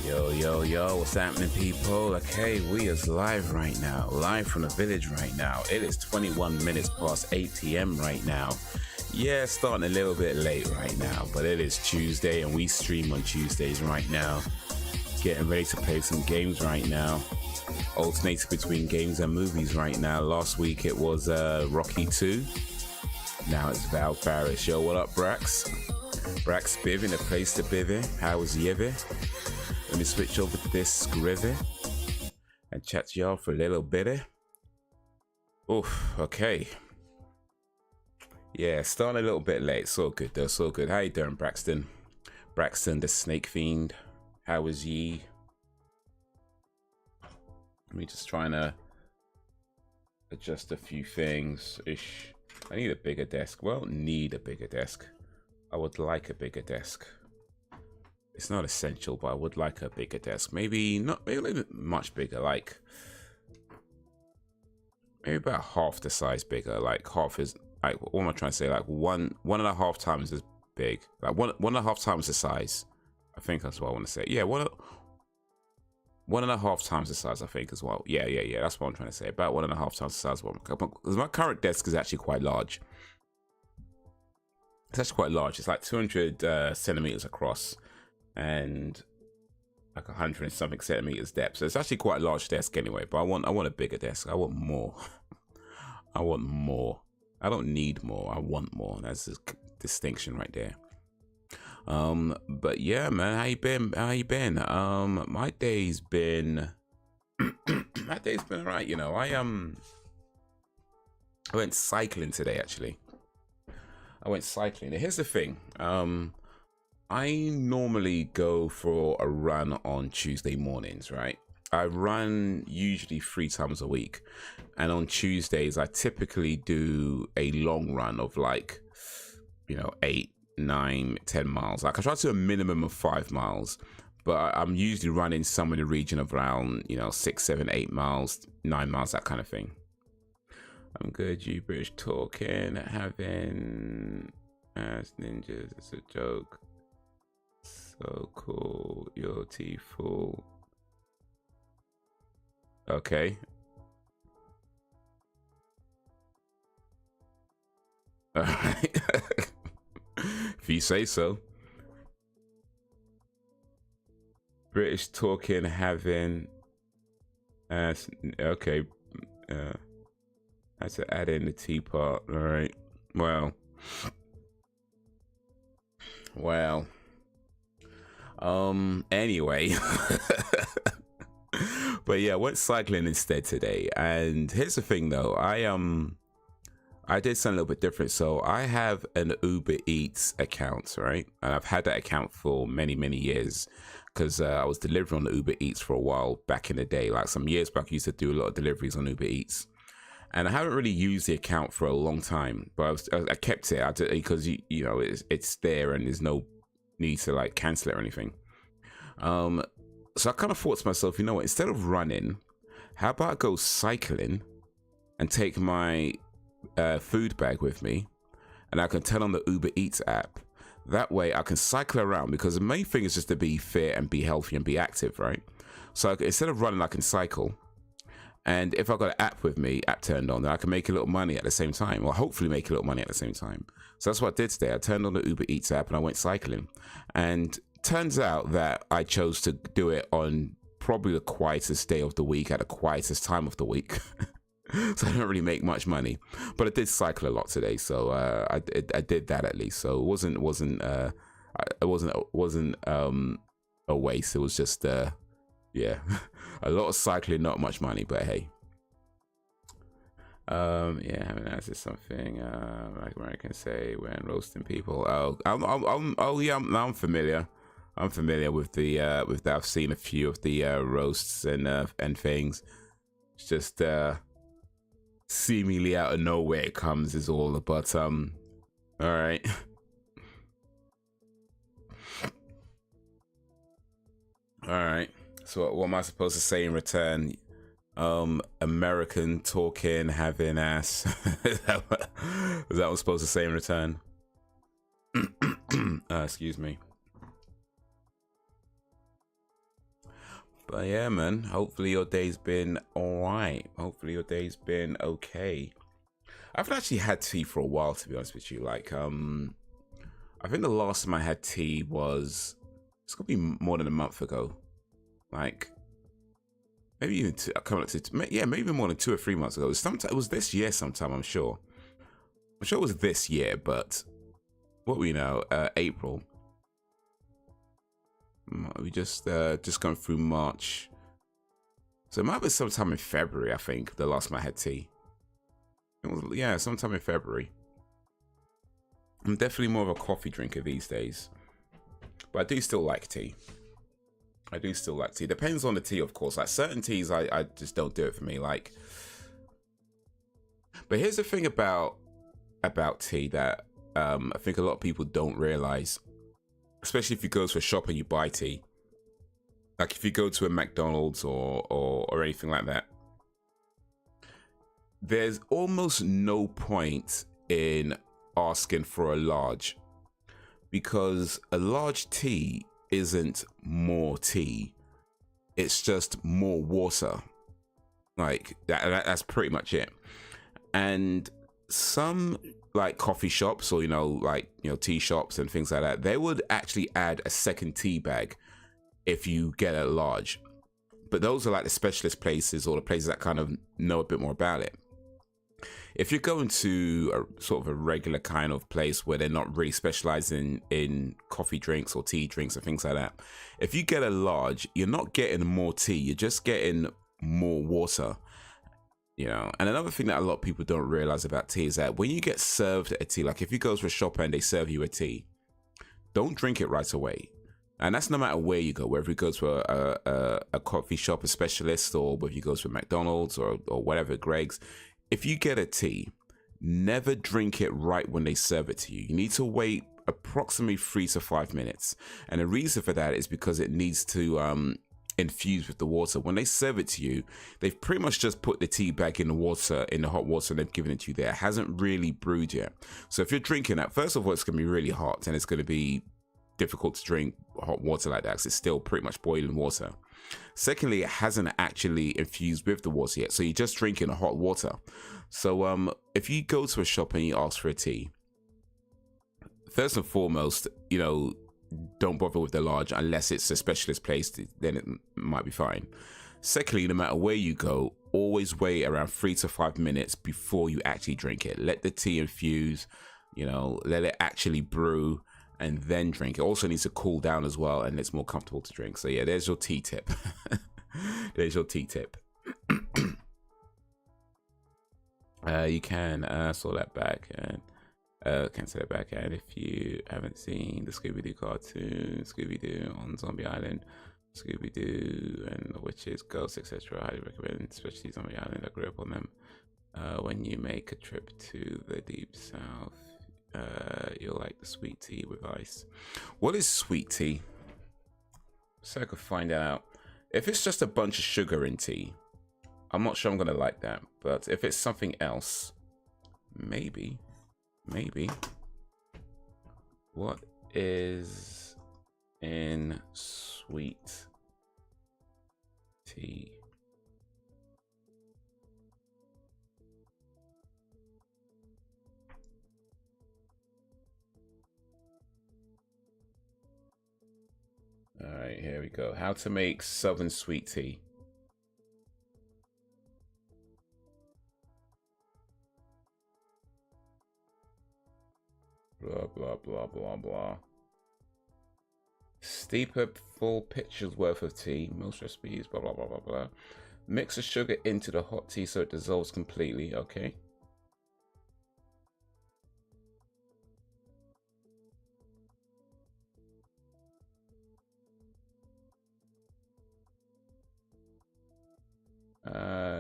Yo, what's happening, people? Okay, we is live right now, live from the village right now. It is 21 minutes past 8 p.m. right now. Yeah, starting a little bit late right now, but it is Tuesday and we stream on Tuesdays right now. Getting ready to play some games right now. Alternating between games and movies right now. Last week it was Rocky 2. Now it's Valfaris. Yo, what up, Brax? Brax Bivin, a place to bivy. How was Yivy? Let me switch over to this Scrivy and chat to y'all for a little bit. Oof, okay. Yeah, starting a little bit late. So good though, so good. How you doing, Braxton? Braxton the Snake Fiend. How was ye? Let me just trying to adjust a few things. Ish. I need a bigger desk. Well, need a bigger desk. I would like a bigger desk. It's not essential, but I would like a bigger desk. Maybe not, maybe a little bit much bigger, like maybe about half the size bigger. Like half is like, what am I trying to say? Like one and a half times as big. Like one and a half times the size. I think that's what I want to say. Yeah, one and a half times the size, I think, as well. Yeah. That's what I'm trying to say. About 1.5 times the size. Because my current desk is actually quite large. It's actually quite large. It's like 200 centimeters across and like 100 and something centimeters depth. So it's actually quite a large desk anyway. But I want a bigger desk. I want more. I want more. I don't need more. I want more. That's a distinction right there. But yeah, man, how you been? My day's been alright, you know. I went cycling today, actually. I went cycling. Here's the thing. I normally go for a run on Tuesday mornings, right? I run usually 3 times a week, and on Tuesdays I typically do a long run of like, 8, 9, 10 miles. Like I try to do a minimum of 5 miles, but I'm usually running somewhere in the region of around 6, 7, 8 miles, 9 miles, that kind of thing. I'm good, you British talking, having as ninjas, it's a joke. So cool, your teeth full. Okay. Alright. If you say so. British talking, having as okay. Had to add in the teapot. All right. Well. Anyway. But yeah, I went cycling instead today. And here's the thing, though. I did something a little bit different. So I have an Uber Eats account, right? And I've had that account for many, many years because I was delivering on Uber Eats for a while back in the day. Like some years back, I used to do a lot of deliveries on Uber Eats. And I haven't really used the account for a long time, but I kept it because it's there and there's no need to like cancel it or anything. So I kind of thought to myself, you know what? Instead of running, how about I go cycling and take my food bag with me, and I can turn on the Uber Eats app. That way I can cycle around, because the main thing is just to be fit and be healthy and be active, right? So instead of running, I can cycle. And if I've got an app with me, app turned on, then I can make a little money at the same time, or hopefully make a little money at the same time. So that's what I did today. I turned on the Uber Eats app and I went cycling. And turns out that I chose to do it on probably the quietest day of the week at the quietest time of the week. So I don't really make much money, but I did cycle a lot today. So I did that at least. So it wasn't a waste. It was just yeah, a lot of cycling, not much money, but hey. Yeah, I haven't answered something like where I can say when roasting people. I'm familiar. I'm familiar with the with that. I've seen a few of the roasts and things. It's just seemingly out of nowhere it comes is all. But all right. All right. So what am I supposed to say in return? American talking, having ass. Is that what I'm supposed to say in return? Excuse me. But yeah, man, hopefully your day's been all right. Hopefully your day's been okay. I haven't actually had tea for a while, to be honest with you. Like, I think the last time I had tea was, it's gonna be more than a month ago. Like, maybe even coming up to, yeah, maybe even more than 2 or 3 months ago. It was this year sometime, I'm sure. I'm sure it was this year, but what we know, April. We just gone through March. So it might be sometime in February, I think, the last time I had tea. It was, yeah, sometime in February. I'm definitely more of a coffee drinker these days. But I do still like tea. I do still like tea. Depends on the tea, of course. Like certain teas, I just don't do it for me. Like, but here's the thing about tea that I think a lot of people don't realize, especially if you go to a shop and you buy tea. Like if you go to a McDonald's or anything like that, there's almost no point in asking for a large, because a large tea isn't more tea, it's just more water. Like that's pretty much it. And some like coffee shops or tea shops and things like that, they would actually add a second tea bag if you get a large. But those are like the specialist places or the places that kind of know a bit more about it. If you're going to a sort of a regular kind of place where they're not really specializing in coffee drinks or tea drinks and things like that, if you get a large, you're not getting more tea, you're just getting more water. And another thing that a lot of people don't realize about tea is that when you get served a tea, like if you go to a shop and they serve you a tea, don't drink it right away. And that's no matter where you go, whether you go to a coffee shop, a specialist, or whether you go to a McDonald's or whatever, Greg's. If you get a tea, never drink it right when they serve it to you. You need to wait approximately 3 to 5 minutes. And the reason for that is because it needs to infuse with the water. When they serve it to you, they've pretty much just put the tea back in the water, in the hot water, and they've given it to you there. It hasn't really brewed yet. So if you're drinking that, first of all, it's going to be really hot and it's going to be difficult to drink hot water like that because it's still pretty much boiling water. Secondly, it hasn't actually infused with the water yet, so you're just drinking hot water. So if you go to a shop and you ask for a tea, first and foremost, don't bother with the large unless it's a specialist place, then it might be fine. Secondly, no matter where you go, always wait around 3 to 5 minutes before you actually drink it. Let the tea infuse, let it actually brew, and then drink. It also needs to cool down as well, and it's more comfortable to drink. So yeah, there's your tea tip. There's your tea tip. You can saw that back and can say that back. And if you haven't seen the Scooby-Doo cartoon, Scooby-Doo on Zombie Island, Scooby-Doo and the witches, ghosts, etc., I highly recommend, especially Zombie Island. I grew up on them. When you make a trip to the deep south, you'll like the sweet tea with ice. What is sweet tea? So I could find out. If it's just a bunch of sugar in tea, I'm not sure I'm gonna like that. But if it's something else, maybe. What is in sweet tea? All right, here we go. How to make southern sweet tea. Blah, blah, blah, blah, blah. Steep a full pitcher's worth of tea. Most recipes, blah, blah, blah, blah, blah. Mix the sugar into the hot tea so it dissolves completely. Okay.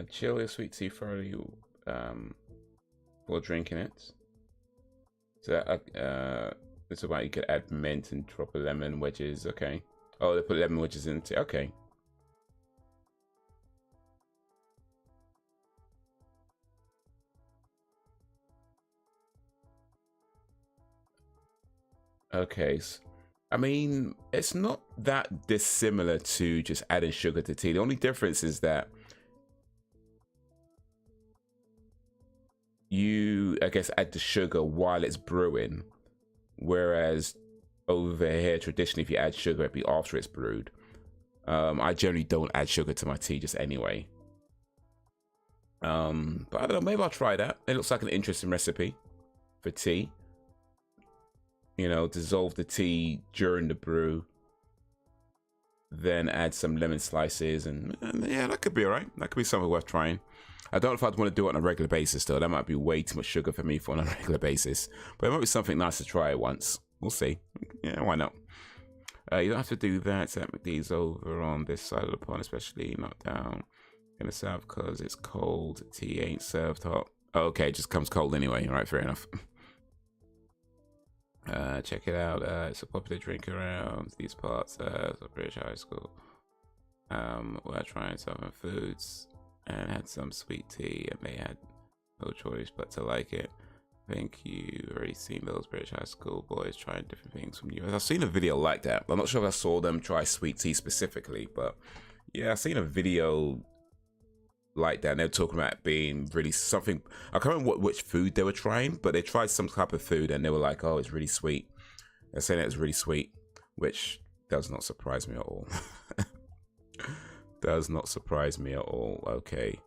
Chill your sweet tea thoroughly while drinking it. So it's about you could add mint and drop a lemon wedges. Okay. Oh, they put lemon wedges in tea. Okay. Okay. I mean, it's not that dissimilar to just adding sugar to tea. The only difference is that you, I guess, add the sugar while it's brewing, whereas over here, traditionally, if you add sugar, it'd be after it's brewed. I generally don't add sugar to my tea just anyway. But I don't know, maybe I'll try that. It looks like an interesting recipe for tea. You know, dissolve the tea during the brew, then add some lemon slices, and yeah, that could be all right. That could be something worth trying. I don't know if I'd want to do it on a regular basis, though. That might be way too much sugar for me on a regular basis. But it might be something nice to try once. We'll see. Yeah, why not? You don't have to do that. Set these over on this side of the pond, especially not down in the south, because it's cold. Tea ain't served hot. Oh, okay, it just comes cold anyway. All right, fair enough. Check it out. It's a popular drink around these parts of British high school. We're trying southern foods and had some sweet tea, and they had no choice but to like it. I think you've already seen those British high school boys trying different things from the US. I've seen a video like that. I'm not sure if I saw them try sweet tea specifically, but yeah, I've seen a video like that, and they're talking about being really something. I can't remember which food they were trying, but they tried some type of food and they were like, oh, it's really sweet. They're saying it was really sweet, which does not surprise me at all. Does not surprise me at all. Okay.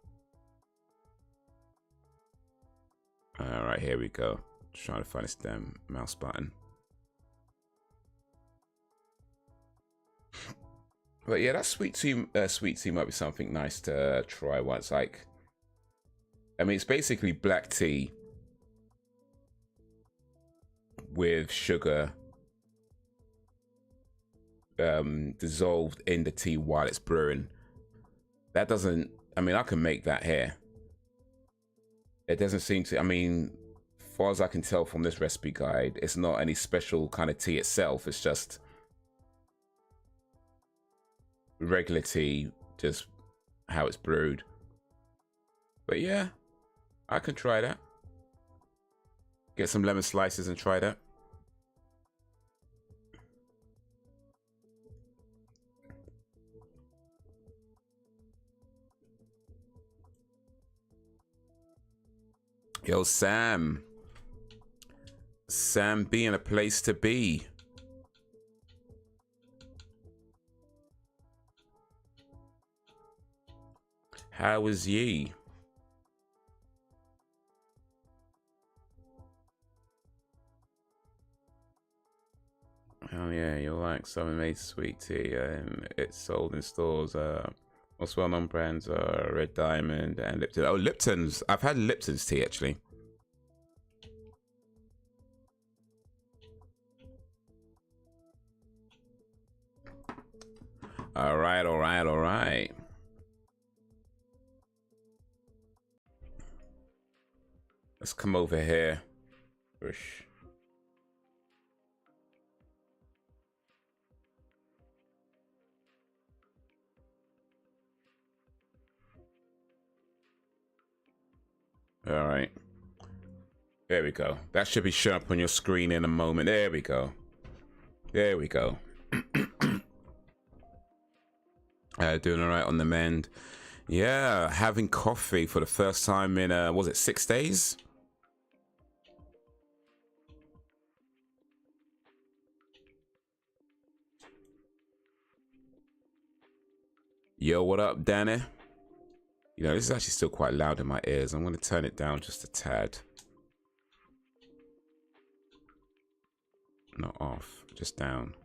All right, here we go. Just trying to find this damn mouse button. But yeah, that sweet tea might be something nice to try once. Like, I mean, it's basically black tea with sugar dissolved in the tea while it's brewing. That doesn't, I mean, I can make that here. It doesn't seem to, I mean, as far as I can tell from this recipe guide, it's not any special kind of tea itself. It's just regular tea, just how it's brewed. But yeah, I can try that. Get some lemon slices and try that. Yo, Sam. Sam being a place to be. How is ye? Oh yeah, you'll like Southern made sweet tea, and it's sold in stores. Most well-known brands are Red Diamond and Lipton. Oh, Lipton's. I've had Lipton's tea actually. All right, all right, all right. Let's come over here. Whoosh. All right. There we go. That should be showing up on your screen in a moment. There we go. There we go. Doing all right on the mend. Yeah, having coffee for the first time in, was it 6 days? Yo, what up, Danny? You know, this is actually still quite loud in my ears. I'm going to turn it down just a tad. Not off, just down.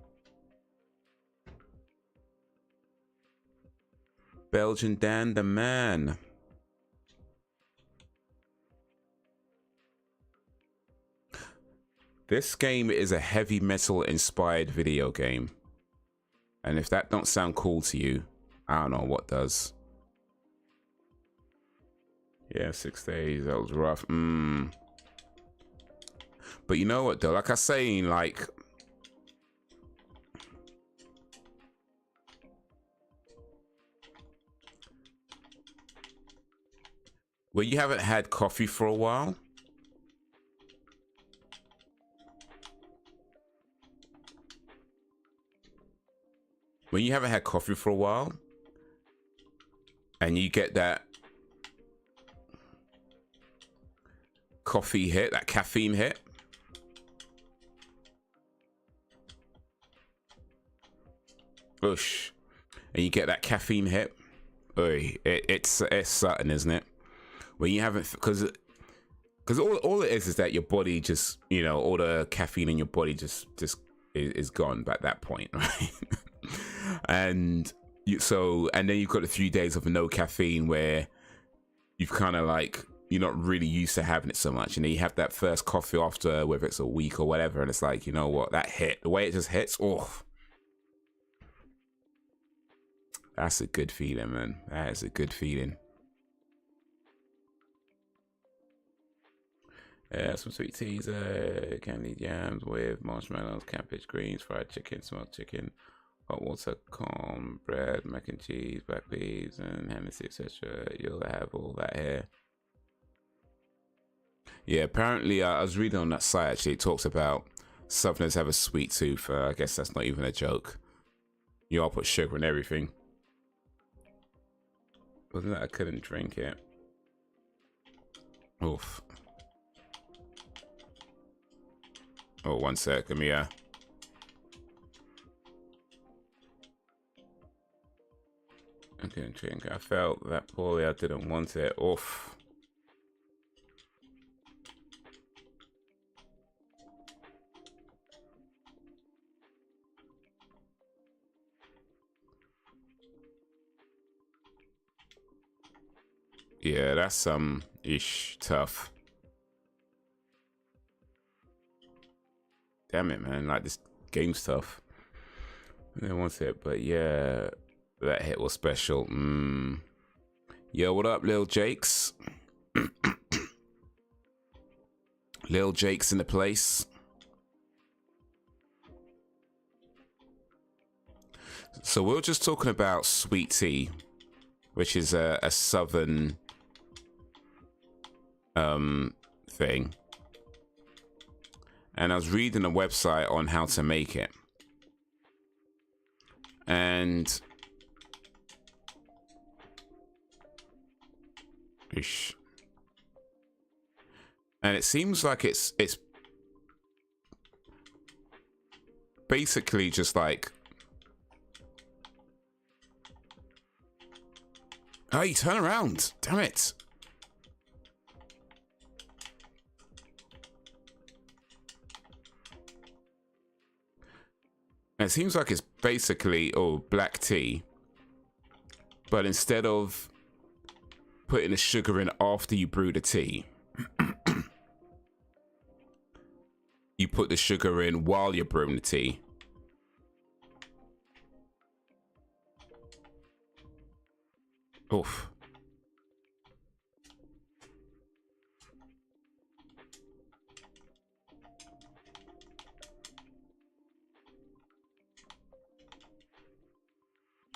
Belgian Dan the man. This game is a heavy metal inspired video game. And if that don't sound cool to you, I don't know what does. Yeah, 6 days, that was rough. But you know what though, like I was saying, like, when you haven't had coffee for a while, when you haven't had coffee for a while and you get that coffee hit, that caffeine hit, whoosh, and you get that caffeine hit, it's certain, isn't it? When you haven't, because all it is that your body just, you know, all the caffeine in your body just is gone at that point, right? And then you've got a few days of no caffeine where you've kind of like, you're not really used to having it so much, and then you have that first coffee after, whether it's a week or whatever, and it's like, you know what, that hit, the way it just hits, oh, that's a good feeling, man. That is a good feeling. Some sweet teas, candy jams with marshmallows, cabbage greens, fried chicken, smoked chicken, hot water, corn bread, mac and cheese, black peas, and Hennessy, etc. You'll have all that here. Yeah, apparently I was reading on that site, actually, it talks about Southerners have a sweet tooth. I guess that's not even a joke. You all put sugar in everything. Wasn't that I couldn't drink it? Oof. Oh, one sec, let me I couldn't drink. I felt that poorly, I didn't want it. Oof. Yeah, that's ish tough. Damn it, man! Like, this game's tough. I didn't want it, but yeah, that hit was special. Yo, what up, Lil Jakes? Lil Jakes in the place. So we were just talking about sweet tea, which is a southern thing, and I was reading a website on how to make it, and it seems like it's basically just like, hey, turn around, damn it. It seems like it's basically black tea, but instead of putting the sugar in after you brew the tea, you put the sugar in while you're brewing the tea. Oof.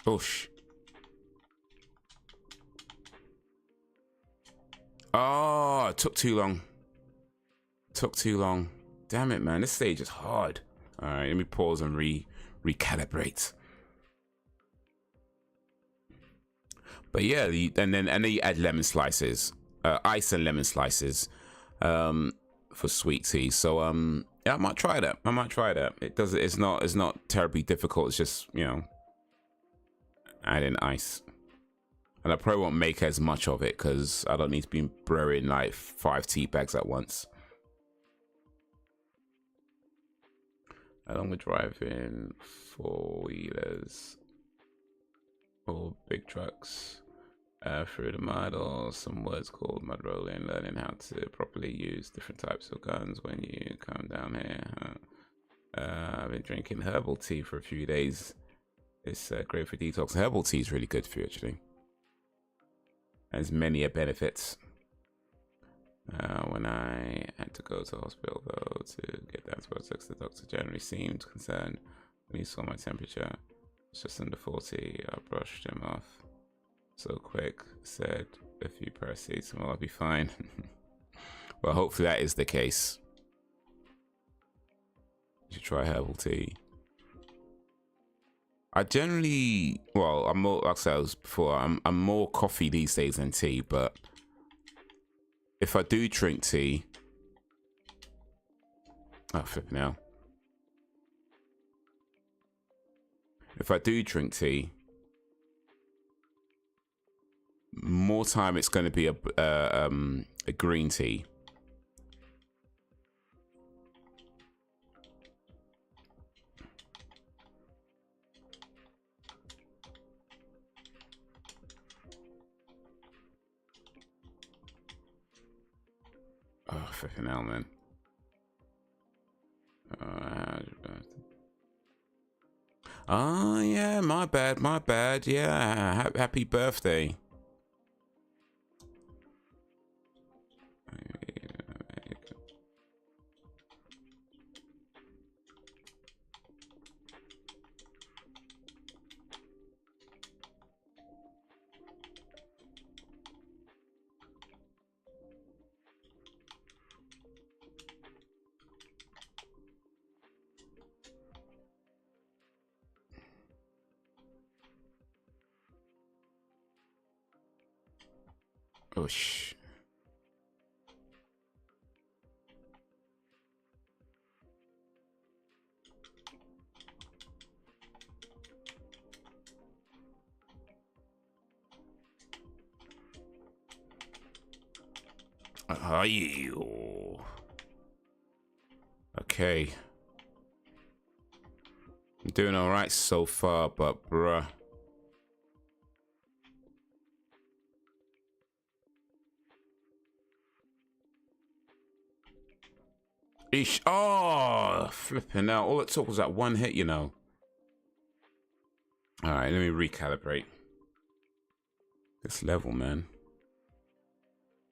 Oosh. Oh, it took too long. Took too long. Damn it, man. This stage is hard. All right, let me pause and recalibrate. But yeah, and then you add lemon slices, ice and lemon slices, for sweet tea. So yeah, I might try that. I might try that. It's not terribly difficult. It's just, you know, add in ice. And I probably won't make as much of it because I don't need to be brewing like 5 tea bags at once. Along with driving 4-wheelers or big trucks through the mud, or some words called mud rolling, learning how to properly use different types of guns when you come down here. I've been drinking herbal tea for a few days. It's great for detox. Herbal tea is really good for you, actually. Has many benefits. When I had to go to hospital though to get the antibiotics, the doctor generally seemed concerned when he saw my temperature. It's just under 40. I brushed him off so quick, said a few paracetamol, I'll be fine. Well, hopefully that is the case. You should try herbal tea. I generally, well, I'm more, like I said before, I'm more coffee these days than tea, but if I do drink tea, oh, flip now. If I do drink tea, more time it's going to be a green tea. Oh, flipping hell, man. Oh, yeah, my bad, my bad. Yeah, happy birthday. Oh, shh. Okay. I'm doing all right so far, but bruh. Ish. Oh, flipping out. All it took was that one hit, you know. All right, let me recalibrate this level, man.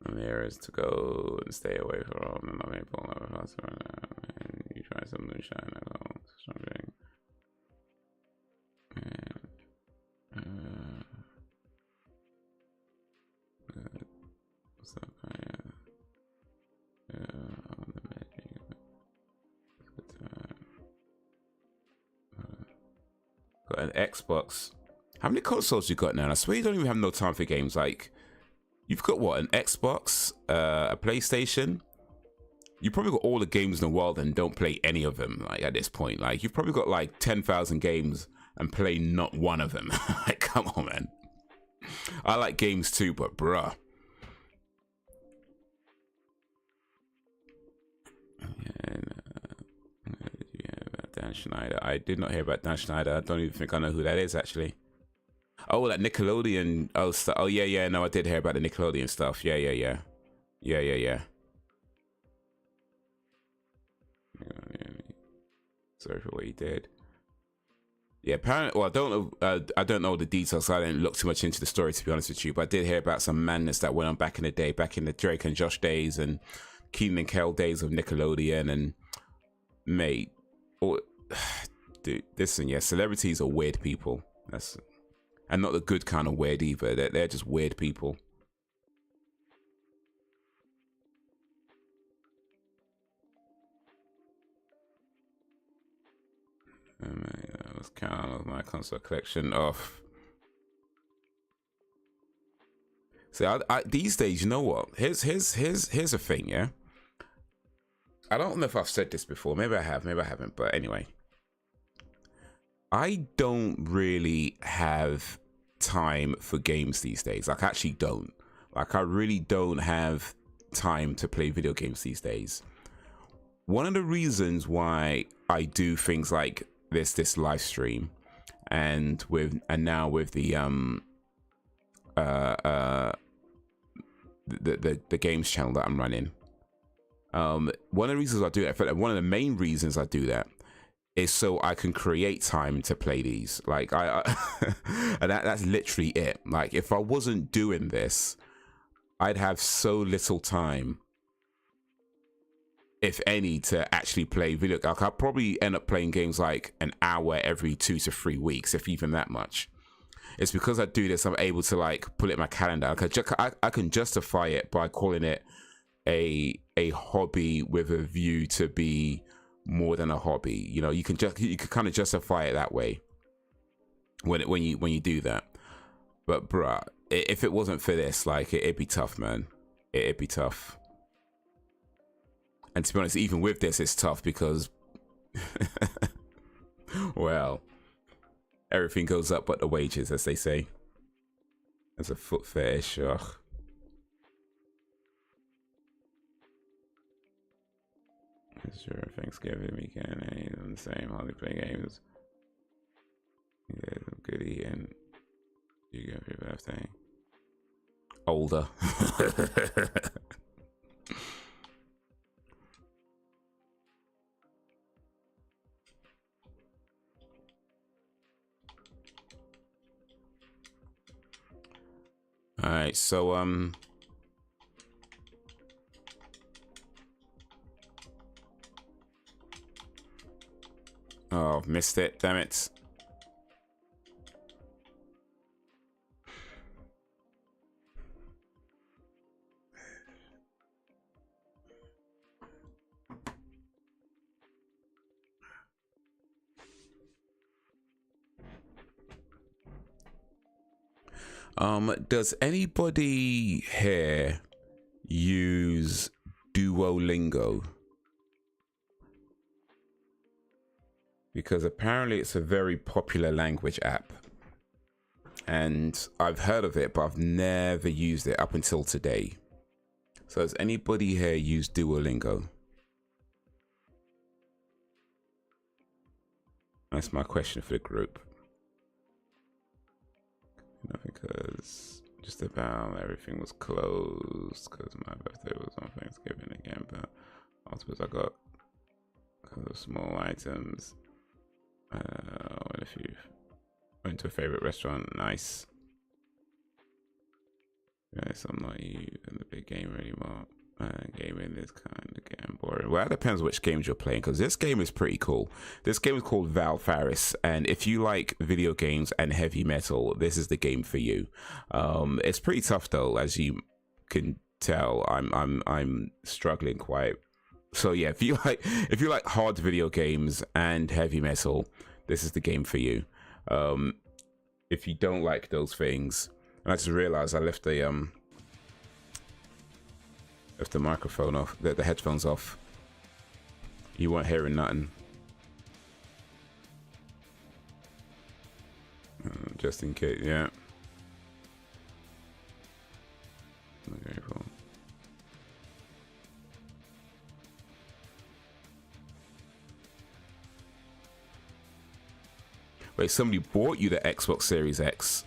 And the areas to go and stay away from. And I'm able to you try some moonshine. What's up? Got an Xbox. How many consoles you got now? I swear you don't even have no time for games. Like, you've got what? An Xbox, a PlayStation. You probably got all the games in the world and don't play any of them. Like at this point, like you've probably got like 10,000 games and play not one of them. Like, come on, man. I like games too, but bruh. Dan Schneider. I did not hear about Dan Schneider. I don't even think I know who that is, actually. Oh, that Nickelodeon. Oh, yeah. No, I did hear about the Nickelodeon stuff. Yeah. Sorry for what he did. Yeah, apparently. Well, I don't know the details. So I didn't look too much into the story, to be honest with you. But I did hear about some madness that went on back in the day, back in the Drake and Josh days and Keenan and Kel days of Nickelodeon. And mate. Oh, dude, listen, yeah, celebrities are weird people. And not the good kind of weird either. They're just weird people. Let's count of my console collection off. See, I these days, you know what? Here's a thing, yeah. I don't know if I've said this before. Maybe I have, maybe I haven't. But anyway, I don't really have time for games these days. Like, I actually don't. Like, I really don't have time to play video games these days. One of the reasons why I do things like this live stream and now with the games channel that I'm running. One of the reasons I do that, one of the main reasons I do that, is so I can create time to play these. Like and that's literally it. Like, if I wasn't doing this, I'd have so little time, if any, to actually play video. Like, I'll probably end up playing games like an hour every 2 to 3 weeks, if even that much. It's because I do this, I'm able to like put it in my calendar. I can justify it by calling it a hobby with a view to be more than a hobby. You know, you can kind of justify it that way. when you do that. But bruh, if it wasn't for this, like it'd be tough, man. It'd be tough. And to be honest, even with this, it's tough because, well, everything goes up but the wages, as they say. As a foot fetish, ugh. Sure, Thanksgiving weekend, on the same holiday play games. Yeah, good eating. You go for your birthday. Older. All right, so oh, missed it, damn it. Does anybody here use Duolingo? Because apparently it's a very popular language app. And I've heard of it, but I've never used it up until today. So does anybody here use Duolingo? That's my question for the group. Because just about everything was closed because my birthday was on Thanksgiving again, but I suppose I got because of small items. What if you went to a favorite restaurant? Nice. Yes, I'm not even a big gamer anymore. Gaming is kind of getting boring. Well, it depends which games you're playing, because this game is pretty cool. This game is called Valfaris, and if you like video games and heavy metal, this is the game for you. It's pretty tough though, as you can tell. I'm struggling quite. So yeah, if you like hard video games and heavy metal, this is the game for you. If you don't like those things, and I just realized I left the microphone off, the headphones off. You weren't hearing nothing. Just in case, yeah. Okay, cool. Wait, somebody bought you the Xbox Series X?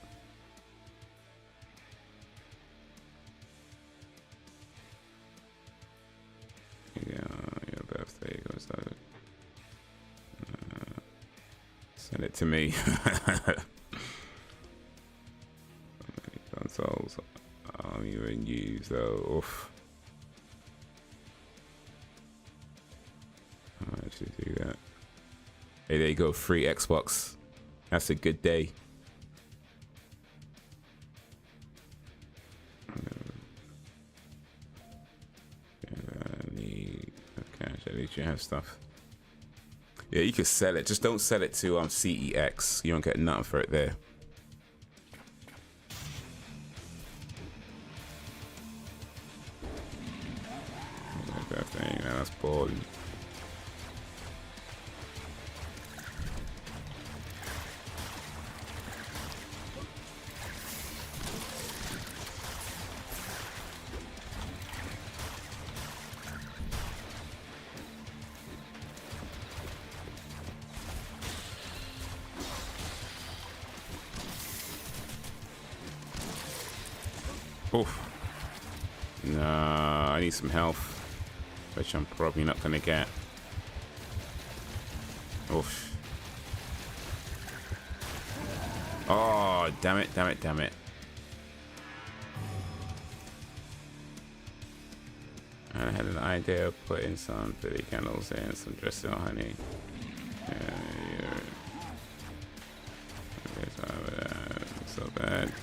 Yeah, your birthday goes out. Send it to me. Consoles I don't even use though. Oof. I'll actually do that. Hey, there you go, free Xbox. That's a good day. At least you have stuff. Yeah, you could sell it. Just don't sell it to CEX. You don't get nothing for it there. That thing, that's boring. Oof. Nah, I need some health, which I'm probably not gonna get. Oof. Oh, damn it, damn it, damn it. I had an idea of putting some pretty candles in, some dressing on honey. So bad.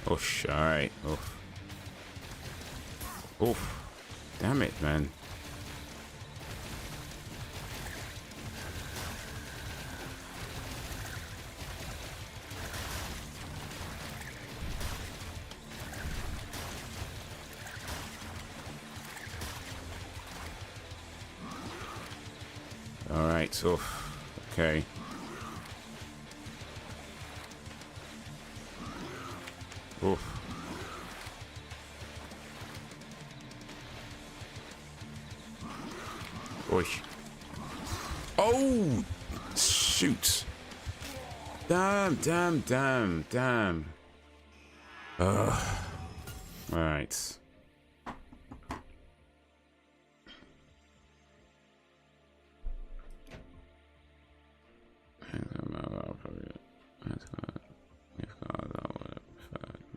Oosh, alright. Oof. Oof. Damn it, man. Alright, oof. Okay. Oof. Oy. Oh! Shoot. Damn. Alright.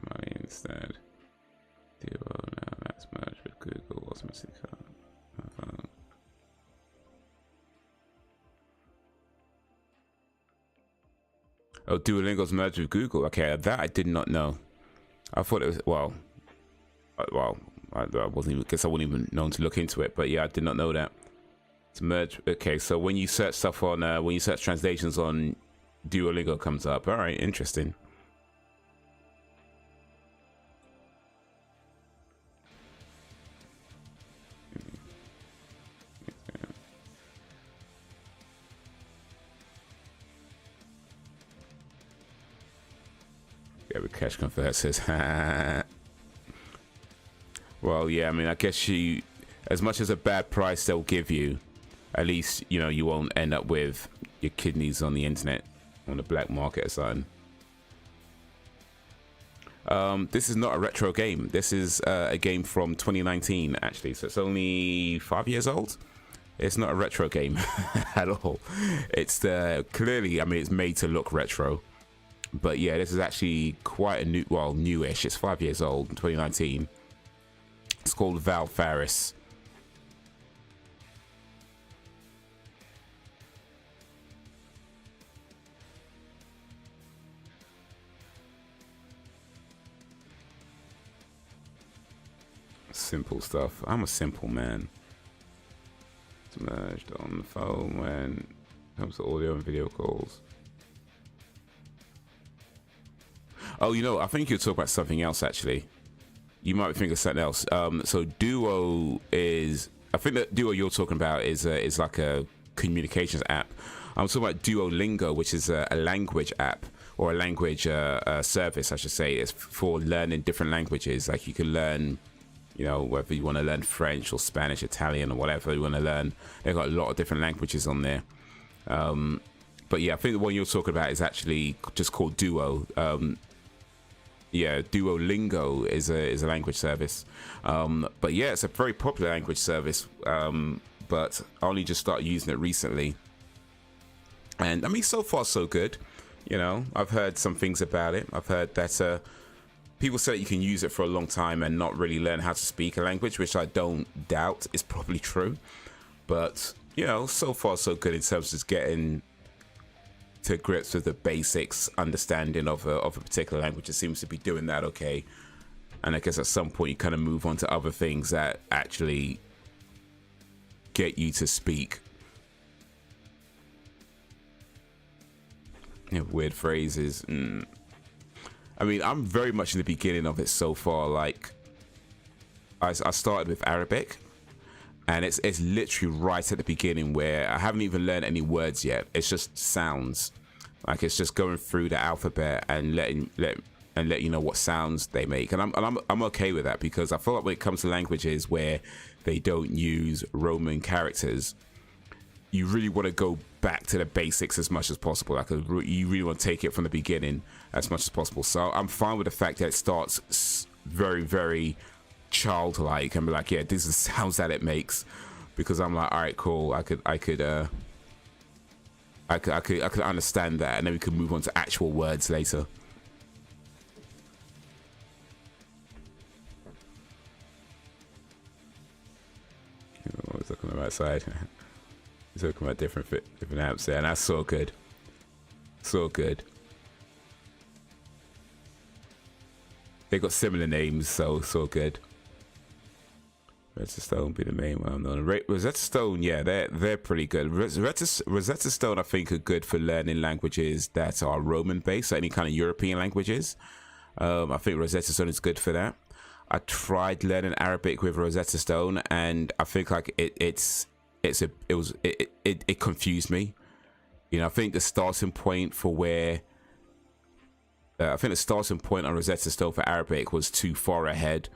Money instead. Duo now that's merged with Google. What's missing? Oh, Duolingo's merged with Google. Okay, that I did not know. I thought it was I wasn't even. Guess I wouldn't even known to look into it. But yeah, I did not know that. It's merged. Okay, so when you search stuff on, when you search translations on Duolingo, comes up. All right, interesting. Yeah, but Cash Convert says, well, yeah, I mean, I guess you, as much as a bad price they'll give you, at least, you know, you won't end up with your kidneys on the internet, on the black market or something. This is not a retro game. This is a game from 2019, actually. So it's only 5 years old. It's not a retro game at all. It's clearly, I mean, it's made to look retro. But yeah, this is actually quite a new, well, newish. It's 5 years old, 2019. It's called Valfaris. Simple stuff. I'm a simple man. It's merged on the phone when it comes to audio and video calls. Oh, you know, I think you're talking about something else, actually. You might be thinking of something else. So Duo is, I think that Duo you're talking about is like a communications app. I'm talking about Duolingo, which is a language app, or a language service, I should say. It's for learning different languages. Like you can learn, you know, whether you want to learn French or Spanish, Italian, or whatever you want to learn. They've got a lot of different languages on there. But yeah, I think the one you're talking about is actually just called Duo. Yeah, Duolingo is a language service. But yeah, it's a very popular language service. But I only just started using it recently. And I mean, so far so good. You know, I've heard some things about it. I've heard that people say that you can use it for a long time and not really learn how to speak a language, which I don't doubt is probably true. But, you know, so far so good in terms of just getting to grips with the basics understanding of a particular language. It seems to be doing that okay. And I guess at some point you kind of move on to other things that actually get you to speak. You know, weird phrases. I mean, I'm very much in the beginning of it so far. Like, I started with Arabic, and it's literally right at the beginning where I haven't even learned any words yet. It's just sounds. Like, it's just going through the alphabet and let you know what sounds they make. And I'm okay with that, because I feel like when it comes to languages where they don't use Roman characters, you really want to go back to the basics as much as possible. Like, you really want to take it from the beginning as much as possible. So I'm fine with the fact that it starts very, very childlike and be like, yeah, this is the sounds that it makes, because I'm like, all right, cool. I could understand that, and then we could move on to actual words later. I was looking on the right side. He's talking about different apps there, and that's so good. So good. They got similar names, so it's all good. Rosetta Stone be the main one. Rosetta Stone, yeah, they're pretty good. Rosetta Stone, I think, are good for learning languages that are Roman based, so any kind of European languages. I think Rosetta Stone is good for that. I tried learning Arabic with Rosetta Stone, and I think like it confused me. You know, I think the starting point for where I think the starting point on Rosetta Stone for Arabic was too far ahead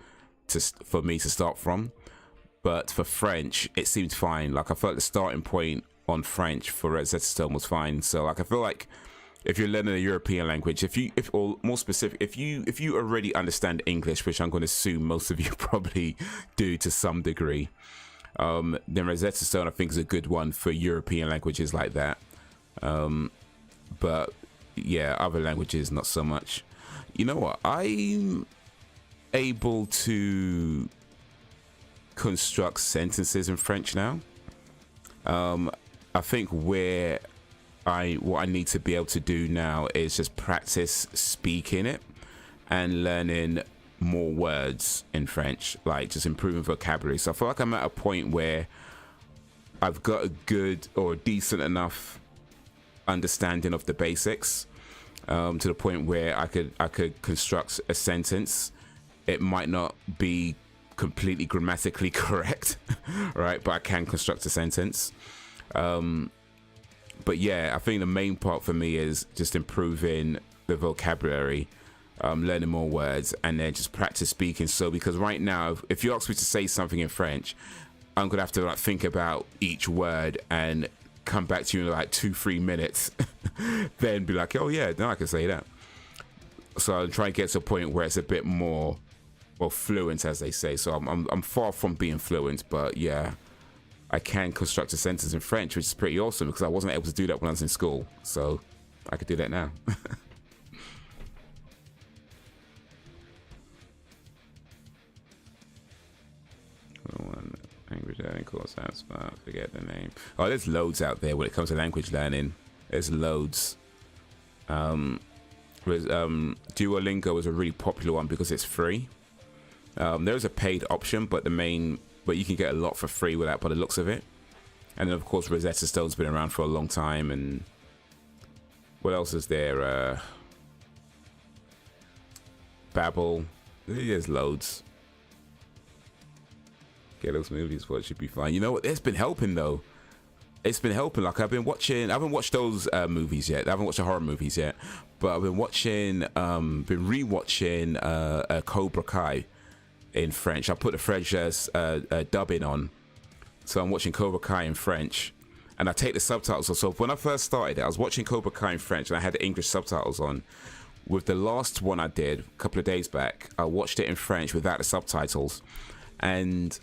for me to start from. But for French, it seemed fine. Like I felt the starting point on French for Rosetta Stone was fine. So like I feel like if you're learning a European language, or more specific, if you already understand English, which I'm going to assume most of you probably do to some degree, then Rosetta Stone I think is a good one for European languages like that. But yeah, other languages not so much. You know what? I'm able to construct sentences in French now. I think what I need to be able to do now is just practice speaking it and learning more words in French, like just improving vocabulary. So I feel like I'm at a point where I've got a good or decent enough understanding of the basics, to the point where I could construct a sentence. It might not be completely grammatically correct, right? But I can construct a sentence. But yeah, I think the main part for me is just improving the vocabulary, learning more words, and then just practice speaking. So because right now, if you ask me to say something in French, I'm gonna have to like think about each word and come back to you in like 2-3 minutes, then be like, oh yeah, now I can say that. So I'm trying to get to a point where it's a bit more, well, fluent, as they say. So I'm far from being fluent, but yeah, I can construct a sentence in French, which is pretty awesome because I wasn't able to do that when I was in school. So I could do that now. Language learning course, forget the name. Oh, there's loads out there when it comes to language learning. There's loads. Duolingo is a really popular one because it's free. There's a paid option, but you can get a lot for free with that by the looks of it. And then of course Rosetta Stone's been around for a long time. And what else is there? Babbel. There's loads. Get those movies, what should be fine. You know what? It's been helping though. It's been helping. Like I haven't watched those movies yet. I haven't watched the horror movies yet, but I've been rewatching Cobra Kai in French. I put the French dubbing on, so I'm watching Cobra Kai in French, and I take the subtitles off. So when I first started it, I was watching Cobra Kai in French, and I had the English subtitles on. With the last one I did a couple of days back, I watched it in French without the subtitles, and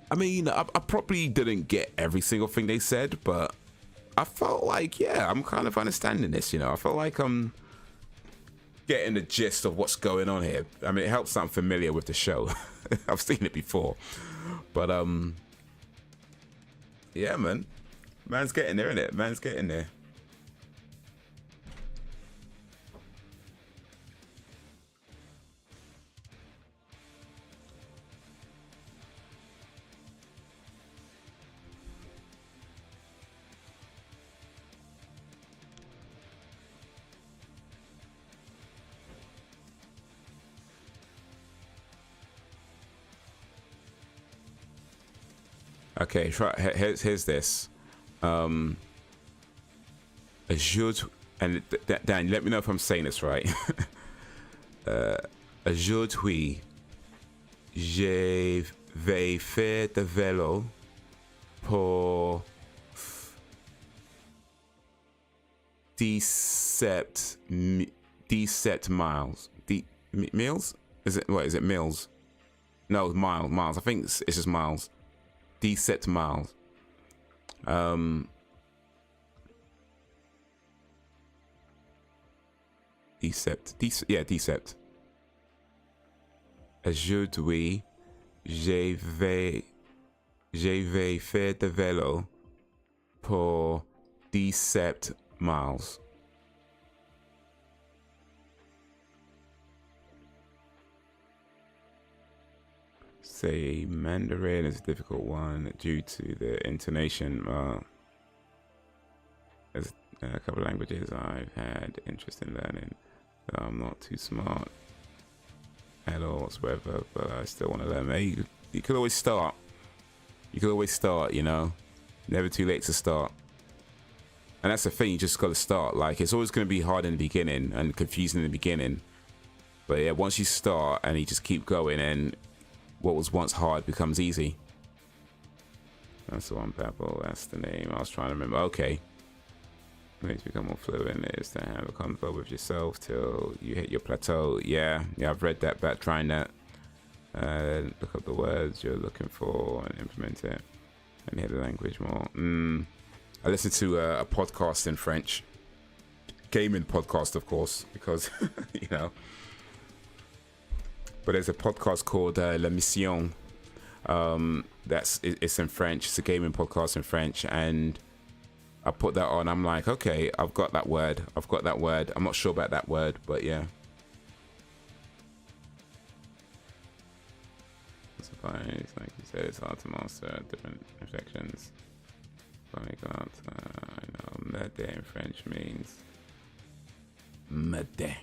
I mean, I probably didn't get every single thing they said, but I felt like, yeah, I'm kind of understanding this, you know. I felt like I'm getting the gist of what's going on here. I mean, it helps that I'm familiar with the show. I've seen it before. But, yeah, man. Man's getting there, innit? Man's getting there. Okay, here's this. Ajoute, and Dan, let me know if I'm saying this right. Aujourd'hui, je vais faire de vélo pour 17 miles. Miles? Is it miles? No, miles. I think it's just miles. 17 miles. Decept. Aujourd'hui, je vais faire de vélo pour 17 miles. Say Mandarin is a difficult one due to the intonation. There's a couple of languages I've had interest in learning. I'm not too smart at all whatsoever, but I still want to learn. Hey, you could always start. You could always start, you know. Never too late to start. And that's the thing, you just got to start. Like, it's always going to be hard in the beginning and confusing in the beginning. But yeah, once you start and you just keep going, and what was once hard becomes easy. That's the one, Babel. That's the name. I was trying to remember. Okay. Ways to become more fluent is to have a convo with yourself till you hit your plateau. Yeah, I've read that back, trying that. Look up the words you're looking for and implement it. And hear the language more. I listened to a podcast in French. Gaming podcast, of course, because, you know. But there's a podcast called La Mission. It's in French. It's a gaming podcast in French. And I put that on. I'm like, okay, I've got that word. I'm not sure about that word, but yeah. Like you said, it's hard to master different inflections. But I got, I know, merde in French means merde.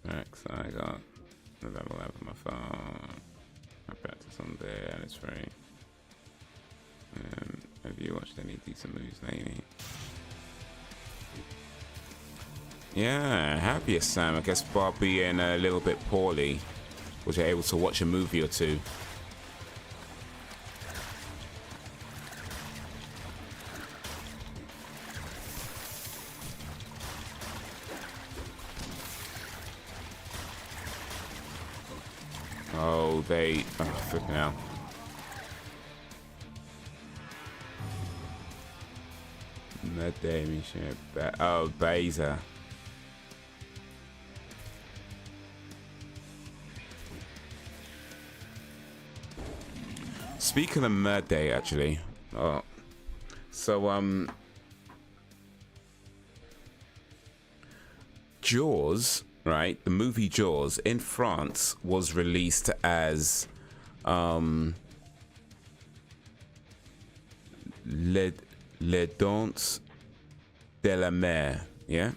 Max, I got the level app on my phone. I practice on there and it's free. Have you watched any decent movies lately? Yeah, happiest Sam. I guess by being a little bit poorly, was you able to watch a movie or two? Oh, flipping out. Oh, Beza. Speaking of Murd Day, actually, Jaws, right? The movie Jaws in France was released as Les Dents de la Mer, yeah?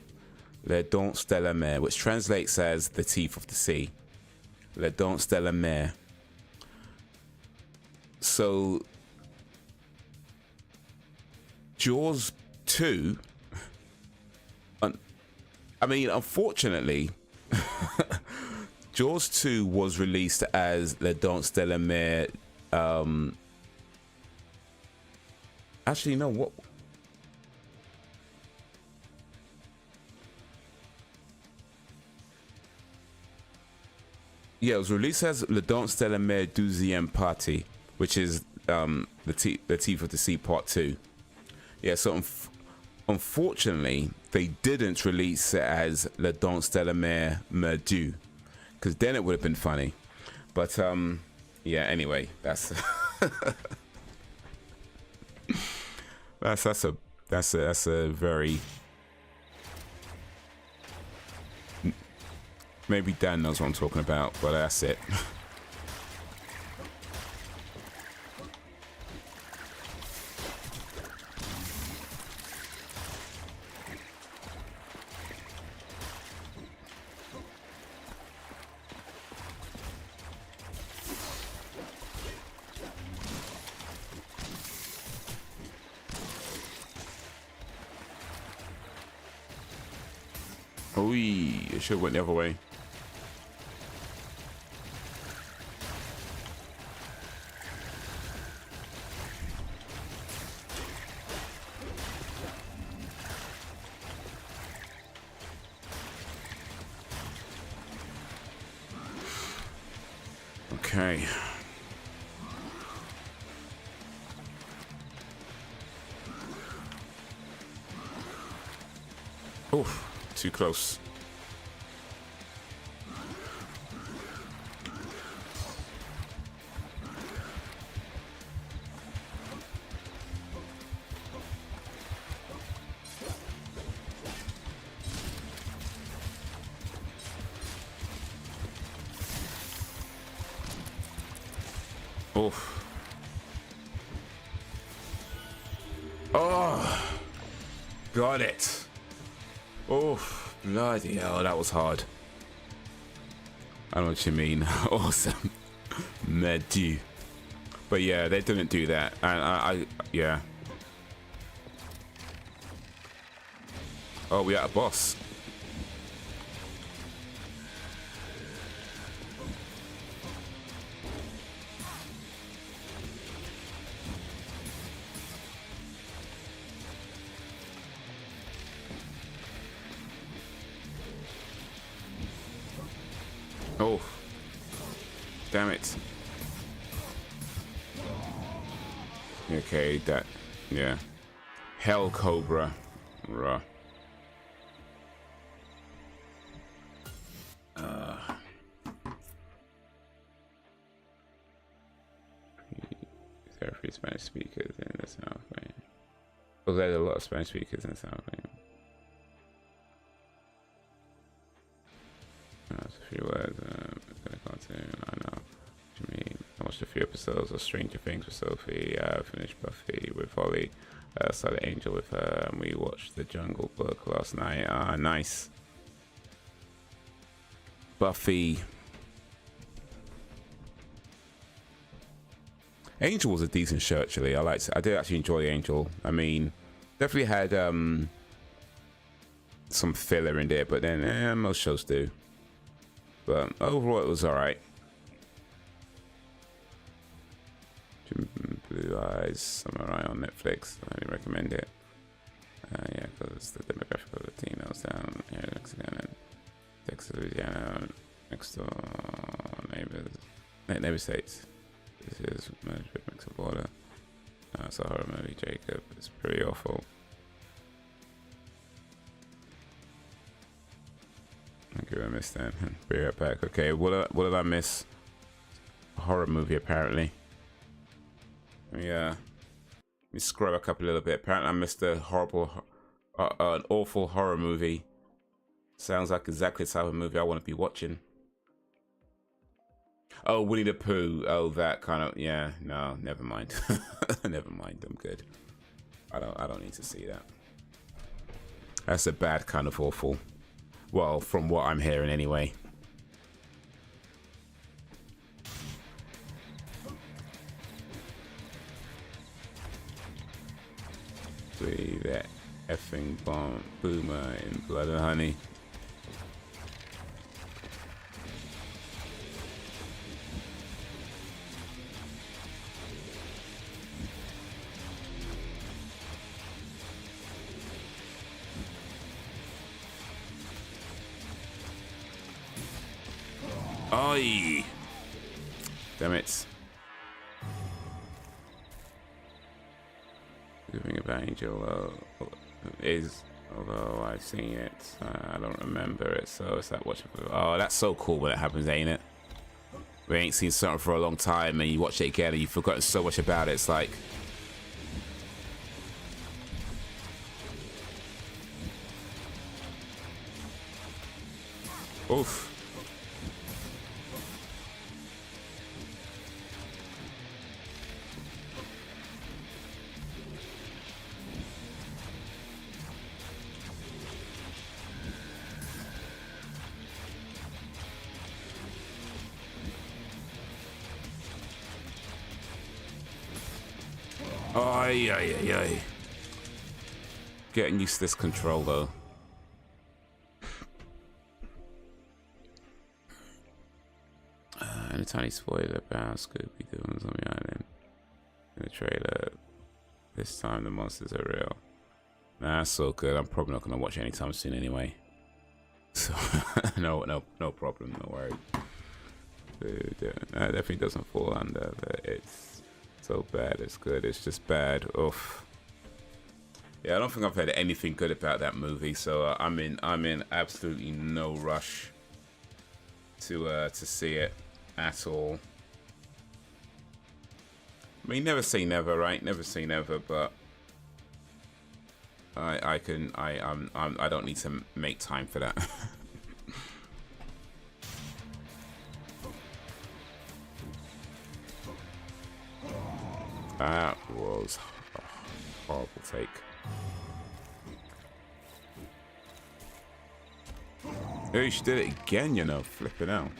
Les Dents de la Mer, which translates as the teeth of the sea. Les Dents de la Mer. So, Jaws 2, I mean, unfortunately, Jaws 2 was released as Les Dents de la Mer. Actually, no, what? Yeah, it was released as Les Dents de la Mer Deuxième Partie, which is the Teeth of the Sea Part 2. Yeah, so unfortunately, they didn't release it as Les Dents de la Mer Merdu, because then it would have been funny. But yeah, anyway, that's that's a very, maybe Dan knows what I'm talking about, but that's it. Oh, it should have went the other way. Okay. Oh, too close. Oof. Oh, got it. Oof, bloody hell, that was hard. I know what you mean. Awesome. Mediu. But yeah, they didn't do that. And yeah. Oh, we got a boss. Oh, damn it. Okay, that, yeah. Hell Cobra. Ruh. There are free Spanish speakers in the South. Right? Well, there's a lot of Spanish speakers in the South. Right? That's a few words. I know what you mean. I watched a few episodes of Stranger Things with Sophie. I finished Buffy with Holly. Started Angel with her, and we watched The Jungle Book last night. Ah, nice. Buffy. Angel was a decent show actually. I did actually enjoy Angel. I mean, definitely had some filler in there, but then most shows do. But overall, it was alright. Blue Eyes, Samurai on Netflix. I highly recommend it. Yeah, because the demographic of Latinos down here in Mexico and Texas, Louisiana, next door neighbor states. This is merged with Mexico border. It's a horror movie, Jacob. It's pretty awful. Okay, I missed that. Be right back. Okay, what did I miss? A horror movie, apparently. Yeah. Let me scrub back up a little bit. Apparently, I missed a horrible, an awful horror movie. Sounds like exactly the type of movie I want to be watching. Oh, Winnie the Pooh. Oh, that kind of, yeah. No, never mind. Never mind. I'm good. I don't need to see that. That's a bad kind of awful. Well, from what I'm hearing anyway. See that effing bomb boomer in Blood and Honey. Oi! Damn it. The thing about Angel is, although I've seen it, I don't remember it, so it's like watching. Oh, that's so cool when it happens, ain't it? We ain't seen something for a long time and you watch it again and you've forgotten so much about it. It's like, oof. Ay. Getting used to this control though. And a tiny spoiler about Scooby-Doo on Zombie Island. In the trailer, this time the monsters are real. Nah, that's so good. I'm probably not gonna watch it anytime soon anyway. So no problem, no worry. Dude, that definitely doesn't fall under the it's so bad it's good. It's just bad. Oof. Yeah, I don't think I've heard anything good about that movie, so I'm in absolutely no rush to see it at all. I mean, never say never, right? Never say never, but I don't need to make time for that. That was a horrible take. Oh, she did it again, you know, flipping out.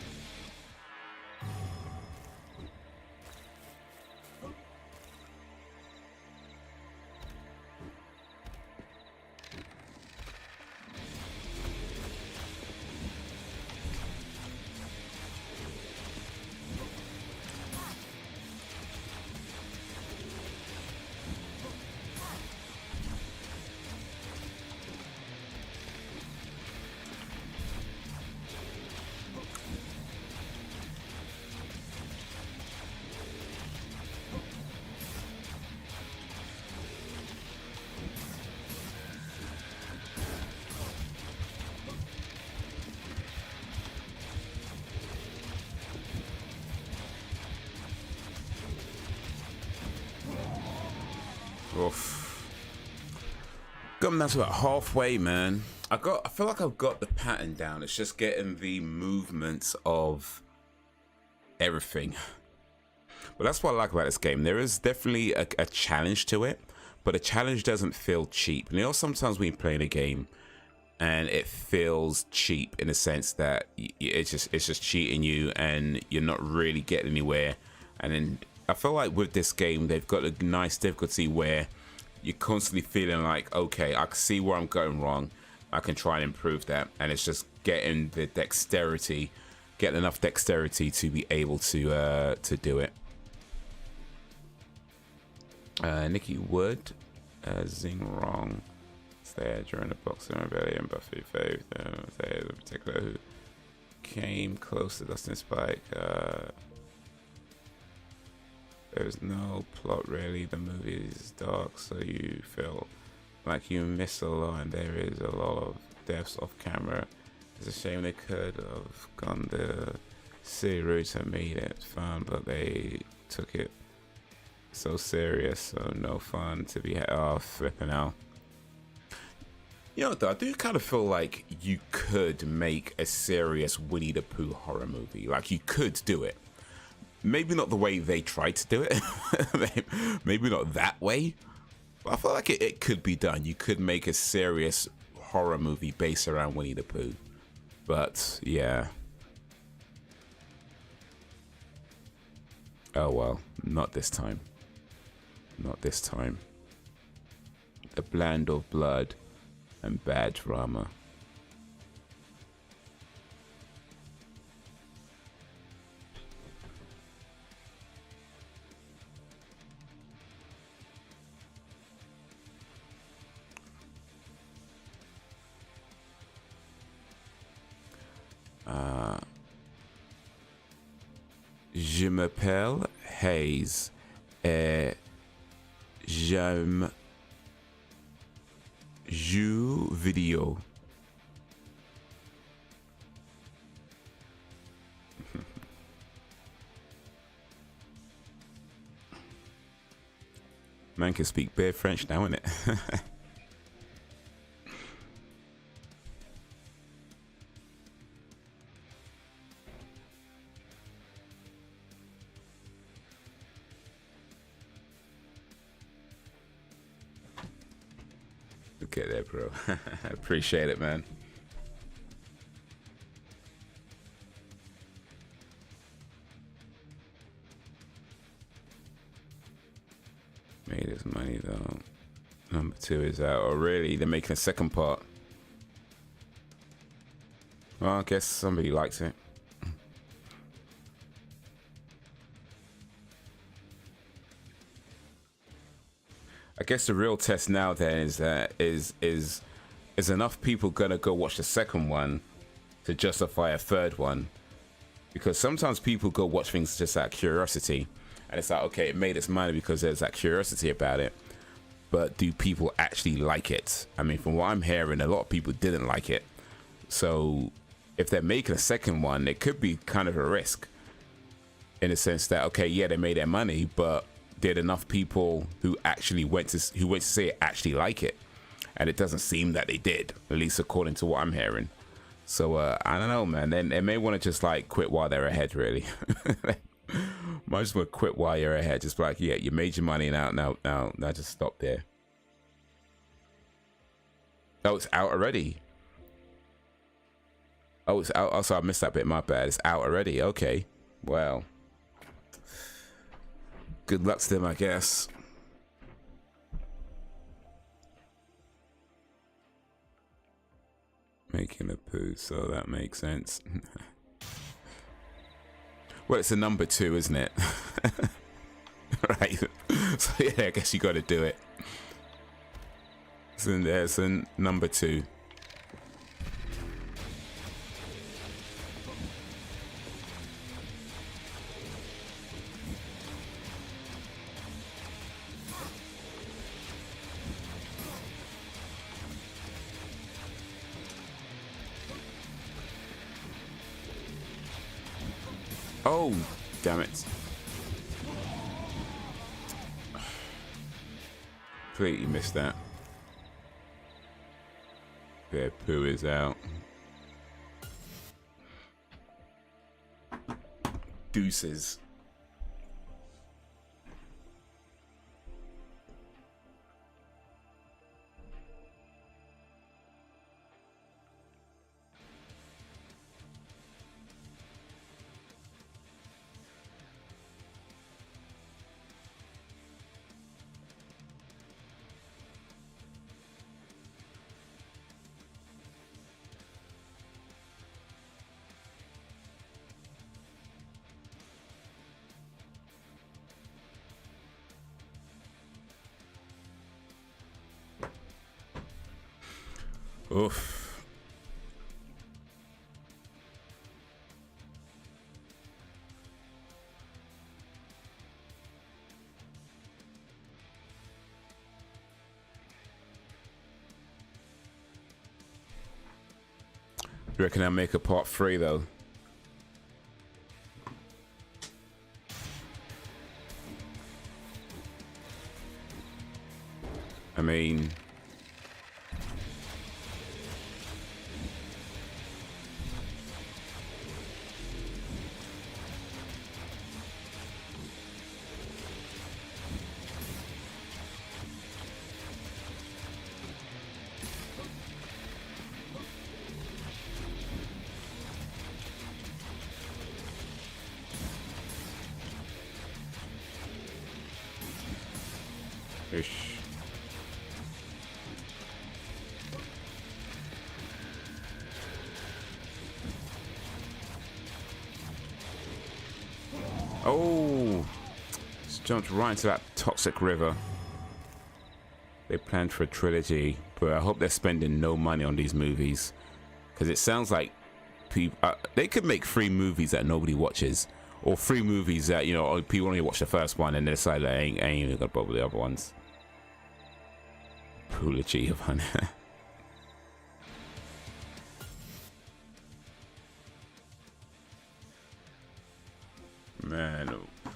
Oof. Coming down to about halfway, man. I feel like I've got the pattern down. It's just getting the movements of everything. But that's what I like about this game. There is definitely a challenge to it, but the challenge doesn't feel cheap. And you know, sometimes when you're playing a game and it feels cheap in the sense that it's just cheating you and you're not really getting anywhere. And then I feel like with this game, they've got a nice difficulty where you're constantly feeling like, okay, I can see where I'm going wrong. I can try and improve that. And it's just getting the dexterity, getting enough dexterity to be able to do it. Nikki Wood, Zing Wrong, there during the Boxing Rebellion, Buffy Faith, in particular, who came close to Dustin Spike. There's no plot really. The movie is dark, so you feel like you miss a lot, and there is a lot of deaths off camera. It's a shame they could have gone the city route and made it fun, but they took it so serious, so no fun to be flipping out. You know what though, I do kind of feel like you could make a serious Winnie the Pooh horror movie. Like, you could do it. Maybe not the way they tried to do it. Maybe not that way. But I feel like it could be done. You could make a serious horror movie based around Winnie the Pooh. But, yeah. Oh well, not this time. Not this time. A blend of blood and bad drama. Je m'appelle Haze et j'aime jeux vidéo. Man can speak bare French now, innit? Look at that, bro. I appreciate it, man. Made his money though. Number 2 is out. Oh, really? They're making a second part. Well, I guess somebody likes it. I guess the real test now then is that is enough people gonna go watch the second one to justify a third one? Because sometimes people go watch things just out of curiosity, and it's like, okay, it made its money because there's that curiosity about it, but do people actually like it? I mean, from what I'm hearing, a lot of people didn't like it. So if they're making a second one, it could be kind of a risk in the sense that, okay, yeah, they made their money, but did enough people who actually went to see it actually like it? And it doesn't seem that they did, at least according to what I'm hearing. So I don't know, man. Then they may want to just like quit while they're ahead, really. Might just want to quit while you're ahead. Just like, yeah, you made your money now just stop there. Oh, it's out already. Oh, it's out. Also, I missed that bit. My bad. It's out already. Okay. Well, good luck to them, I guess. Making a poo, so that makes sense. Well, it's a number 2, isn't it? Right. So yeah, I guess you got to do it. So there's a number 2. Oh, damn it. Completely missed that. Their poo is out. Deuces. Oof. You reckon I'll make a part 3 though? I mean, ish. Oh, just jumped right into that toxic river. They planned for a trilogy, but I hope they're spending no money on these movies, because it sounds like people they could make 3 movies that nobody watches, or 3 movies that, you know, people only watch the first one and they decide that ain't even gonna bother the other ones. Trilogy of man.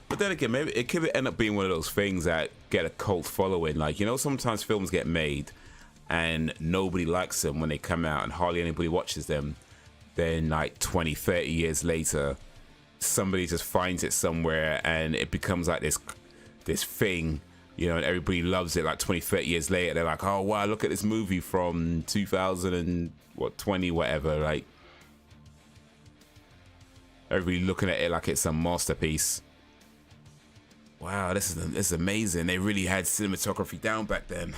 But then again, maybe it could end up being one of those things that get a cult following. Like, you know, sometimes films get made and nobody likes them when they come out and hardly anybody watches them. Then like 20, 30 years later, somebody just finds it somewhere and it becomes like this thing, you know, and everybody loves it. Like 20, 30 years later, they're like, oh wow, look at this movie from 2020, whatever. Like, everybody looking at it like it's a masterpiece. Wow, this is amazing. They really had cinematography down back then.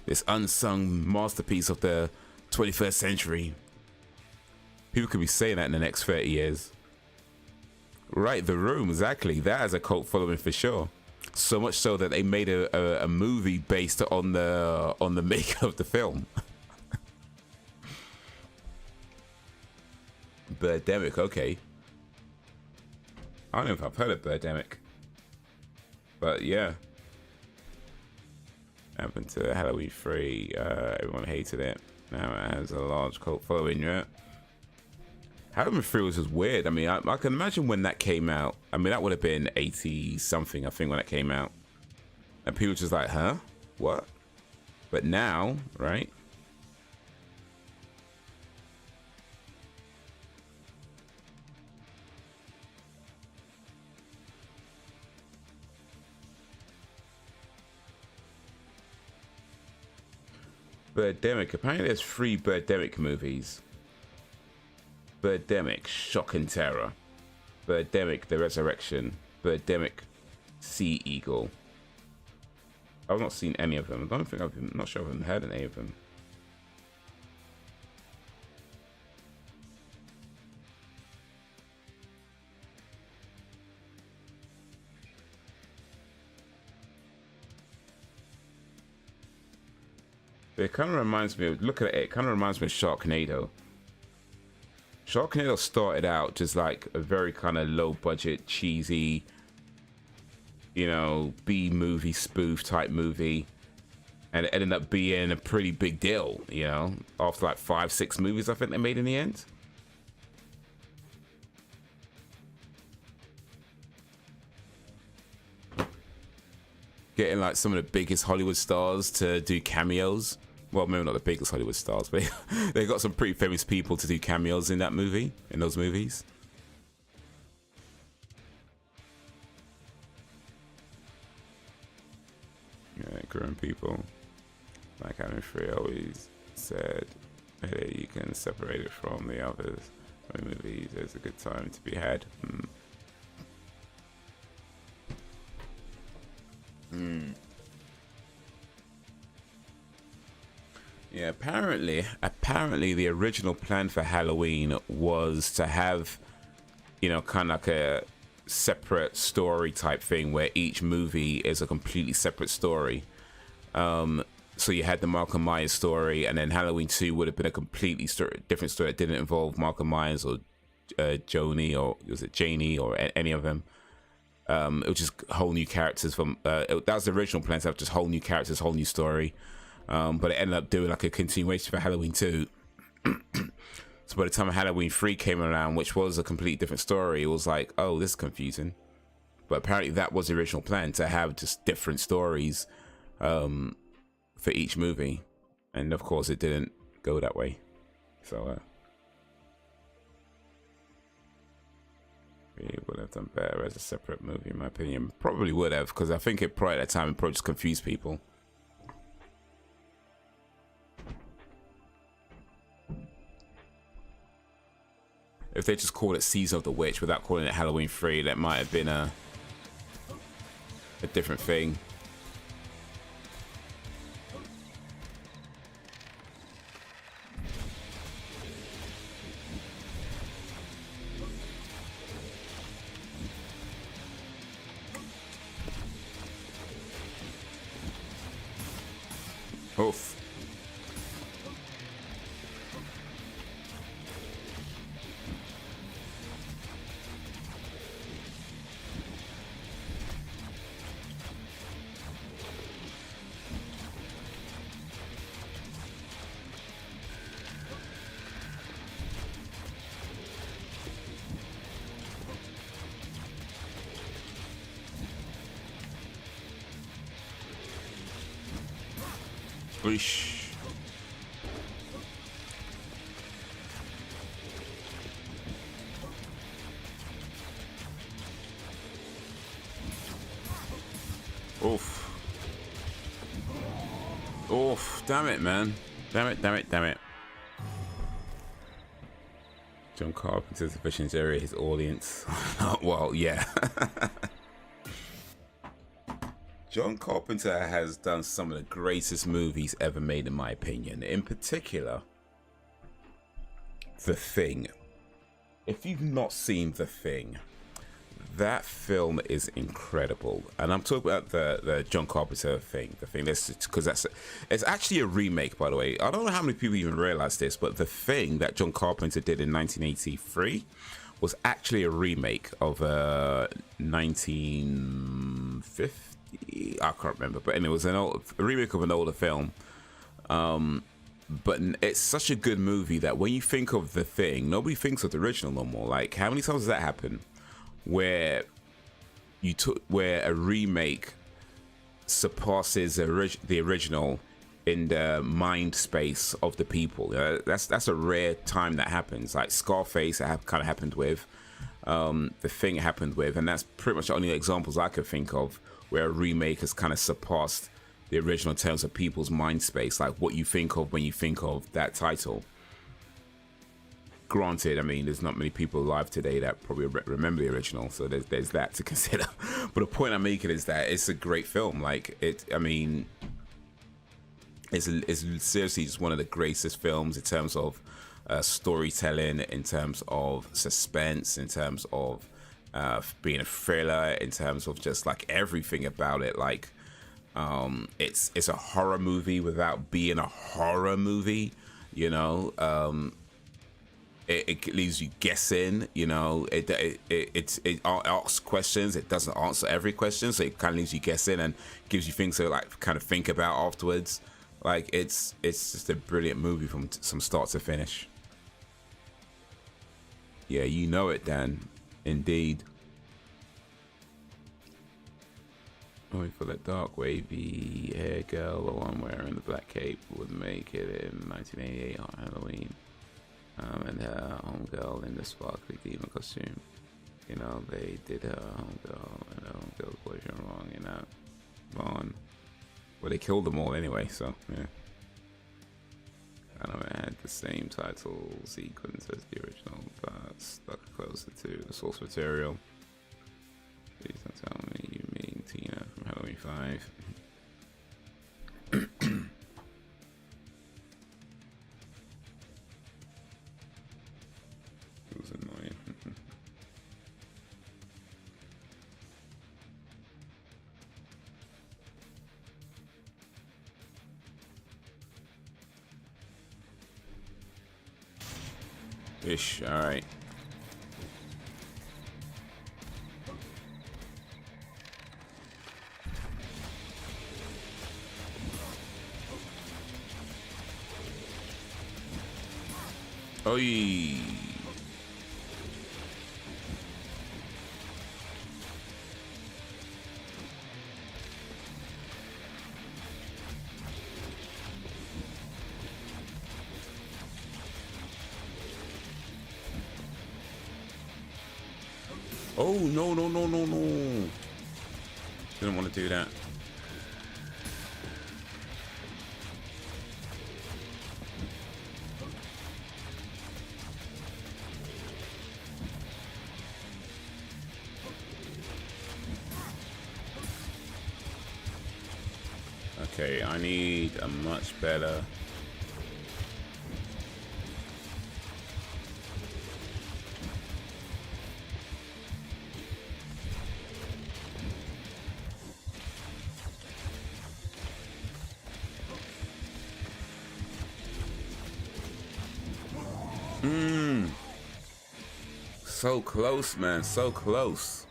This unsung masterpiece of the 21st century. People could be saying that in the next 30 years. Right, The Room, exactly. That has a cult following for sure. So much so that they made a movie based on the maker of the film. Birdemic, okay. I don't know if I've heard of Birdemic. But yeah. Happened to Halloween 3. Everyone hated it. Now it has a large cult following, yeah. Halloween 3 was just weird. I mean, I can imagine when that came out. I mean, that would have been 80 something, I think, when that came out. And people were just like, huh? What? But now, right? Birdemic. Apparently there's 3 Birdemic movies. Birdemic, Shock and Terror. Birdemic, The Resurrection. Birdemic, Sea Eagle. I've not seen any of them. I don't think I'm not sure I've heard any of them. It kind of reminds me of, look at it, it kind of reminds me of Sharknado. Sharknado started out just like a very kind of low budget, cheesy, you know, B-movie spoof type movie. And it ended up being a pretty big deal, you know, after like 5-6 movies I think they made in the end. Getting like some of the biggest Hollywood stars to do cameos. Well, maybe not the biggest Hollywood stars, but they got some pretty famous people to do cameos in that movie, in those movies. Yeah, growing people. Like having free always said, hey, you can separate it from the others. When movies, there's a good time to be had. Yeah, apparently the original plan for Halloween was to have, you know, kind of like a separate story type thing where each movie is a completely separate story. So you had the Michael Myers story, and then Halloween 2 would have been a completely different story that didn't involve Michael Myers or Joni, or was it Janie, or any of them. It was just whole new characters from that was the original plan, to have just whole new characters, whole new story. But it ended up doing like a continuation for Halloween 2. So by the time Halloween 3 came around, which was a completely different story, it was like, oh, this is confusing. But apparently that was the original plan, to have just different stories for each movie. And of course it didn't go that way. So we would have done better as a separate movie, in my opinion. Probably would have, because I think it probably at that time it probably just confused people. If they just called it Season of the Witch without calling it Halloween 3, that might have been a different thing. Oof. Whoosh. Oof. Oof. Damn it, man. Damn it, damn it, damn it. John Carpenter's vision area, his audience. Well, yeah. John Carpenter has done some of the greatest movies ever made, in my opinion. In particular, The Thing. If you've not seen The Thing, that film is incredible. And I'm talking about the John Carpenter thing. The Thing, because it's actually a remake, by the way. I don't know how many people even realize this, but The Thing that John Carpenter did in 1983 was actually a remake of 1950. I can't remember, but anyway, it was a remake of an older film. But it's such a good movie that when you think of The Thing, nobody thinks of the original no more. Like, how many times does that happen, where a remake surpasses the original in the mind space of the people? That's a rare time that happens. Like Scarface, that kind of happened with. The Thing happened with, and that's pretty much the only examples I could think of where a remake has kind of surpassed the original in terms of people's mind space, like what you think of when you think of that title. Granted, I mean, there's not many people alive today that probably remember the original, so there's that to consider. But the point I'm making is that it's a great film. Like I mean, it's seriously just one of the greatest films in terms of storytelling, in terms of suspense, in terms of being a thriller, in terms of just like everything about it. Like it's a horror movie without being a horror movie, you know. It leaves you guessing, you know. It asks questions. It doesn't answer every question, so it kind of leaves you guessing and gives you things to like kind of think about afterwards. Like it's just a brilliant movie from start to finish. Yeah, you know it, Dan. Indeed. Only for that dark wavy hair girl, the one wearing the black cape, would make it in 1988 on Halloween. And her homegirl in the sparkly demon costume. You know, they did her homegirl and her homegirl's boyfriend wrong, you know. Vaughn. Well, they killed them all anyway, so, yeah. Kind of had the same title sequence as the original, but stuck closer to the source material. Please don't tell me you mean Tina from Halloween 5. It was annoying. Ish, alright. Oi. Oh, no. Didn't want to do that. Okay, I need a much better... So close, man. So close.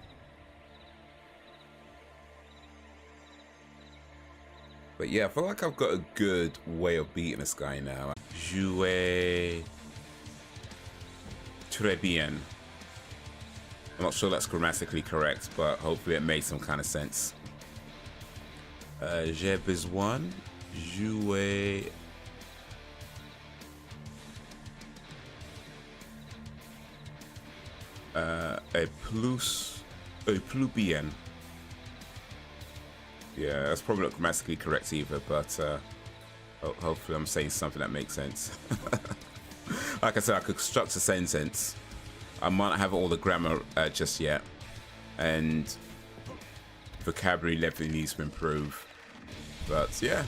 But yeah, I feel like I've got a good way of beating this guy now. Jouer très bien. I'm not sure that's grammatically correct, but hopefully it made some kind of sense. J'ai besoin jouer plus bien. Yeah, that's probably not grammatically correct either, but hopefully I'm saying something that makes sense. Like I said, I could construct a sentence. I might not have all the grammar just yet, and vocabulary level needs to improve. But yeah,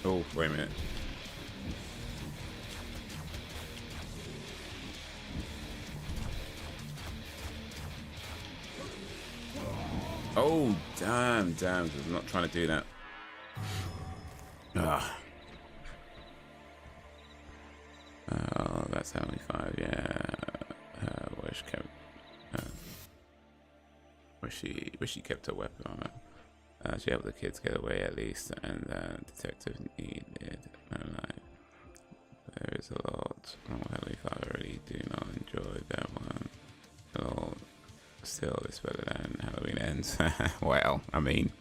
oh, wait a minute. Oh, damn. I'm not trying to do that. Oh, that's only 5, yeah. Where's kept? Where she kept her weapon on her. She helped the kids get away at least, and detective needed no life. There is a lot. Oh, hell, if I really do not enjoy that one. Hello. Still, it's better than Halloween Ends. Well, I mean,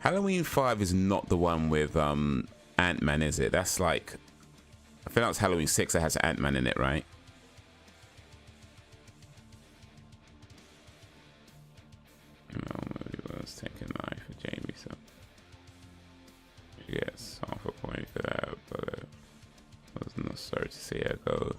Halloween 5 is not the one with Ant-Man, is it? That's like, I think that was Halloween 6 that has Ant-Man in it, right? No, maybe was taking a knife for Jamie, so yes, half a point for that, but it was not sorry to see her go.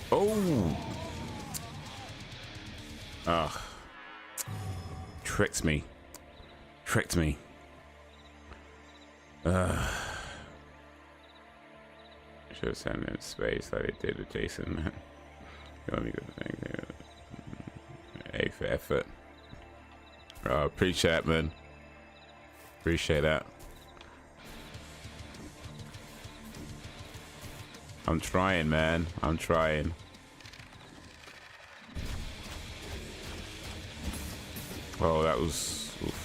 Oh! Ugh. Tricked me. Tricked me. Should have sent him in space like they did with Jason, man. The only good thing. A for effort. Appreciate it, man. Appreciate that. I'm trying, man. I'm trying. Oh, that was... Oof.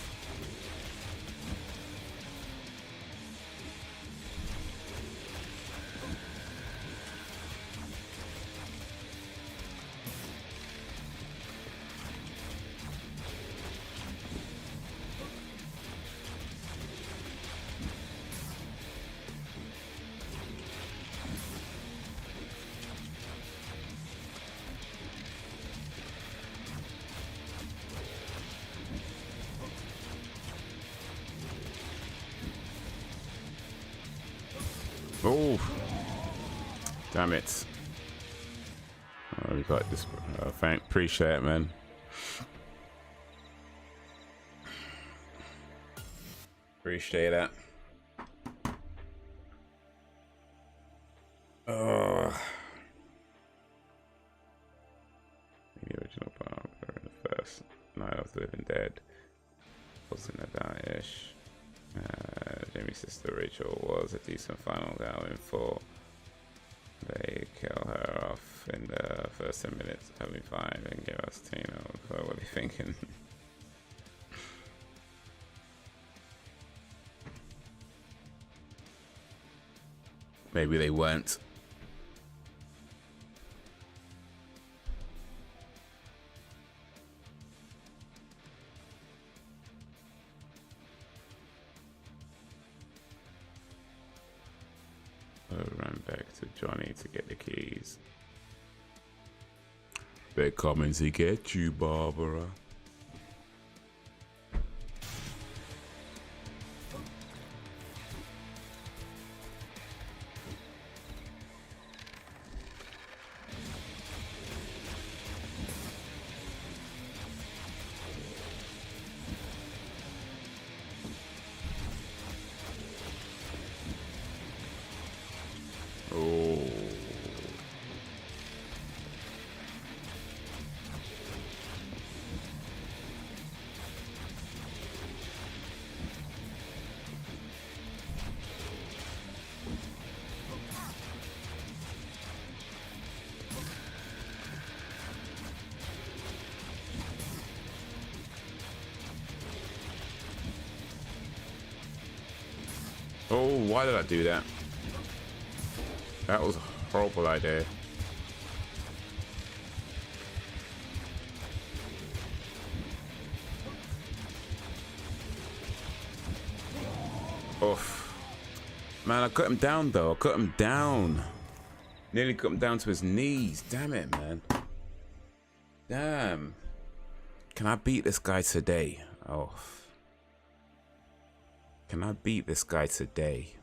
Oh, damn it. Oh, we got this. Appreciate it, man. Appreciate that. Oh. The original part in the first Night of the Living Dead was in the ish. Jamie's sister Rachel was a decent final girl in 4. They kill her off in the first 10 minutes, tell me 5, and give us Tina. What are you thinking? Maybe they weren't. Run back to Johnny to get the keys. They're coming to get you, Barbara. Oh, why did I do that? That was a horrible idea. Oof. Man, I cut him down though. I cut him down. Nearly cut him down to his knees. Damn it, man. Damn. Can I beat this guy today? Oh. Can I beat this guy today?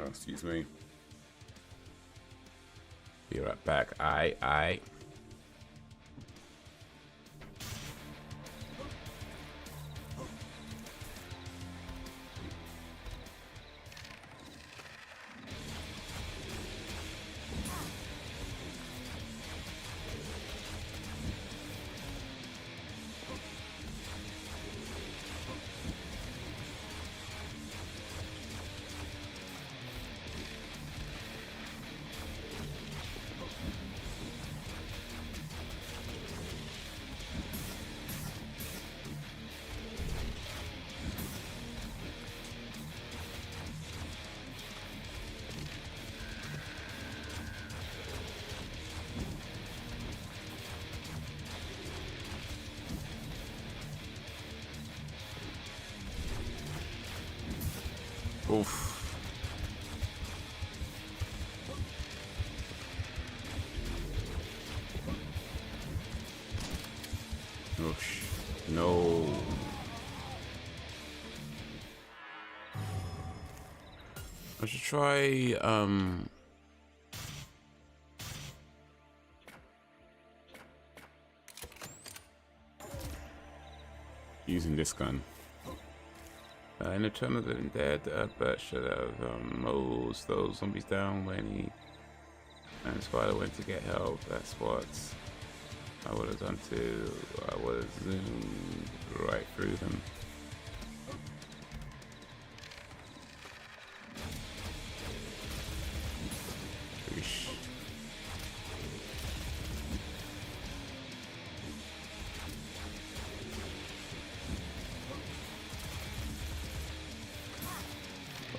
Excuse me. Be right back. Aye. Oof. Oof. No. I should try using this gun. In Return of the Living Dead, Bert should have mows those zombies down when he and Spider went to get help. That's what I would have done too. I would have zoomed right through them. Eesh.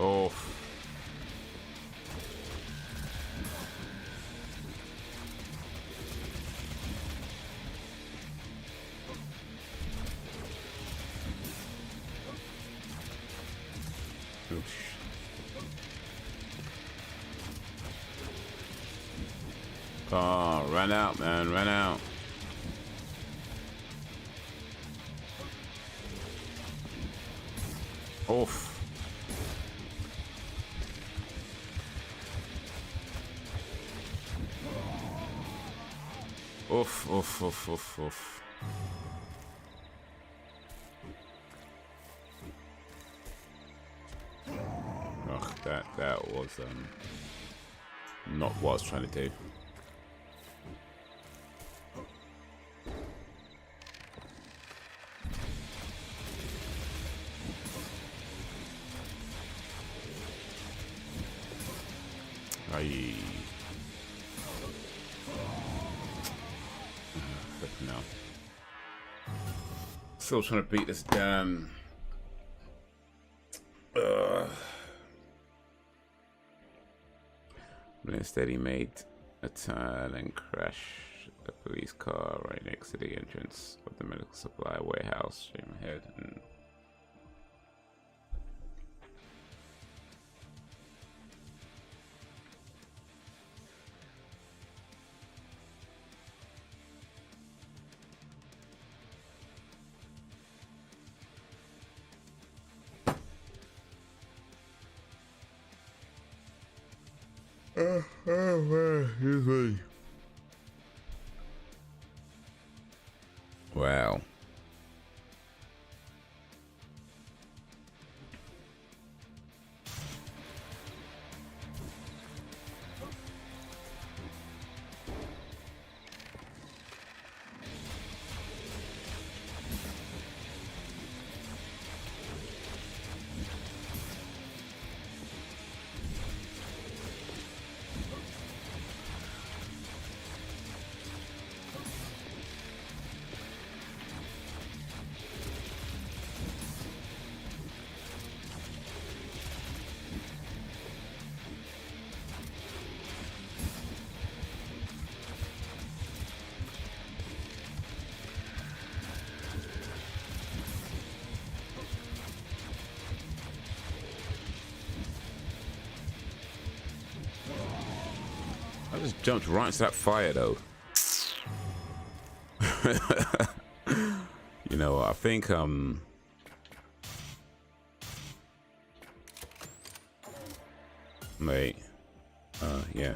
Oh. Oh, run out, man, run out. Oof. Oof, oof, oof, oof, oof. Ugh, that was not what I was trying to do. Aye. No. Still trying to beat this damn. But instead, he made a turn and crashed a police car right next to the entrance of the medical supply warehouse. Straight in my head and. Excuse me. Wow. I just jumped right into that fire though. You know, I think Wait. Yeah.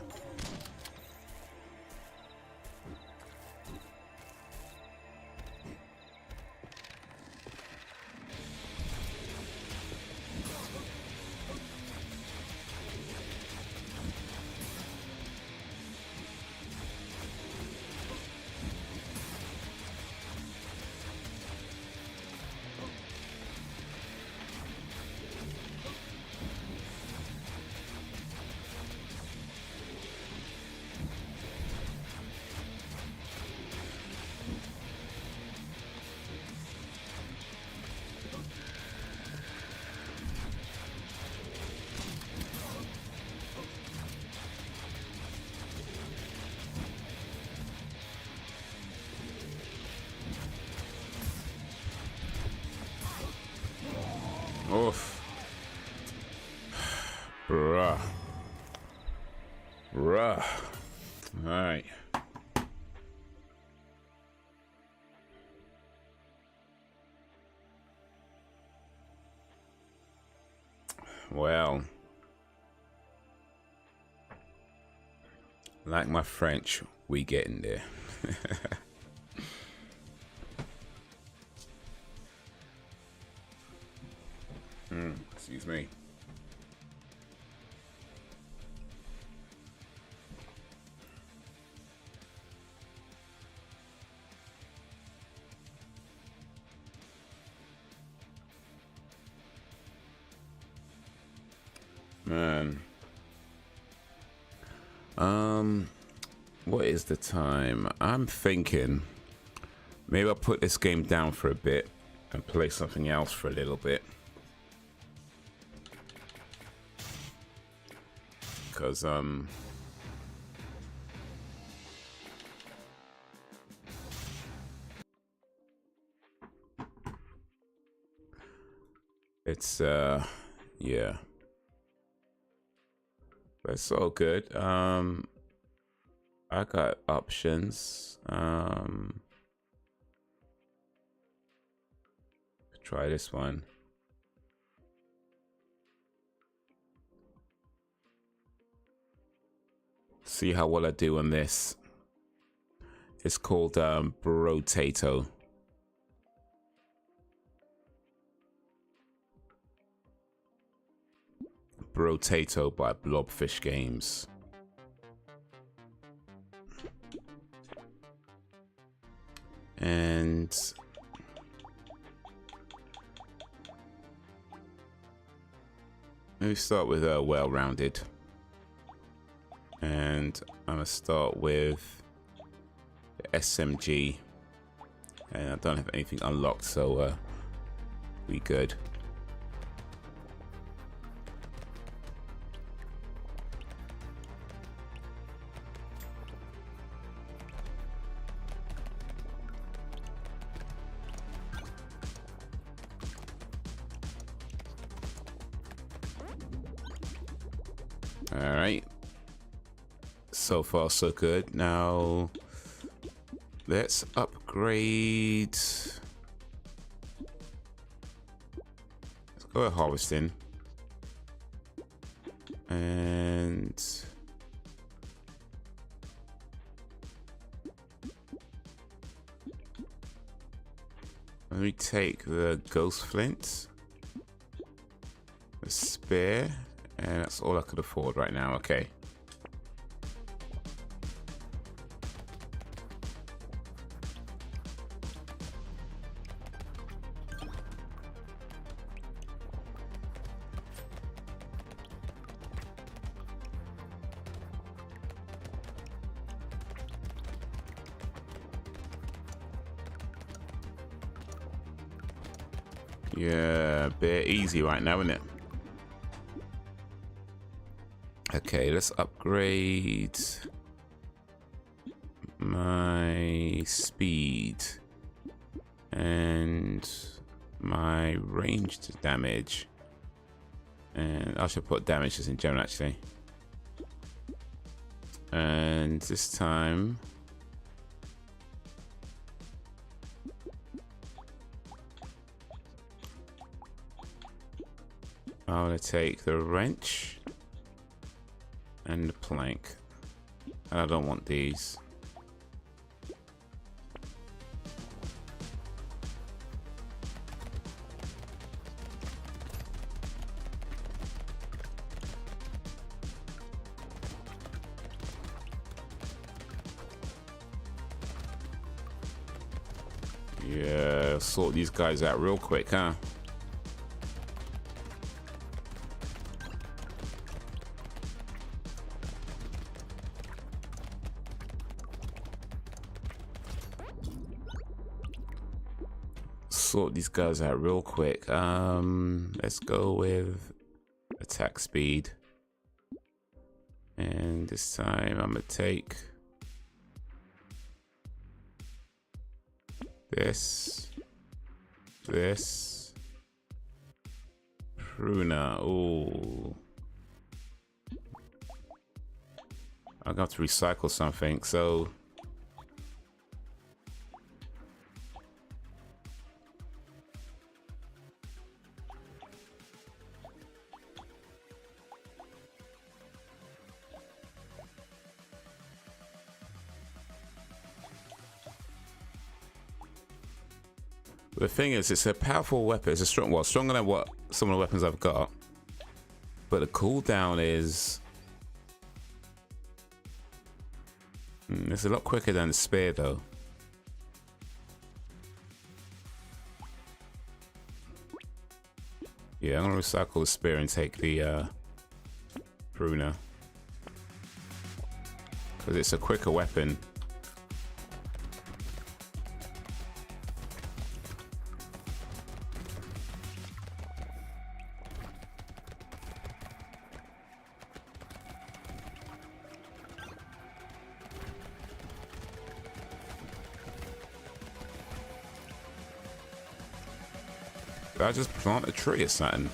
Oof. Bruh. Bruh. Alright. Well. Like my French, we getting there. Excuse me. Man. What is the time? I'm thinking maybe I'll put this game down for a bit and play something else for a little bit. Because it's yeah, but it's all good. I got options. Try this one. See how well I do on this. It's called Brotato. Brotato by Blobfish Games. And we start with a well-rounded. And I'm gonna start with the SMG, and I don't have anything unlocked, so we good. All right. So far, so good. Now, let's upgrade. Let's go with harvesting. And let me take the ghost flint, the spear, and that's all I could afford right now. Okay. Yeah, a bit easy right now, isn't it? Okay, let's upgrade my speed and my ranged damage. And I should put damages in general, actually. And this time I'm gonna take the wrench and the plank. And I don't want these. Yeah, sort these guys out real quick, huh? Sort these guys out real quick. Let's go with attack speed. And this time I'm gonna take this pruner. Oh, I'm gonna have to recycle something, so the thing is, it's a powerful weapon. It's a strong, well, stronger than what some of the weapons I've got. But the cooldown is, it's a lot quicker than the spear, though. Yeah, I'm gonna recycle the spear and take the pruner because it's a quicker weapon. Did I just plant a tree or something?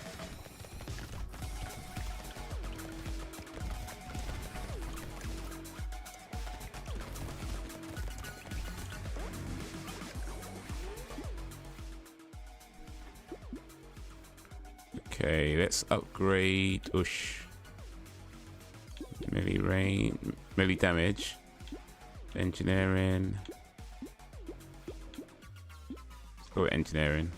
Okay, let's upgrade Ush. Melee damage. Engineering. Let's go with engineering.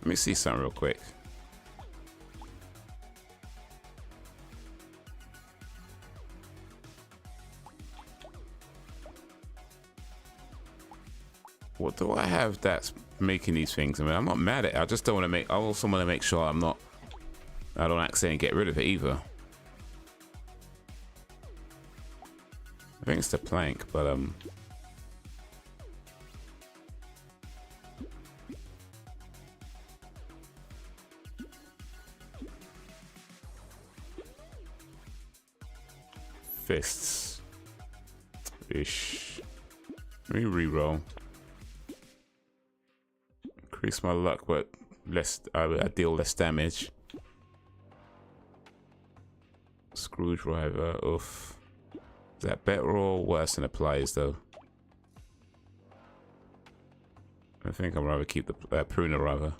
Let me see something real quick. What do I have that's making these things? I mean, I'm not mad at it. I just don't want to make. I also want to make sure I don't accidentally get rid of it either. I think it's the plank, but fists. Ish. Let me reroll. Increase my luck, but less. I deal less damage. Screwdriver. Oof. Is that better or worse than applies, though? I think I'd rather keep the pruner, rather.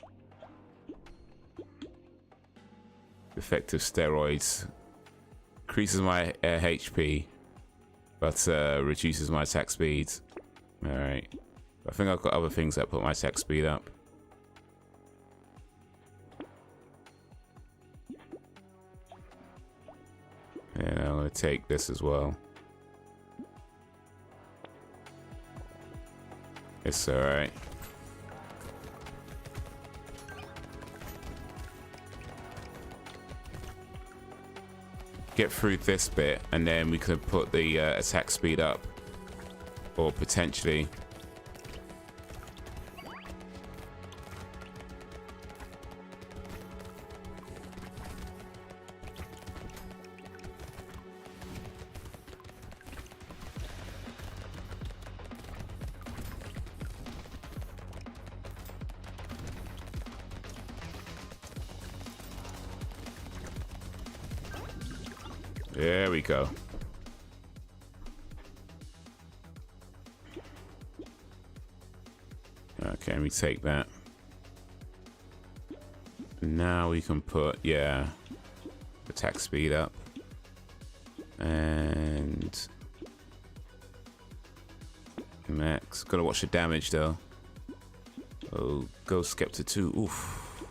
Effective steroids. Increases my HP, but reduces my attack speed. Alright. I think I've got other things that put my attack speed up. And I'm going to take this as well. It's alright. Get through this bit and then we could put the attack speed up, or potentially there we go. Okay, we take that. Now we can put, yeah, attack speed up. And max. Gotta watch the damage though. Oh, go Skepta 2. Oof.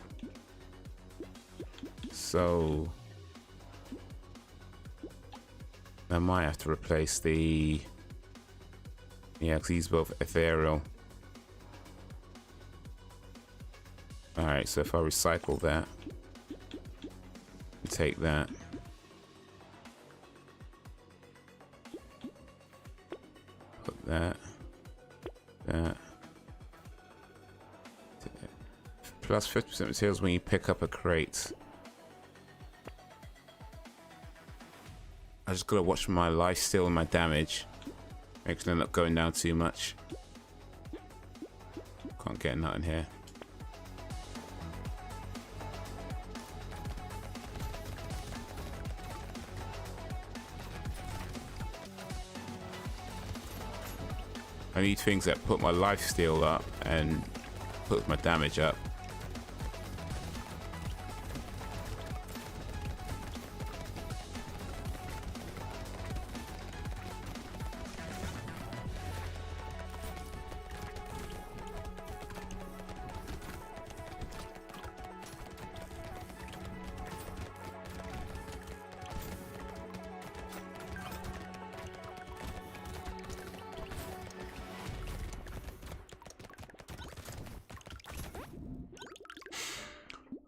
So I might have to replace the, yeah, because these both ethereal. Alright, so if I recycle that, take that, put that, plus 50% materials when you pick up a crate. I just gotta watch my lifesteal and my damage. Make sure they're not going down too much. Can't get nothing here. I need things that put my lifesteal up and put my damage up.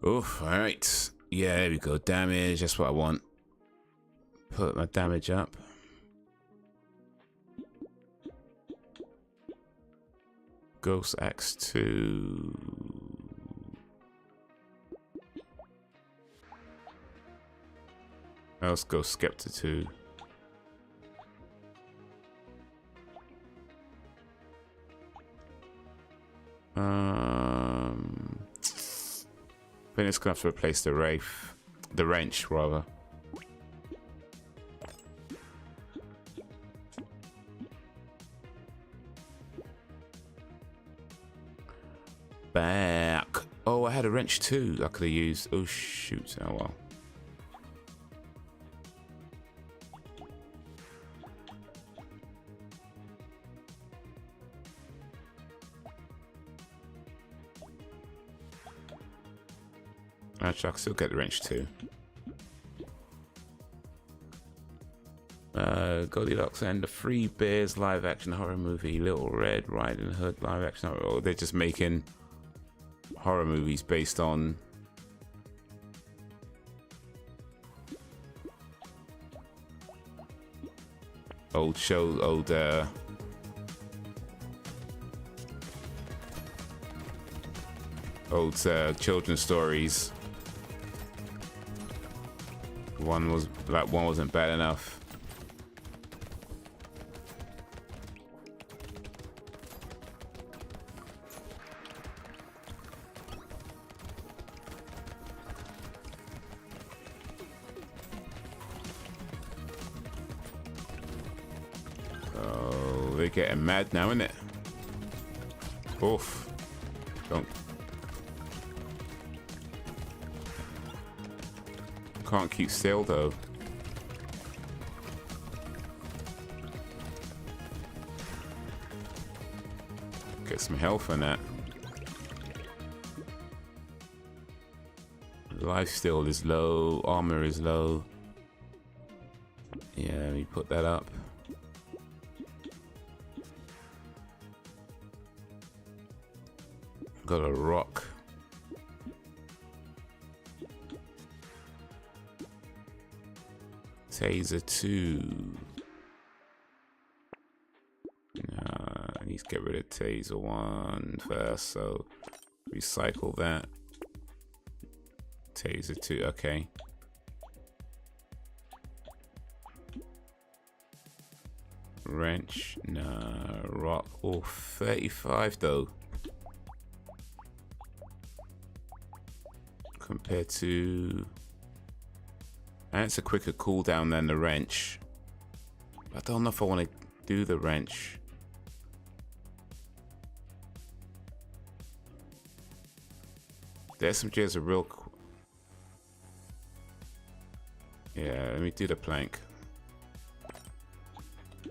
Oof, alright. Yeah, there we go. Damage, that's what I want. Put my damage up. Ghost Axe 2. Let's go Skepta 2. I think it's gonna have to replace the Wraith, the wrench rather. Back. Oh, I had a wrench too I could have used. Oh shoot, oh well. Actually, I can still get the wrench too. Goldilocks and the Three Bears live action horror movie, Little Red Riding Hood live action horror. Oh, they're just making horror movies based on old children's stories. One wasn't bad enough. Oh, they're getting mad now, isn't it? Oof. Can't keep still though. Get some health on that. Lifesteal is low, armor is low. Yeah, let me put that up. Got a rock. Taser 2. I need to get rid of Taser 1 first, so recycle that. Taser 2, okay. Wrench, nah, rock. Oh, 35 though. Compared to... And it's a quicker cooldown than the wrench. I don't know if I want to do the wrench. The SMG is a real... Yeah, let me do the plank.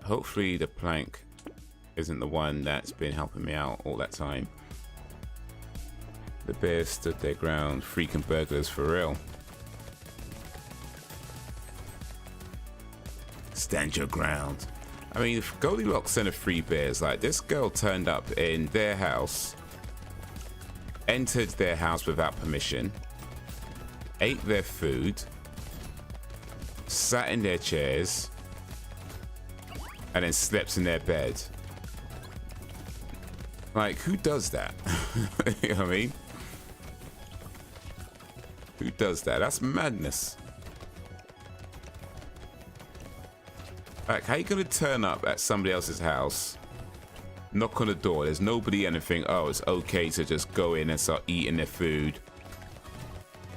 hopefully the plank isn't the one that's been helping me out all that time. The bears stood their ground. Freaking burglars for real. Stand your ground. I mean, if Goldilocks and the three bears, like this girl turned up in their house, entered their house without permission, ate their food, sat in their chairs, and then slept in their bed. Like, who does that? You know what I mean? Who does that? That's madness. Like, how you gonna turn up at somebody else's house, knock on the door, there's nobody, anything, oh, it's okay to just go in and start eating their food,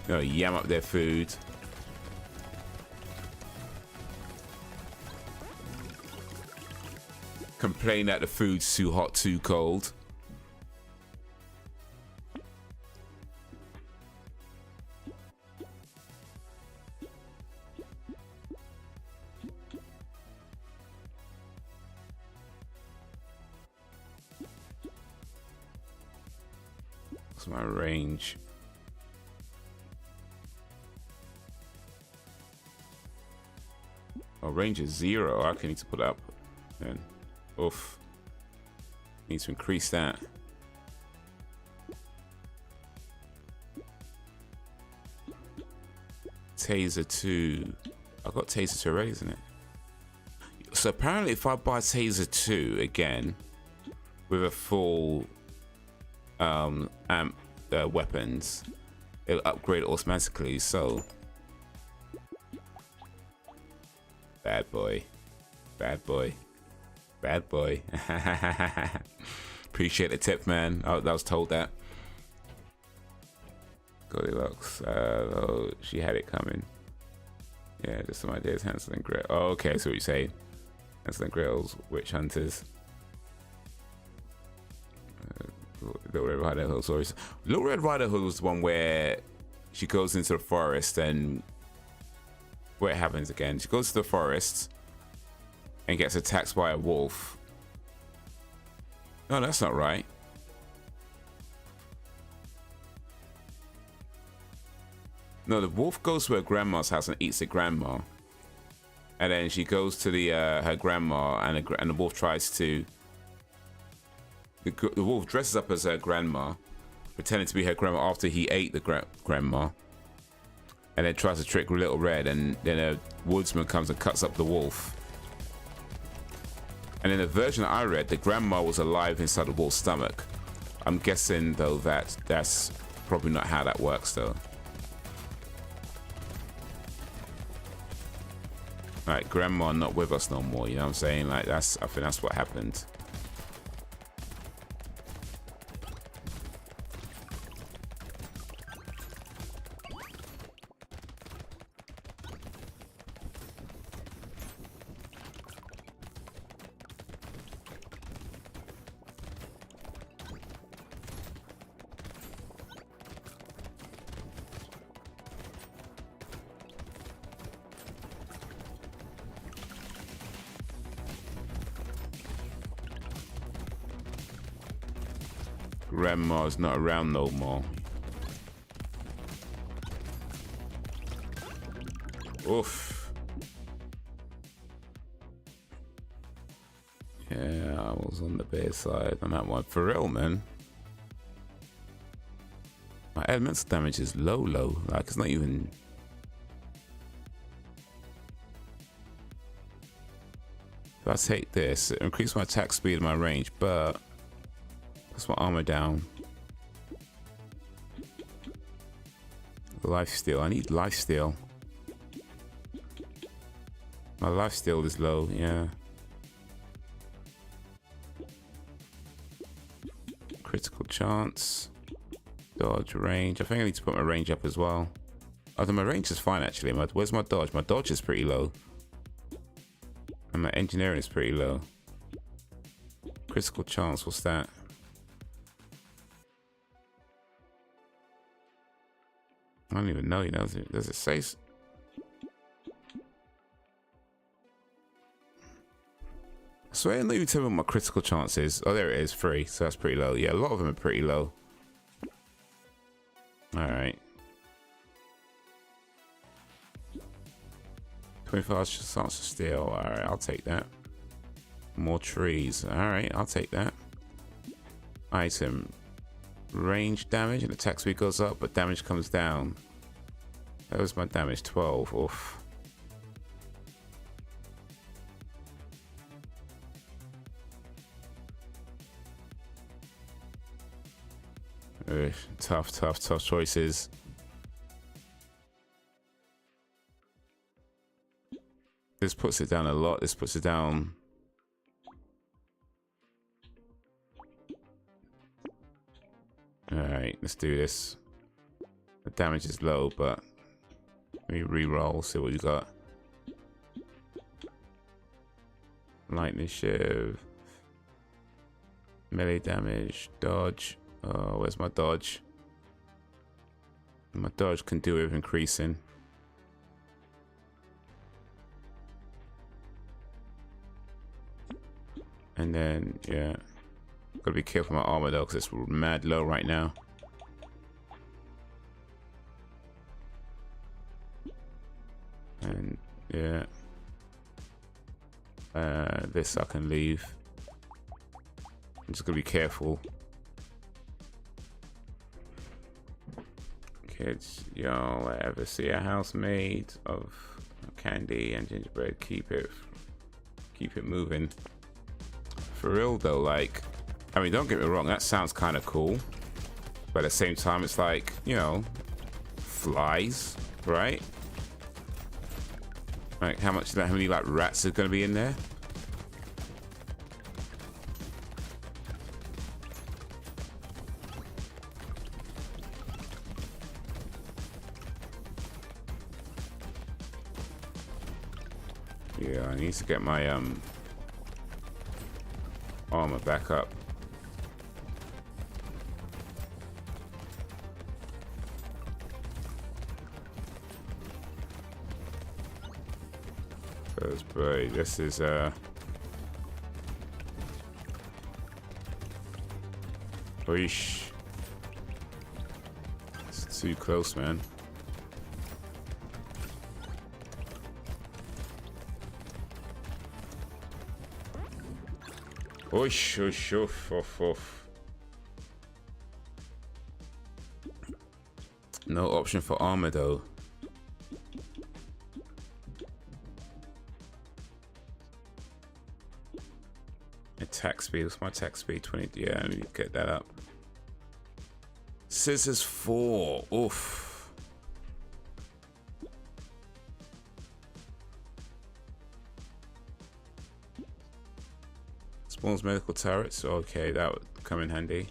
you know, yam up their food. Complain that the food's too hot, too cold. What's my range? Oh, range is 0. I can need to put it up then. Oof. Need to increase that. Taser 2. I've got Taser 2 already, isn't it? So apparently if I buy Taser 2 again with a full weapons, it'll upgrade automatically. So bad boy. Bad boy. Bad boy. Appreciate the tip, man. I was told that. Goldilocks. Oh, she had it coming. Yeah, just some ideas. Hansel and Gretel. Oh, okay, so what you're saying. Hansel and Gretel's witch hunters. Little Red Riding Hood. Sorry. Little Red Riding Hood was the one where she goes into the forest and what happens again? She goes to the forest and gets attacked by a wolf. No, that's not right. No, the wolf goes to her grandma's house and eats the grandma, and then she goes to the her grandma, and the wolf tries to. The wolf dresses up as her grandma, pretending to be her grandma after he ate the grandma, and then tries to trick Little Red, and then a woodsman comes and cuts up the wolf. And in the version I read, the grandma was alive inside the wolf's stomach. I'm guessing though that that's probably not how that works though. Like, grandma not with us no more, you know what I'm saying? Like, I think that's what happened. Grandma's not around no more. Oof. Yeah, I was on the bear side on that one. For real, man. My elemental damage is low. Like, it's not even... If I take this, it increases my attack speed and my range, but... That's my armor down. Lifesteal. I need lifesteal. My lifesteal is low, yeah. Critical chance. Dodge, range. I think I need to put my range up as well. Although my range is fine actually. Where's my dodge? My dodge is pretty low. And my engineering is pretty low. Critical chance, what's that? I don't even know, you know, does it say? So I didn't even tell me what my critical chance is. Oh, there it is, 3. So that's pretty low. Yeah, a lot of them are pretty low. All right. 25 chance of steal. All right, I'll take that. More trees. All right, I'll take that. Item. Range damage and attack speed goes up, but damage comes down. That was my damage, 12. Oof. Tough choices. This puts it down a lot. This puts it down. Alright, let's do this. The damage is low, but let me re-roll, see what we got. Lightning shiv. Melee damage, dodge. Oh, where's my dodge? My dodge can do with increasing. And then, yeah. Gotta be careful with my armor though, because it's mad low right now. And, yeah. This I can leave. I'm just gonna be careful. Kids, y'all ever see a house made of candy and gingerbread? Keep it moving. For real though, like, I mean, don't get me wrong, that sounds kind of cool, but at the same time, it's like, you know, flies, right? Like, how many like rats are gonna be in there? Yeah, I need to get my armor back up. Because, boy, this is Oish. It's too close, man. Oish, oish, oof, oof, oof. No option for armor though. Attack speed, what's my attack speed? 20, yeah, I need to get that up. Scissors 4, oof. Spawns medical turrets, okay, that would come in handy.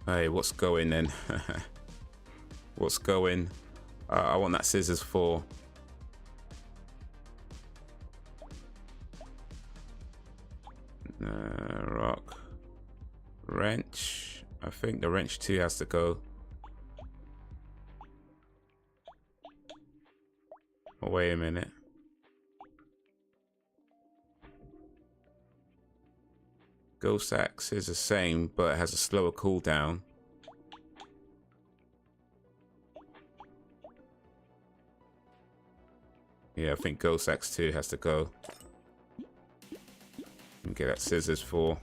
Hey, what's going then? What's going? I want that scissors 4. Rock. Wrench. I think the wrench 2 has to go. Oh, wait a minute. Ghost Axe is the same, but it has a slower cooldown. Yeah, I think Ghost Axe 2 has to go. And get that scissors 4.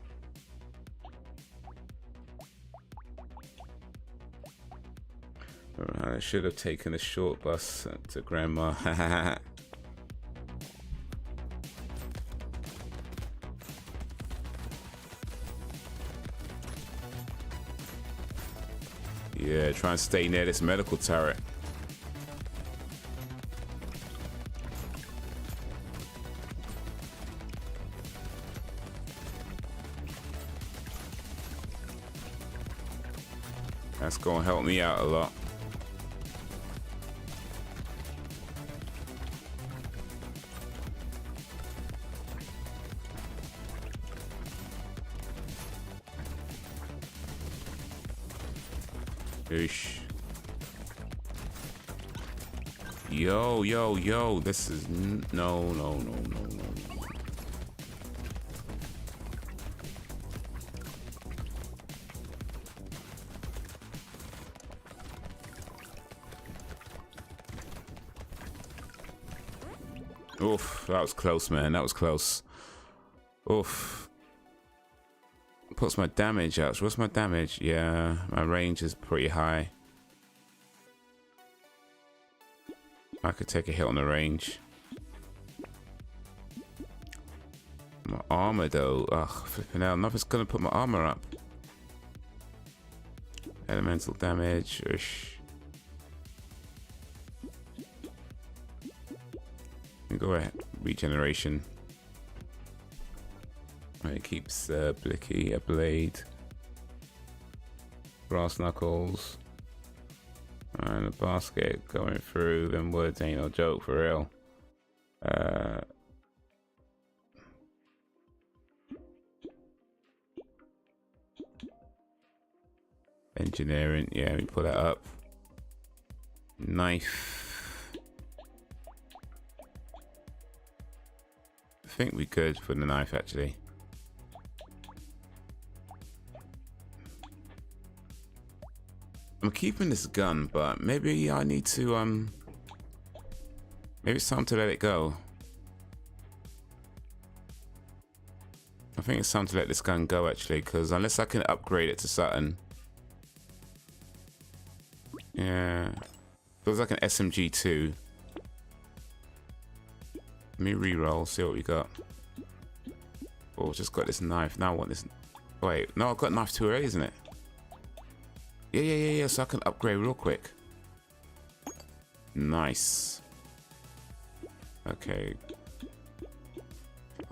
I should have taken a short bus to Grandma. Yeah, try and stay near this medical turret. That's gonna help me out a lot. Oosh. Yo, yo, yo. This is... No, no, no, no, no. Oof, that was close, man. That was close. Oof. Puts my damage out. What's my damage? Yeah, my range is pretty high. I could take a hit on the range. My armor, though. Ugh, flipping out. Nothing's gonna put my armor up. Elemental damage. Ush. Go ahead. Regeneration. It keeps Blicky, a blade, brass knuckles, and a basket going through them woods ain't no joke for real. Engineering, yeah, we put that up. Knife. I think we could for the knife actually. I'm keeping this gun, but maybe I need to maybe it's time to let it go. I think it's time to let this gun go actually, because unless I can upgrade it to something. Yeah. Feels like an SMG2. Let me re-roll, see what we got. Oh, just got this knife. Now I want this. Wait, no, I've got knife 2 already, isn't it? Yeah, so I can upgrade real quick. Nice. Okay.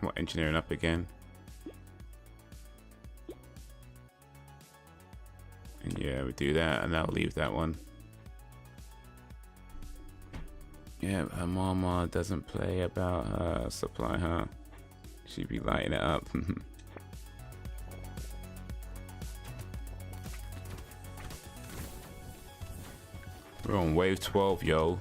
I'm engineering up again. And yeah, we do that, and I'll leave that one. Yeah, her mama doesn't play about her supply, huh? She'd be lighting it up. We're on wave 12, yo.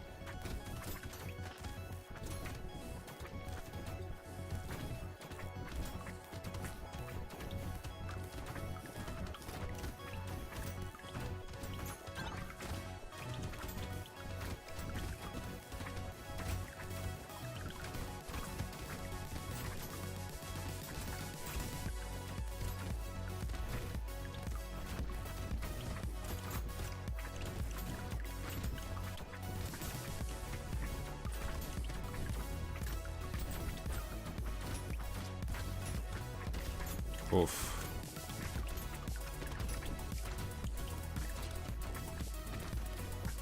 Oof.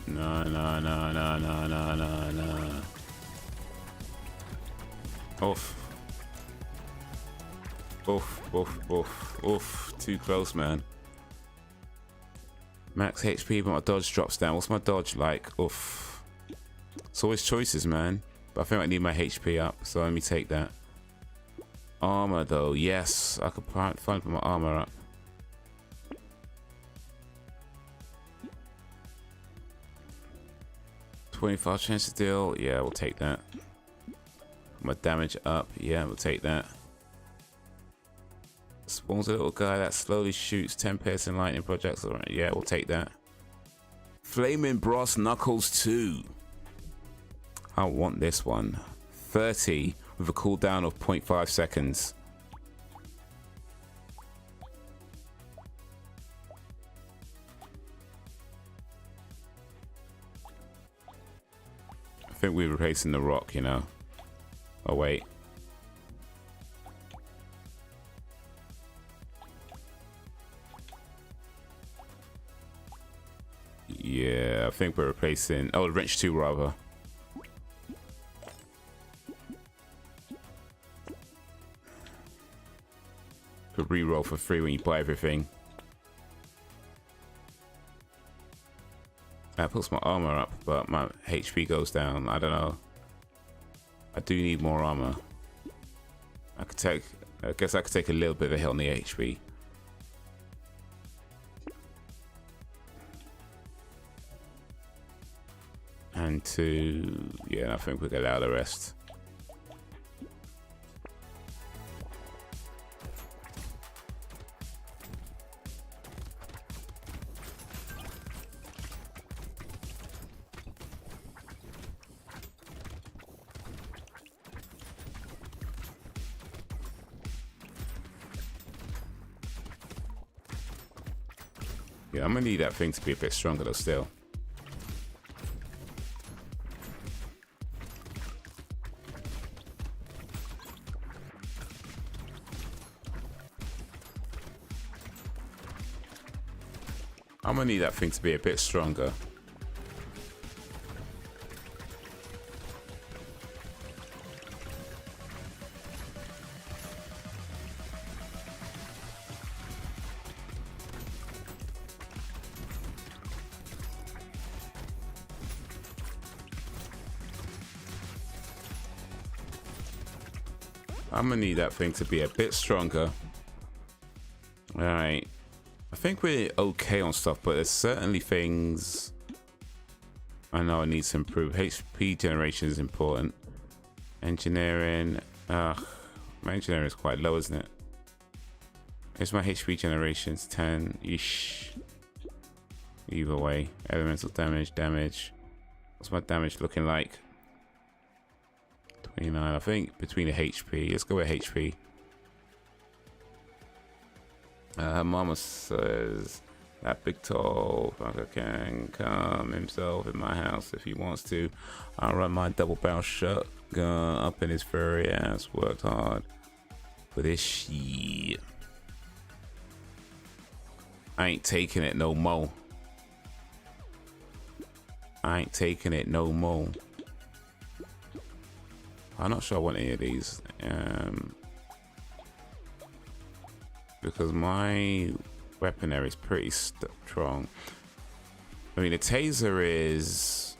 No. Oof. Oof. Too close, man. Max HP, but my dodge drops down. What's my dodge like? Oof. It's always choices, man. But I think I need my HP up, so let me take that. Armor though, yes, I could finally put my armor up. $25 chance to deal, yeah, we'll take that. My damage up, yeah, we'll take that. Spawns a little guy that slowly shoots 10 piercing lightning projects. Yeah, we'll take that. Flaming brass knuckles 2. I want this one. 30. With a cooldown of 0.5 seconds. I think we're replacing the rock, you know. Oh, wait. Yeah, I think we're replacing... Oh, wrench 2 rather. Reroll for free when you buy everything. That puts my armor up, but my HP goes down. I don't know. I do need more armor. I guess I could take a little bit of a hit on the HP. 1, 2. Yeah, I think we can allow the rest. Yeah, I'm gonna need that thing to be a bit stronger though still. I'm gonna need that thing to be a bit stronger. I'm gonna need that thing to be a bit stronger. All right. I think we're okay on stuff, but there's certainly things I know I need to improve. HP generation is important. Engineering. My engineering is quite low, isn't it? Here's my HP generations 10 ish. Either way. Elemental damage. What's my damage looking like? 29, I think, between the HP. Let's go with HP. Mama says that big tall fucker can come himself in my house if he wants to. I'll run my double barrel shotgun up in his furry ass. Worked hard for this shit. I ain't taking it no more. I ain't taking it no more. I'm not sure I want any of these. Because my weaponry is pretty strong. I mean, the taser is...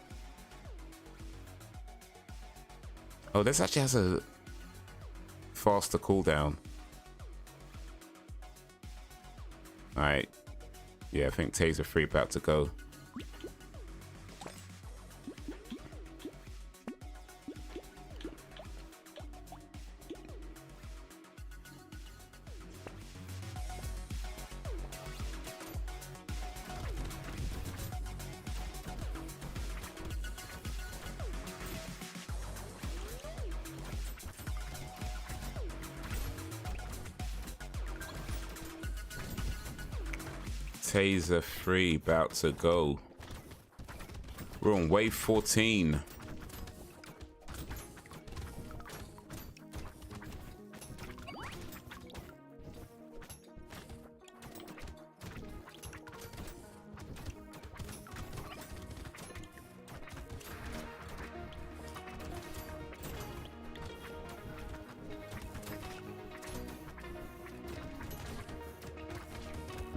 Oh, this actually has a faster cooldown. Alright. Yeah, I think taser 3 about to go. Taser 3 about to go. We're on wave 14.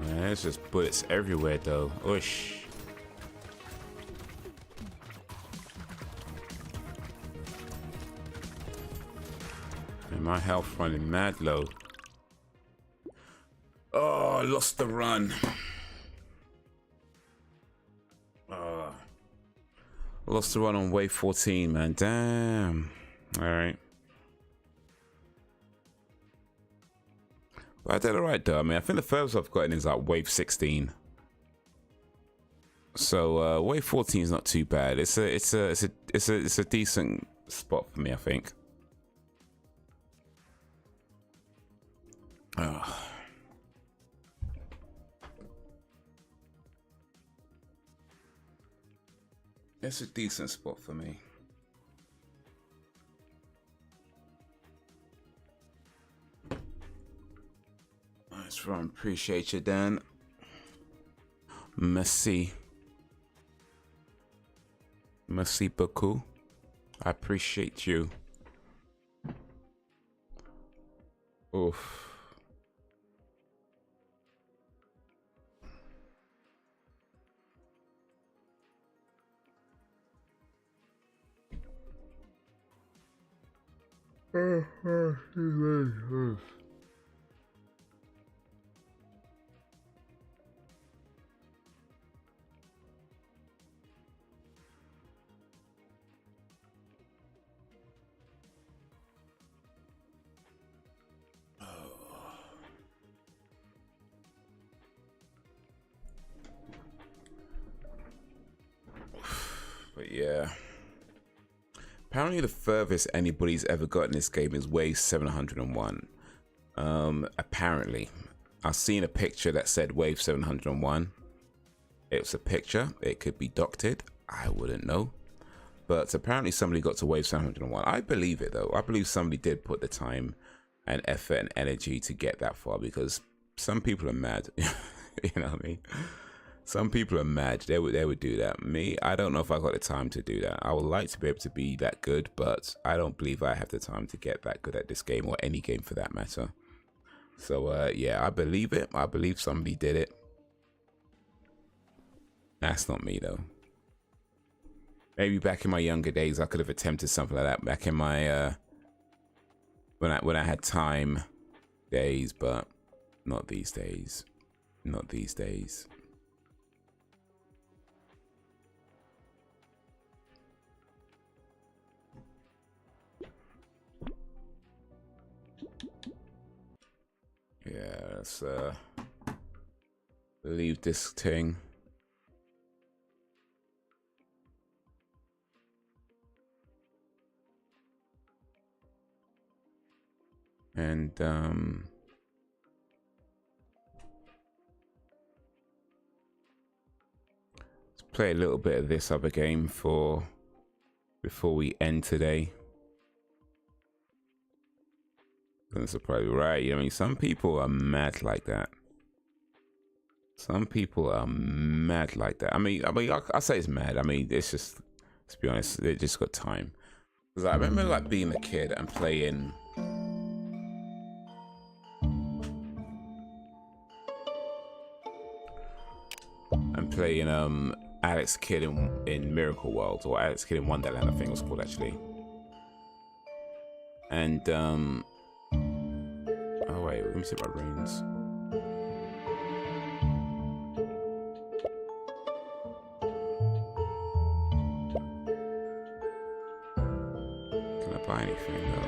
There's just bullets everywhere though. Oosh. And my health running mad low. Oh, I lost the run. Lost the run on wave 14, man. Damn. Alright. But I did alright though. I mean, I think the furthest I've gotten is like wave 16. So wave 14 is not too bad. It's a decent spot for me, I think. Oh. It's a decent spot for me. Nice run. Appreciate you, Dan. Merci. Merci beaucoup. I appreciate you. Oof. But yeah. Apparently the furthest anybody's ever got in this game is wave 701. Apparently. I've seen a picture that said wave 701. It was a picture. It could be doctored. I wouldn't know. But apparently somebody got to wave 701. I believe it though. I believe somebody did put the time and effort and energy to get that far, because some people are mad. You know what I mean? Some people are mad. They would do that. Me, I don't know if I got the time to do that. I would like to be able to be that good, but I don't believe I have the time to get that good at this game, or any game for that matter. So yeah, I believe it. I believe somebody did it. That's not me though. Maybe back in my younger days, I could have attempted something like that back in my when I had time days, but not these days. Not these days. Yeah, let's leave this thing. And let's play a little bit of this other game before we end today. That's probably right. I mean, some people are mad like that. Some people are mad like that. I mean, I say it's mad. I mean, it's just, to be honest, they just got time. Because I remember like being a kid and playing. Alex Kidd in Miracle World, or Alex Kidd in Wonderland, I think it was called actually. And oh wait, let me see my runes. Can I buy anything though?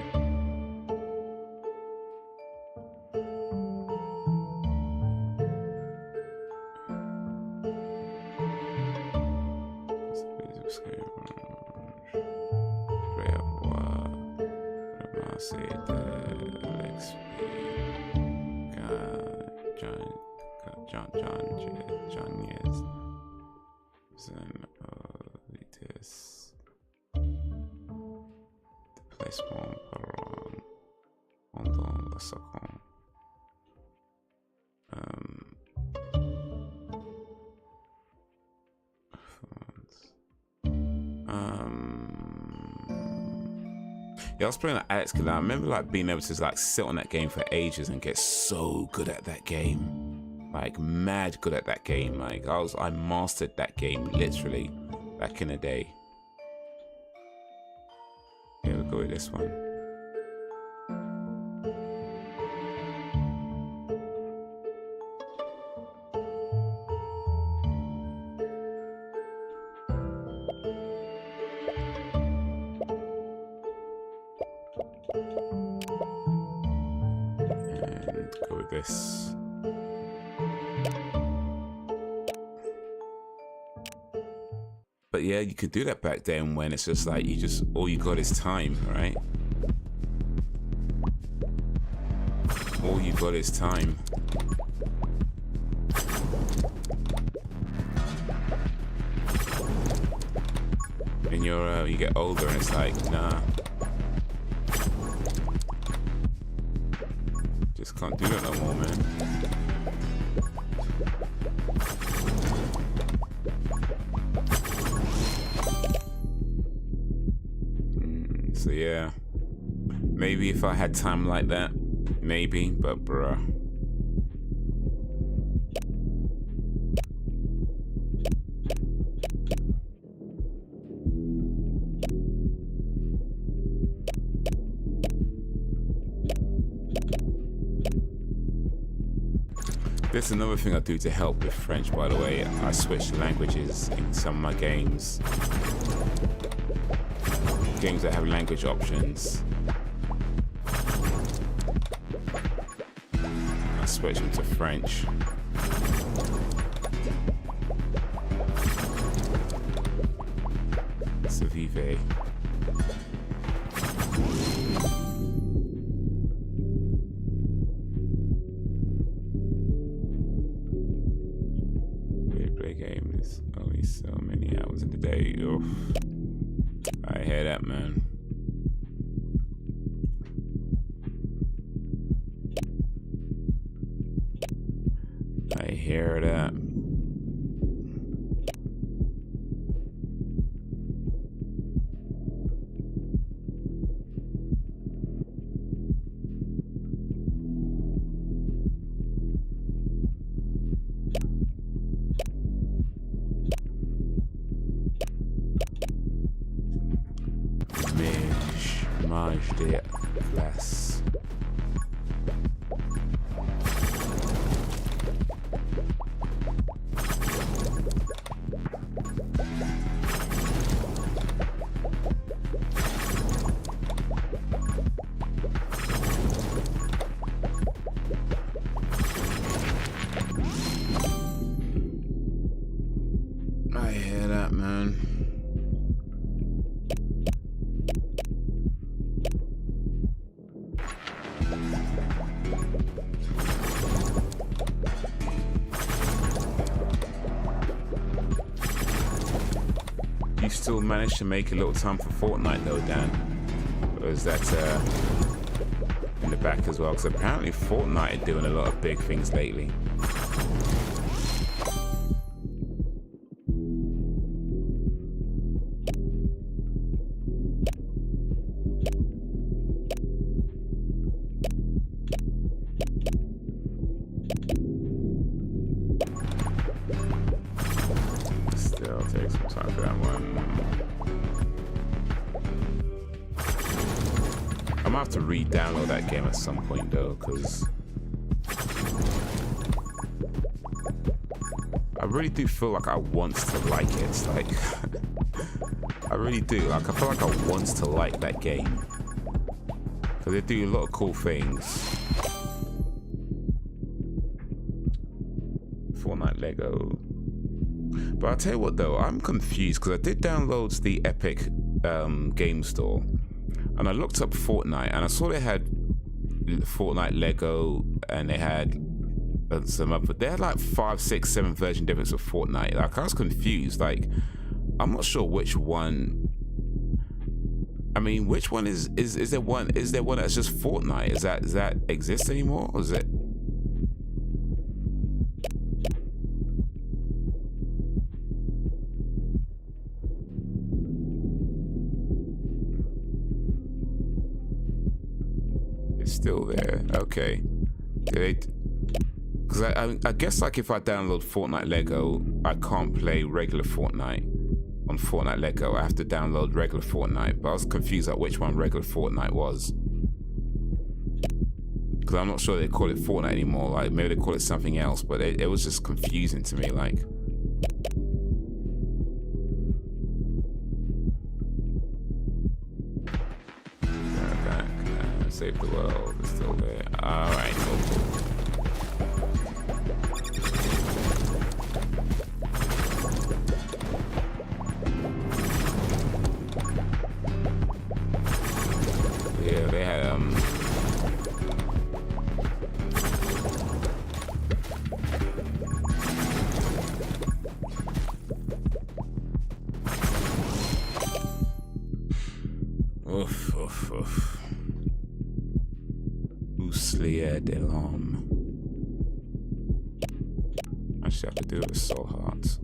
Yeah, I was playing like Alex Kidd. I remember like being able to like sit on that game for ages and get so good at that game, like mad good at that game. Like I mastered that game literally back in the day. Yeah, we'll go with this one. This. But yeah, you could do that back then when it's just like all you got is time, right? All you got is time. And you get older and it's like, nah. Can't do that no more, man. So yeah, maybe if I had time like that, maybe, but bruh. There's another thing I do to help with French, by the way. I switch languages in some of my games. Games that have language options. I switch them to French. It's a EVGA. Games only so many hours in the day. Oof. I hear that, man. I hear that. De classe. I hear that, man. You still managed to make a little time for Fortnite though, Dan? Or is that in the back as well? Because apparently Fortnite are doing a lot of big things lately. Still takes some time for that one. I'm gonna have to re-download that game at some point though, because I really do feel like I want to like it. It's like I really do. Like I feel like I want to like that game because they do a lot of cool things. Fortnite Lego. But I'll tell you what though, I'm confused because I did download the Epic game store and I looked up Fortnite and I saw they had Fortnite Lego and they had some other, they had like 5, 6, 7 version difference of Fortnite. Like I was confused. Like I'm not sure which one. I mean, which one is there one that's just Fortnite? Does that exist anymore? Or is it? It's still there. Okay. Because I guess like if I download Fortnite Lego, I can't play regular Fortnite on Fortnite Lego. I have to download regular Fortnite. But I was confused at which one regular Fortnite was. Because I'm not sure they call it Fortnite anymore. Like maybe they call it something else. But it was just confusing to me. Like. Save the world, it's still there. Alright, cool. Yeah, they had oof, oof, oof. De l'homme. I just have to do it with soul hearts.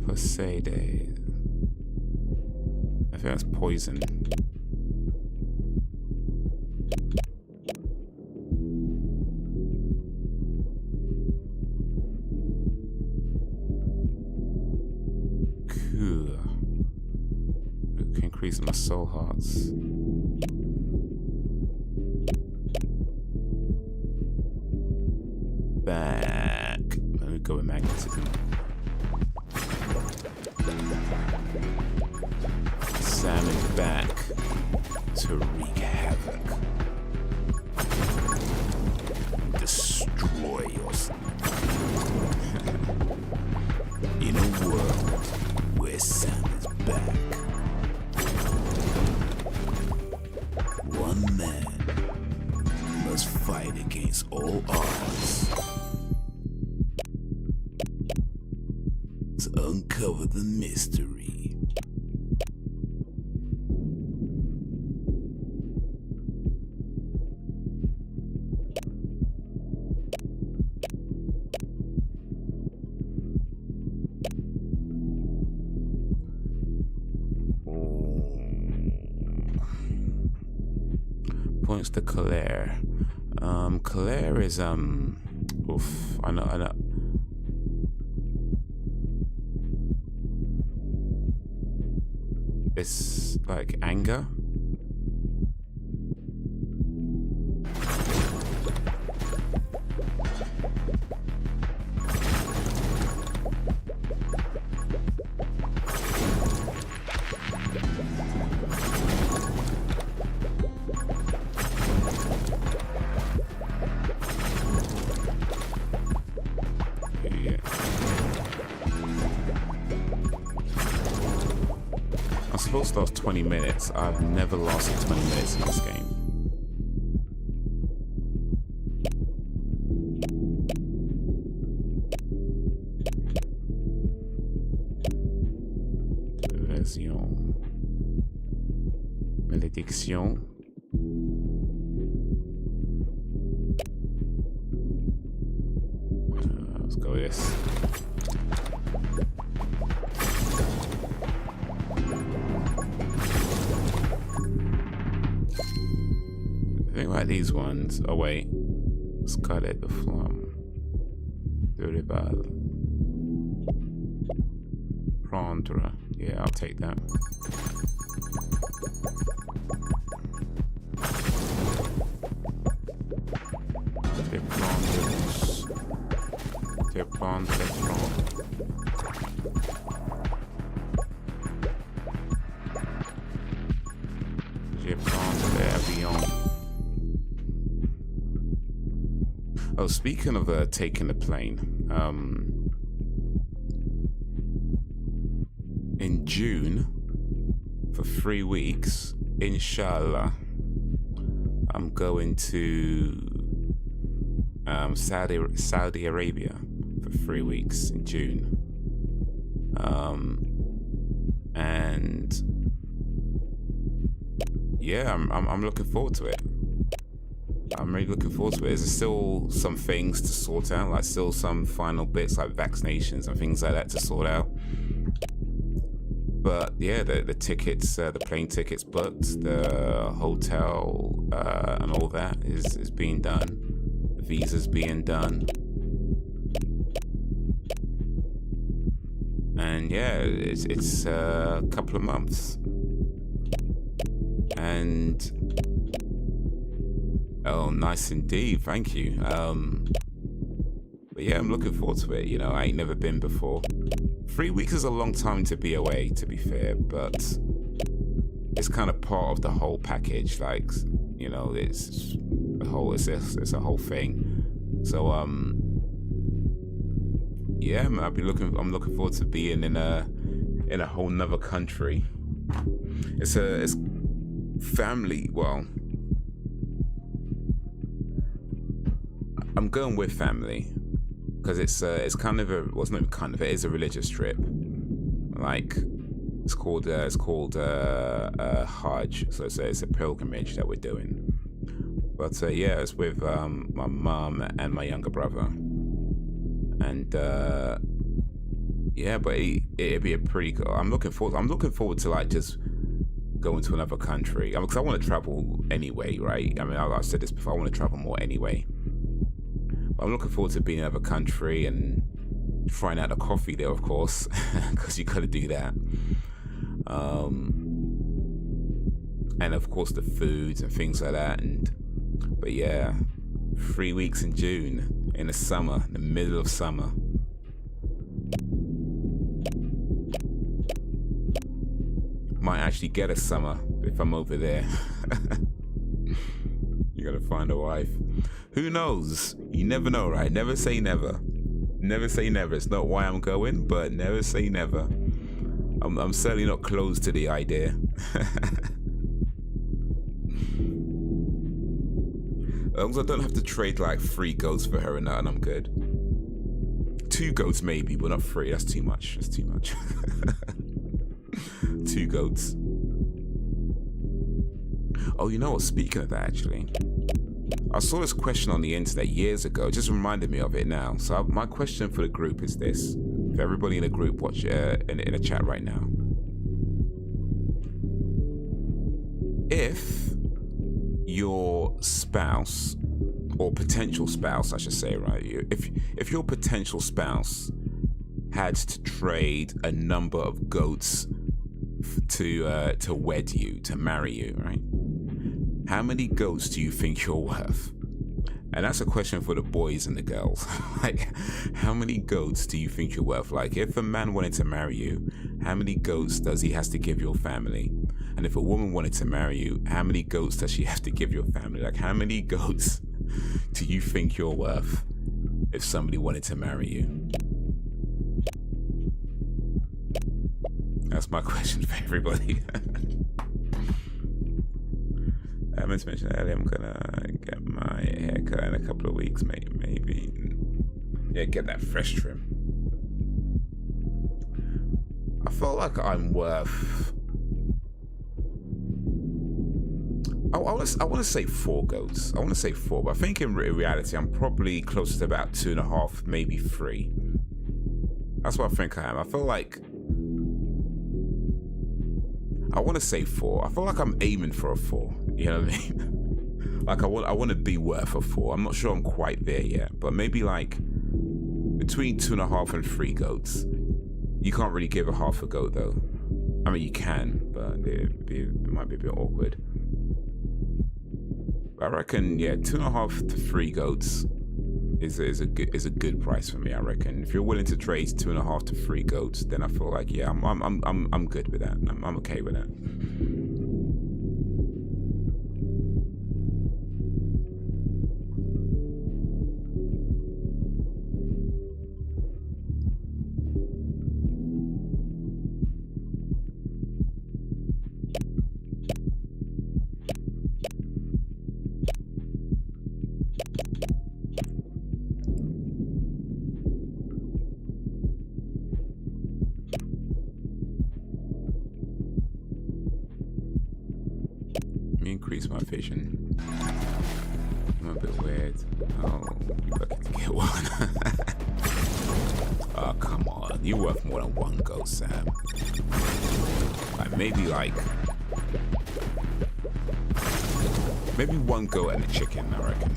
Posseided. I think that's poison. These are my soul hearts. Back. Let me go with magnetism. Sam is back to wreak havoc. Destroy yourself. In a world where Sam is back, one man must fight against all odds to uncover the mystery. Points to Corsair. Corsair is oof, I know. It's like anger. I'm supposed to last 20 minutes. I've never lasted 20 minutes in this game. Version. Malédiction. Let's go with this. Like these ones. Oh wait, Scarlet de Flamme, de Rival, Prendre. Yeah, I'll take that. De Prendre, de Prendre, de Prendre l'avion. Oh, speaking of taking the plane, in June, for 3 weeks, inshallah, I'm going to Saudi Arabia for 3 weeks in June, and yeah, I'm looking forward to it. I'm really looking forward to it. There's still some things to sort out, like still some final bits like vaccinations and things like that to sort out. But yeah, the tickets, the plane tickets booked, the hotel and all that is being done. The visa's being done. And yeah, it's a couple of months. And oh, nice indeed. Thank you. But yeah, I'm looking forward to it. You know, I ain't never been before. 3 weeks is a long time to be away, to be fair, but it's kind of part of the whole package. Like, you know, it's a whole thing. So yeah, I'm looking forward to being in a whole nother country. It's family. Well, I'm going with family because it's kind of it is a religious trip. Like it's called Hajj, so it's a pilgrimage that we're doing. But yeah, it's with my mom and my younger brother, and yeah, but it'd be a pretty cool. I'm looking forward to like just going to another country. I mean, because I want to travel anyway, right? I mean, I've said this before. I want to travel more anyway. I'm looking forward to being in another country and trying out the coffee there, of course, because you got to do that. and of course the foods and things like that. But yeah, 3 weeks in June in the summer, in the middle of summer. Might actually get a summer if I'm over there. You gotta find a wife. Who knows? You never know, right? Never say never. Never say never. It's not why I'm going, but never say never. I'm certainly not closed to the idea. As long as I don't have to trade like 3 goats for her and that, and I'm good. 2 goats maybe, but not 3. That's too much. That's too much. 2 goats. Oh, you know what? Speaking of that, actually, I saw this question on the internet years ago. It just reminded me of it now. So my question for the group is this: for everybody in the group, watch in the chat right now. If your spouse, or potential spouse, I should say, right? If your potential spouse had to trade a number of goats to wed you, to marry you, right? How many goats do you think you're worth? And that's a question for the boys and the girls. Like, how many goats do you think you're worth? Like, if a man wanted to marry you, how many goats does he has to give your family? And if a woman wanted to marry you, how many goats does she have to give your family? Like, how many goats do you think you're worth if somebody wanted to marry you? That's my question for everybody. I meant to mention earlier, I'm gonna get my haircut in a couple of weeks, maybe. Yeah, get that fresh trim. I feel like I'm worth. I want to say 4 goats. I want to say 4, but I think in reality, I'm probably closer to about 2.5, maybe 3. That's what I think I am. I feel like. I want to say 4. I feel like I'm aiming for a 4. You know what I mean? Like I want to be worth a 4. I'm not sure I'm quite there yet, but maybe like between 2.5 and 3 goats. You can't really give a half a goat though. I mean, you can, but it might be a bit awkward. I reckon, yeah, 2.5 to 3 goats is a good price for me. I reckon if you're willing to trade 2.5 to 3 goats, then I feel like, yeah, I'm good with that. I'm okay with that. Increase my vision. I'm a bit weird. Oh, you lucky to get one. Oh, come on. You're worth more than 1 goat, Sam. Maybe 1 goat and a chicken, I reckon.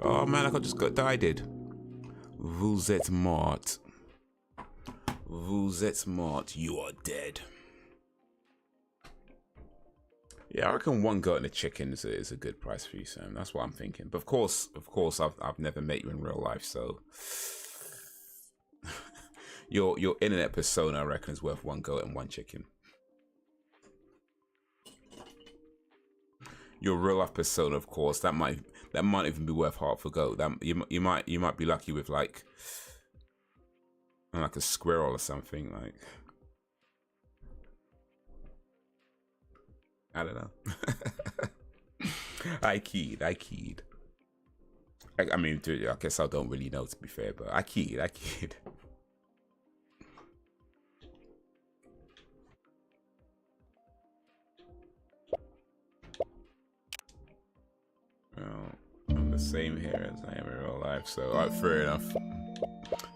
Oh man, I just got died. Vous êtes mort. Vous êtes mort. You are dead. Yeah, I reckon 1 goat and a chicken is a good price for you, Sam. That's what I'm thinking. But of course, I've never met you in real life, so your internet persona, I reckon, is worth 1 goat and 1 chicken. Your real life persona, of course, that might even be worth half a goat. That you might be lucky with like a squirrel or something like. I don't know. I keyed. I mean, dude, I guess I don't really know, to be fair, but I keyed. Well, I'm the same here as I am in real life, so alright, fair enough.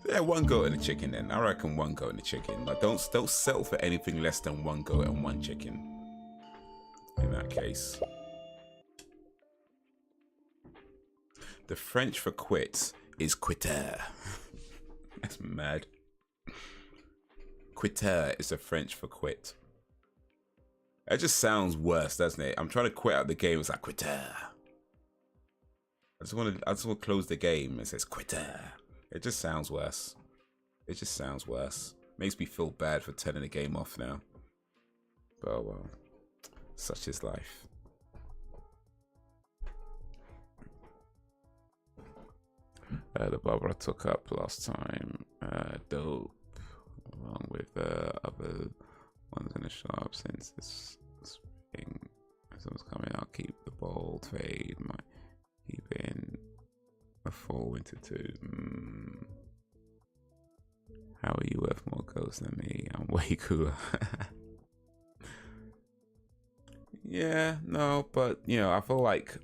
Yeah, 1 goat and a chicken then. I reckon 1 goat and a chicken. Like, don't settle for anything less than 1 goat and 1 chicken. In that case. The French for quit is quitter. That's mad. quitter is the French for quit. It just sounds worse, doesn't it? I'm trying to quit out the game. It's like quitter. I just want to close the game. It says quitter. It just sounds worse. It just sounds worse. Makes me feel bad for turning the game off now. But oh well, such is life. The barber I took up last time, dope, along with other ones in the shop. Since this spring, someone's coming, I'll keep the bold fade, might keep in a full winter too. How are you worth more ghosts than me? I'm way cooler. Yeah, no, but you know, I feel like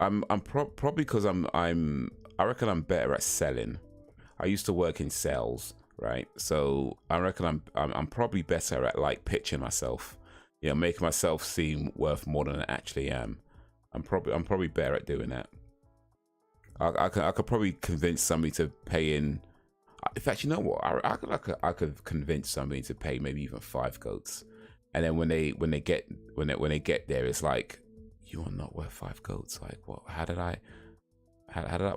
I'm probably because I reckon I'm better at selling. I used to work in sales, right? So I reckon I'm probably better at like pitching myself, you know, making myself seem worth more than I actually am. I'm probably better at doing that. I could probably convince somebody to pay in. In fact, you know what? I could convince somebody to pay maybe even 5 goats, and then when they get there, it's like, you are not worth 5 goats. Like, what?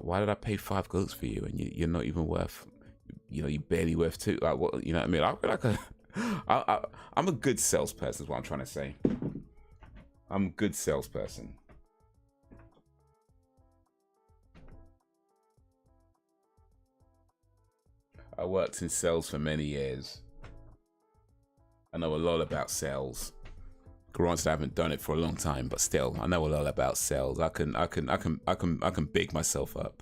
Why did I pay 5 goats for you, and you're not even worth, you know, you're barely worth 2. Like, what? You know what I mean? I'm a good salesperson. Is what I'm trying to say. I'm a good salesperson. I worked in sales for many years. I know a lot about sales. Granted, I haven't done it for a long time, but still, I know a lot about sales. I can big myself up.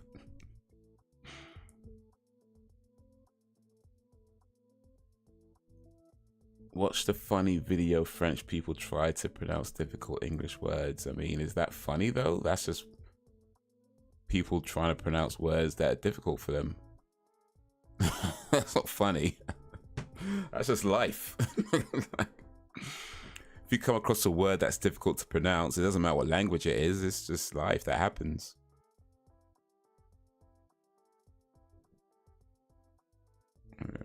Watch the funny video French people try to pronounce difficult English words. I mean, is that funny though? That's just people trying to pronounce words that are difficult for them. That's not funny. That's just life. If you come across a word that's difficult to pronounce, it doesn't matter what language it is, it's just life that happens.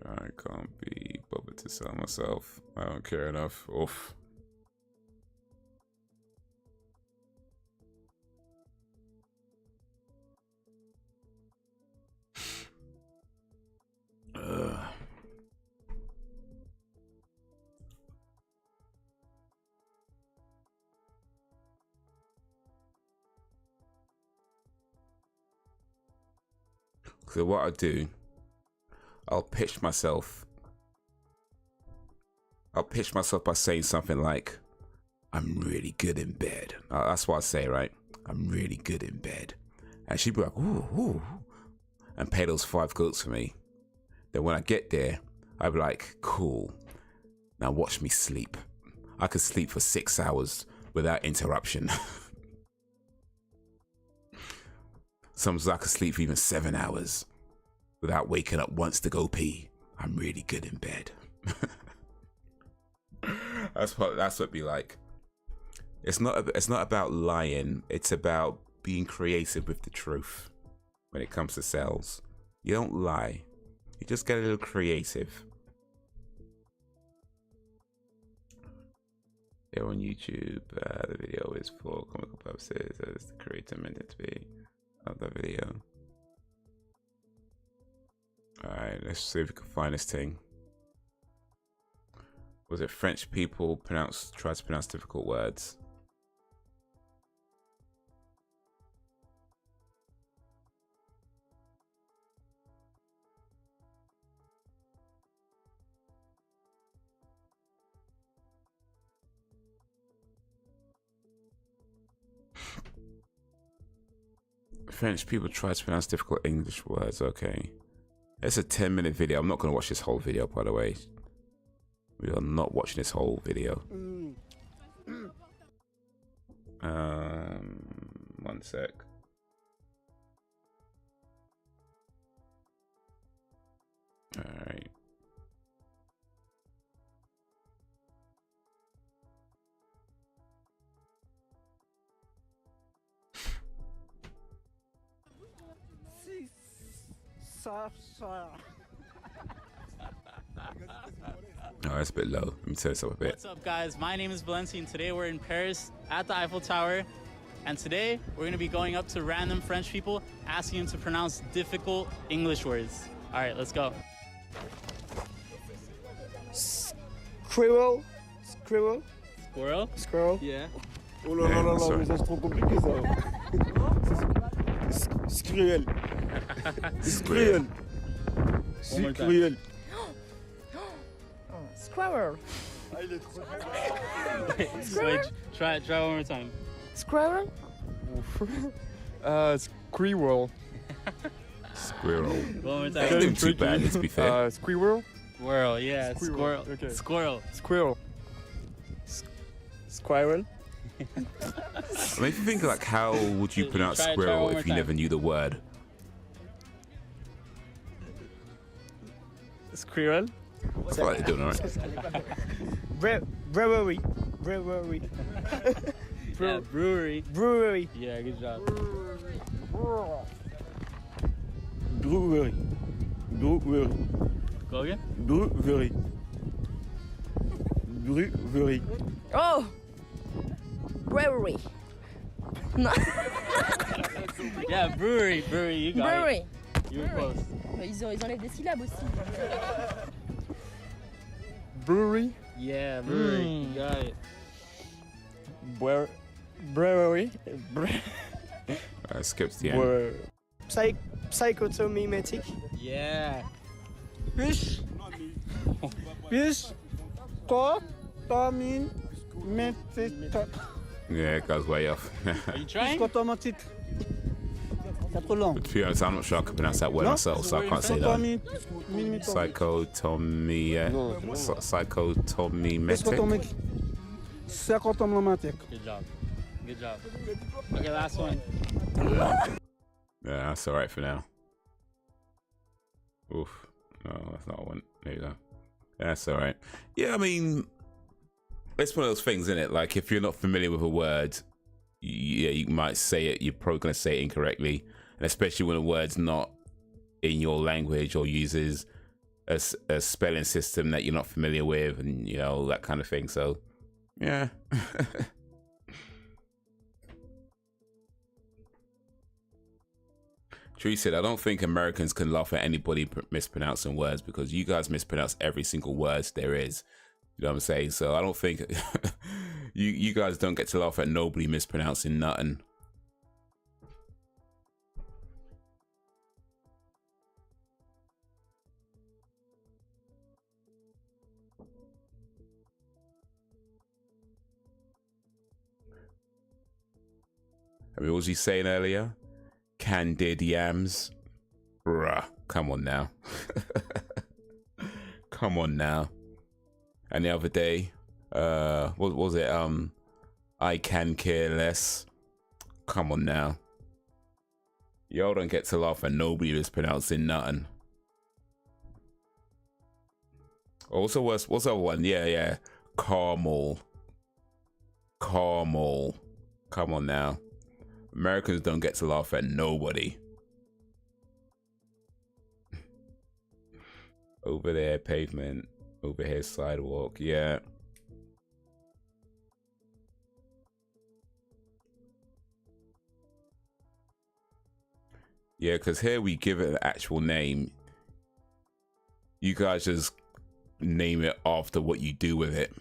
I can't be bothered to sell myself. I don't care enough. Oof. So what I do, I'll pitch myself by saying something like, I'm really good in bed. That's what I say, right? I'm really good in bed. And she'd be like, ooh, ooh, and pay those 5 goats for me. Then when I get there, I'd be like, cool. Now watch me sleep. I could sleep for 6 hours without interruption. Sometimes I could sleep for even 7 hours without waking up once to go pee. I'm really good in bed. That's what it'd be like. It's not about lying. It's about being creative with the truth. When it comes to sales, you don't lie. You just get a little creative. Here on YouTube, the video is for comical purposes, as the creator meant it to be of the video. Alright, let's see if we can find this thing. Was it French people try to pronounce difficult words? French people try to pronounce difficult English words. Okay. It's a 10-minute video. I'm not going to watch this whole video, by the way. We are not watching this whole video. 1 sec. All right. Oh, that's a bit low. Let me turn this up a bit. What's up, guys? My name is Valencia, and today we're in Paris at the Eiffel Tower. And today we're going to be going up to random French people, asking them to pronounce difficult English words. All right, let's go. Squirrel. Squirrel. Squirrel? Squirrel. Yeah. Oh là là là là, mais ça c'est trop compliqué ça. Squirrel. Squirrel. Squirrel. Squirrel. Wait, try one more time. Squirrel. Squirrel. Squirrel. One more Ain't time. doing too bad, let's be fair. Squirrel. Squirrel, yeah. Squirrel. Okay. Squirrel. Squirrel. Squirrel. I mean, if you think like, how would you pronounce Try squirrel one if more you time. never knew the word? Squirrel. I feel like they're doing alright. Brewery. Brewery. Yeah, brewery. Brewery. Yeah, good job. Brewery. Brewery. Go again? Brewery. Brewery. Oh. Brewery. No. Yeah, brewery. Brewery, you got Brewery. it. You were close. Ils enlèvent des syllabes aussi. Brewery. Yeah, brewery. You got it. Brewery. Skips the end. Psychotomimetic. Yeah. Fish. Tomimetic. Yeah, it goes way off. Are you trying? Psychotomimetic. C'est trop long. To be honest, I'm not sure I can pronounce that word myself, so I can't say that. Psychotomimetic. Psychotomimetic. Good job. Good job. Okay, last one. Yeah, that's alright for now. Oof. No, that's not one. There you go. That's alright. Yeah, I mean, it's one of those things, isn't it? Like, if you're not familiar with a word, yeah, you might say it, you're probably going to say it incorrectly. And especially when a word's not in your language or uses a spelling system that you're not familiar with, and, you know, that kind of thing. So, yeah. Tree said, I don't think Americans can laugh at anybody mispronouncing words, because you guys mispronounce every single word there is. You know what I'm saying? So I don't think you guys don't get to laugh at nobody mispronouncing nothing. I mean, what was he saying earlier? Candid yams. Bruh, come on now. Come on now. And the other day, what was it? I can care less. Come on now. Y'all don't get to laugh at nobody who's pronouncing nothing. Also, what's the other one? Yeah. Caramel. Caramel. Come on now. Americans don't get to laugh at nobody. Over there, pavement. Over here, sidewalk. Yeah. Yeah, because here we give it an actual name. You guys just name it after what you do with it.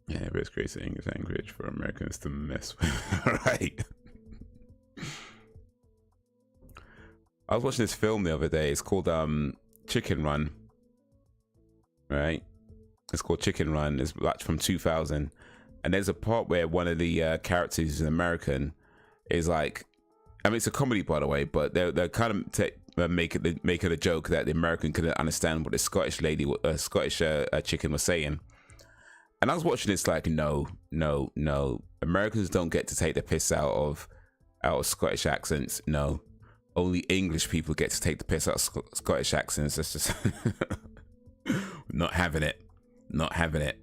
Yeah, but it's crazy English language for Americans to mess with. Right. I was watching this film the other day. It's called Chicken Run. Right? It's called Chicken Run. It's like from 2000. And there's a part where one of the characters who's an American is like, I mean, it's a comedy, by the way, but they're kind of making a joke that the American couldn't understand what the Scottish lady, Scottish chicken was saying. And I was watching this like, no. Americans don't get to take the piss out of Scottish accents. No. Only English people get to take the piss out of Scottish accents. That's just not having it. Not having it.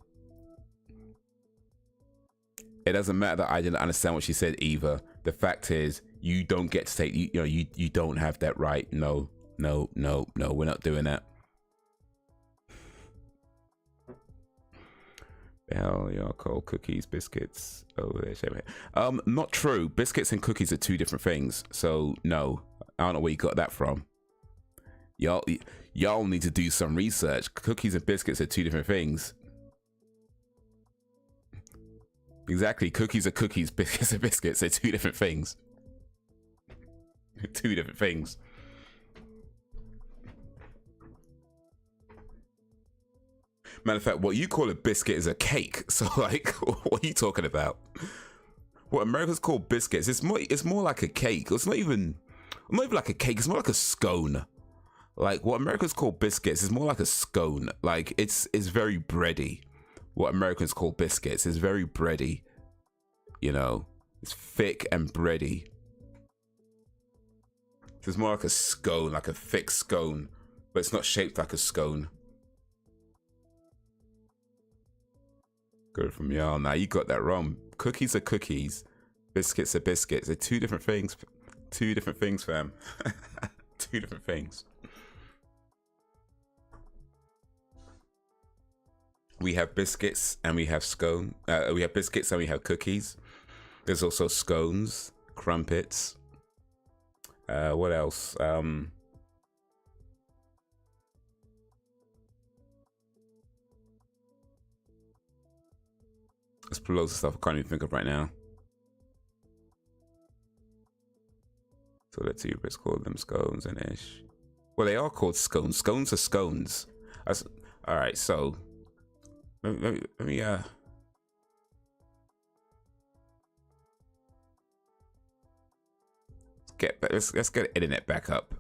It doesn't matter that I didn't understand what she said either. The fact is, you don't get to take, you know, you don't have that right. No, no, no, no, we're not doing that. Hell, you're cold cookies, biscuits over there. Not true. Biscuits and cookies are two different things. So no, I don't know where you got that from. Y'all need to do some research. Cookies and biscuits are two different things. Exactly. Cookies are cookies, biscuits are biscuits. They're two different things. Two different things. Matter of fact, what you call a biscuit is a cake. So, like, what are you talking about? What Americans call biscuits, it's more like a cake. It's not even like a cake. It's more like a scone. Like, what Americans call biscuits is more like a scone. Like, it's very bready. What Americans call biscuits is very bready. You know, it's thick and bready. It's more like a scone, like a thick scone, but it's not shaped like a scone. Good from y'all. Now you got that wrong. Cookies are cookies, biscuits are biscuits. They're two different things. Two different things, fam. Two different things. We have biscuits and we have scone. We have biscuits and we have cookies. There's also scones, crumpets. What else? There's loads of stuff I can't even think of right now. So let's see if it's called them scones and ish. Well, they are called scones. Scones are scones. All right, so let me let's get the internet back up.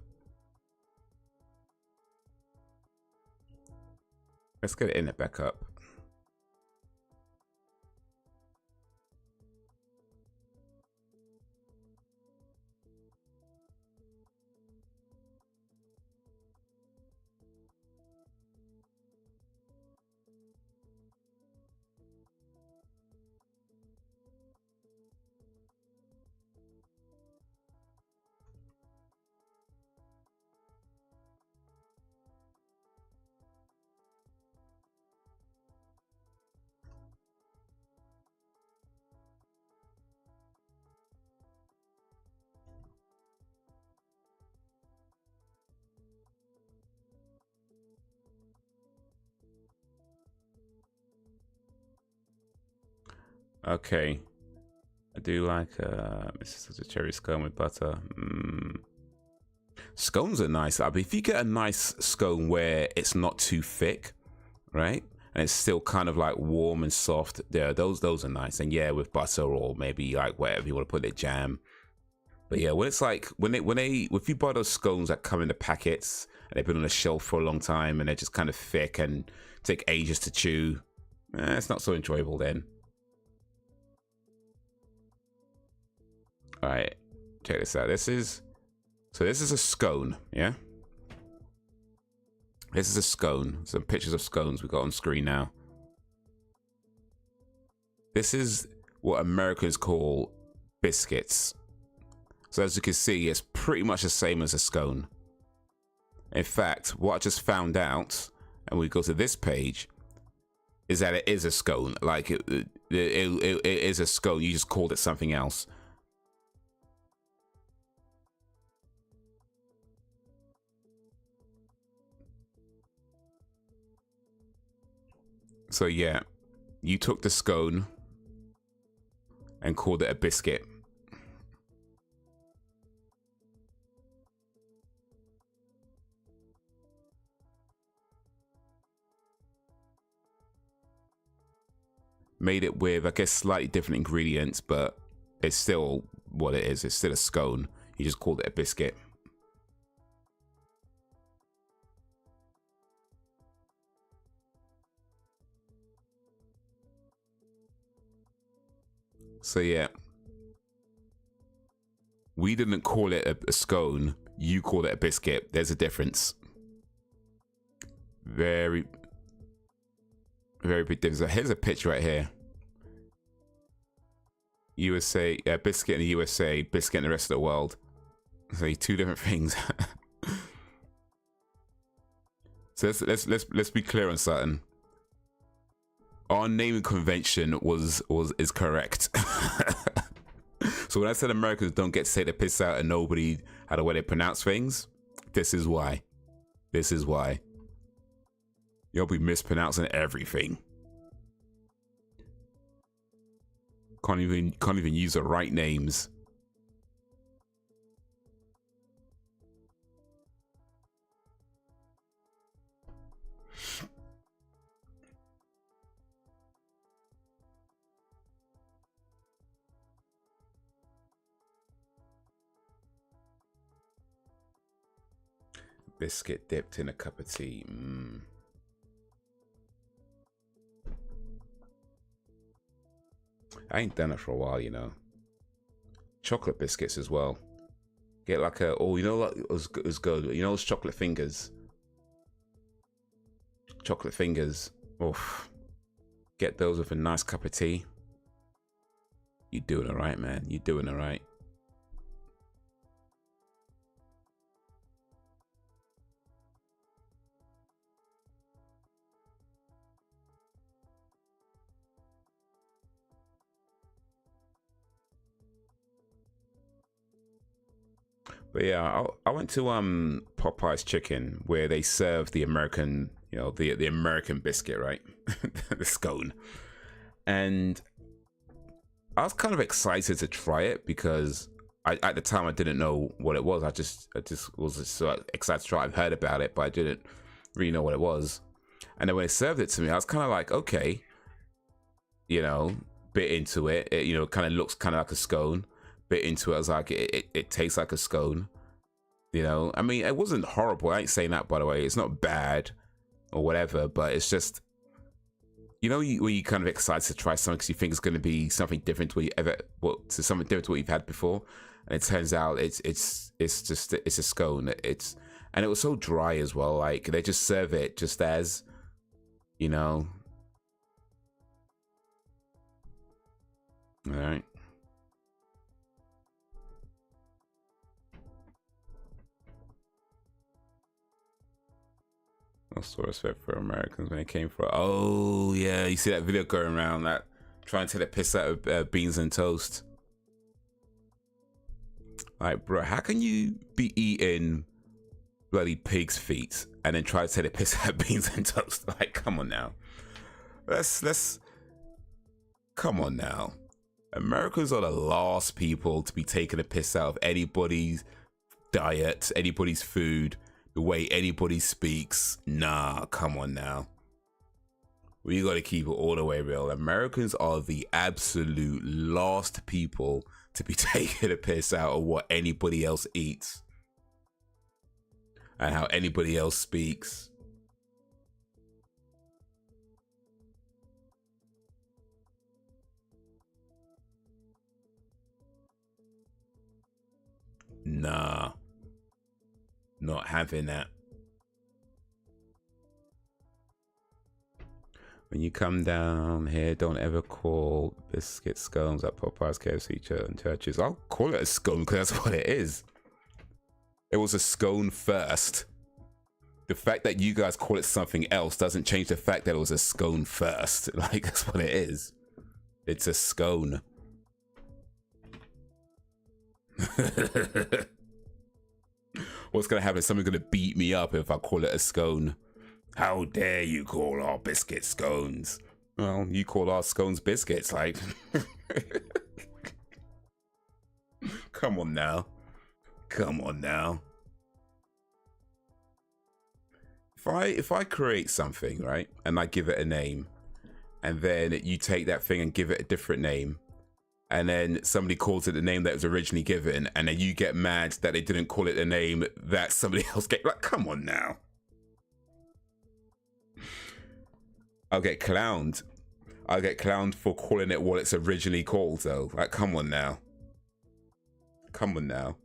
Let's get the internet back up. Okay, I do like this is a cherry scone with butter. Scones are nice. I mean, if you get a nice scone where it's not too thick, right, and it's still kind of like warm and soft, yeah, those are nice. And yeah, with butter or maybe like whatever you want to put it, jam. But yeah, when it's like if you buy those scones that come in the packets and they've been on the shelf for a long time and they're just kind of thick and take ages to chew, it's not so enjoyable then. All right, check this out. This is a scone, yeah? This is a scone. Some pictures of scones we got on screen now. This is what Americans call biscuits. So as you can see, it's pretty much the same as a scone. In fact, what I just found out, and we go to this page, is that it is a scone. Like it is a scone. You just called it something else. So yeah, you took the scone and called it a biscuit. Made it with, I guess, slightly different ingredients, but it's still what it is. It's still a scone. You just called it a biscuit. So yeah, we didn't call it a scone. You called it a biscuit. There's a difference. Very, very big difference. Here's a picture right here. USA, biscuit in the USA, biscuit in the rest of the world. So two different things. So let's be clear on something. Our naming convention is correct. So when I said Americans don't get to take the piss out and nobody how the way they pronounce things, this is why. This is why. You'll be mispronouncing everything. Can't even use the right names. Biscuit dipped in a cup of tea. I ain't done it for a while, you know. Chocolate biscuits as well. Get like a, oh, you know what was good? You know those chocolate fingers? Chocolate fingers. Oof. Get those with a nice cup of tea. You're doing alright, man. You're doing alright. But yeah, I went to Popeye's Chicken where they serve the American, you know, the American biscuit, right? The scone. And I was kind of excited to try it because at the time I didn't know what it was. I just was so excited to try it. I've heard about it, but I didn't really know what it was. And then when they served it to me, I was kind of like, okay, you know, bit into it. It, you know, kind of looks kind of like a scone. Bit into it, I was like, it tastes like a scone, you know. I mean, it wasn't horrible. I ain't saying that, by the way. It's not bad or whatever, but it's just, you know, when you kind of excited to try something because you think it's going to be something different to something different to what you've had before, and it turns out it's a scone. And it was so dry as well. Like they just serve it just as, you know. All right. No sort of respect for Americans when it came from. Oh yeah, you see that video going around that trying to take the piss out of beans and toast. Like, bro, how can you be eating bloody pig's feet and then try to take the piss out of beans and toast? Like, come on now. Let's come on now. Americans are the last people to be taking a piss out of anybody's diet, anybody's food. The way anybody speaks, nah, come on now. We gotta keep it all the way real. Americans are the absolute last people to be taking a piss out of what anybody else eats and how anybody else speaks. Nah. Not having that. When you come down here, don't ever call biscuit scones at Popeye's, KFC, and churches. I'll call it a scone because that's what it is. It was a scone first. The fact that you guys call it something else doesn't change the fact that it was a scone first. Like, that's what it is. It's a scone. What's gonna happen? Someone's gonna beat me up if I call it a scone. How dare you call our biscuits scones? Well, you call our scones biscuits, like. Come on now. Come on now. If I create something, right, and I give it a name, and then you take that thing and give it a different name, and then somebody calls it the name that was originally given, and then you get mad that they didn't call it the name that somebody else gave. Like, come on now. I'll get clowned. I'll get clowned for calling it what it's originally called, though. Like, come on now. Come on now.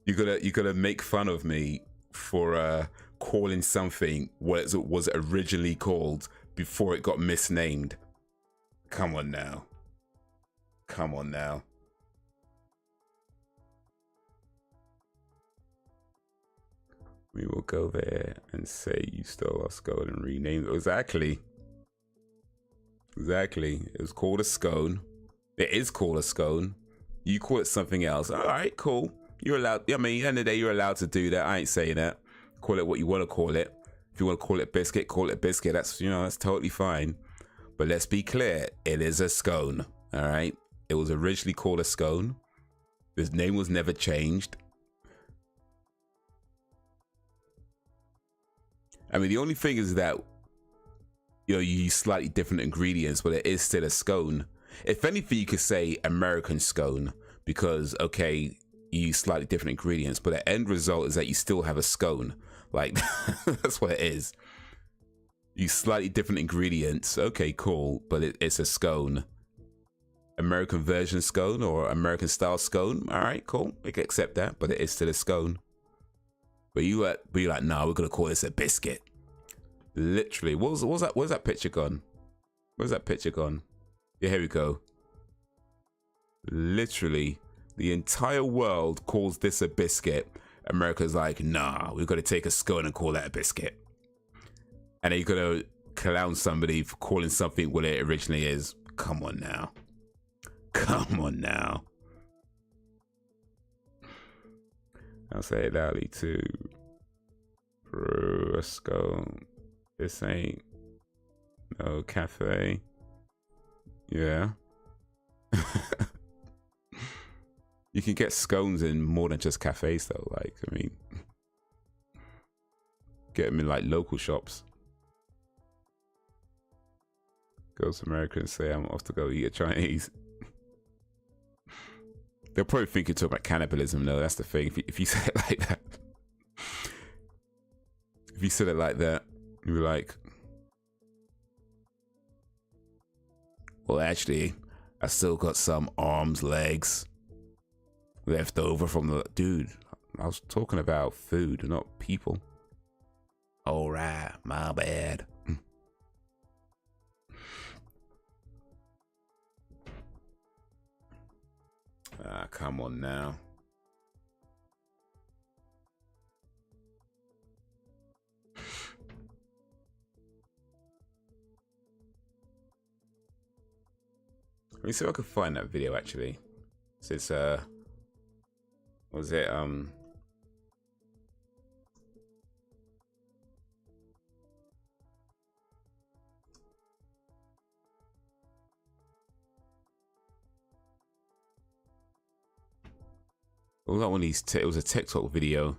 You gotta make fun of me for calling something what it was originally called before it got misnamed. Come on now. Come on now. We will go there and say you stole our scone and rename it. Exactly. Exactly. It was called a scone. It is called a scone. You call it something else. All right, cool. You're allowed. I mean, at the end of the day, you're allowed to do that. I ain't saying that. Call it what you want to call it. If you want to call it biscuit, call it biscuit. That's, you know, that's totally fine. But let's be clear. It is a scone. All right. It was originally called a scone. His name was never changed. I mean, the only thing is that, you know, you use slightly different ingredients, but it is still a scone. If anything, you could say American scone because, okay, you use slightly different ingredients, but the end result is that you still have a scone. Like, that's what it is. You use slightly different ingredients. Okay, cool, but it's a scone. American version scone or American style scone. All right, cool. We can accept that, but it is still a scone. But you're like, nah, we're gonna call this a biscuit. Literally, what was that? Where's that picture gone? Where's that picture gone? Yeah, here we go. Literally, the entire world calls this a biscuit. America's like, nah, we're gonna take a scone and call that a biscuit. And then you're gonna clown somebody for calling something what it originally is. Come on now. Come on now. I'll say it loudly too. Brew a scone. This ain't no cafe. Yeah. You can get scones in more than just cafes though. Like, I mean, get them in like local shops. Go to America and say I'm off to go eat a Chinese. They'll probably think you're talking about cannibalism though. That's the thing. If you say it like that. If you said it like that, you'd be like, well, actually, I still got some arms, legs left over from the... Dude, I was talking about food, not people. All right, my bad. Ah, come on now. Let me see if I can find that video actually. So it's what was it? What was that one of these? It was a TikTok video.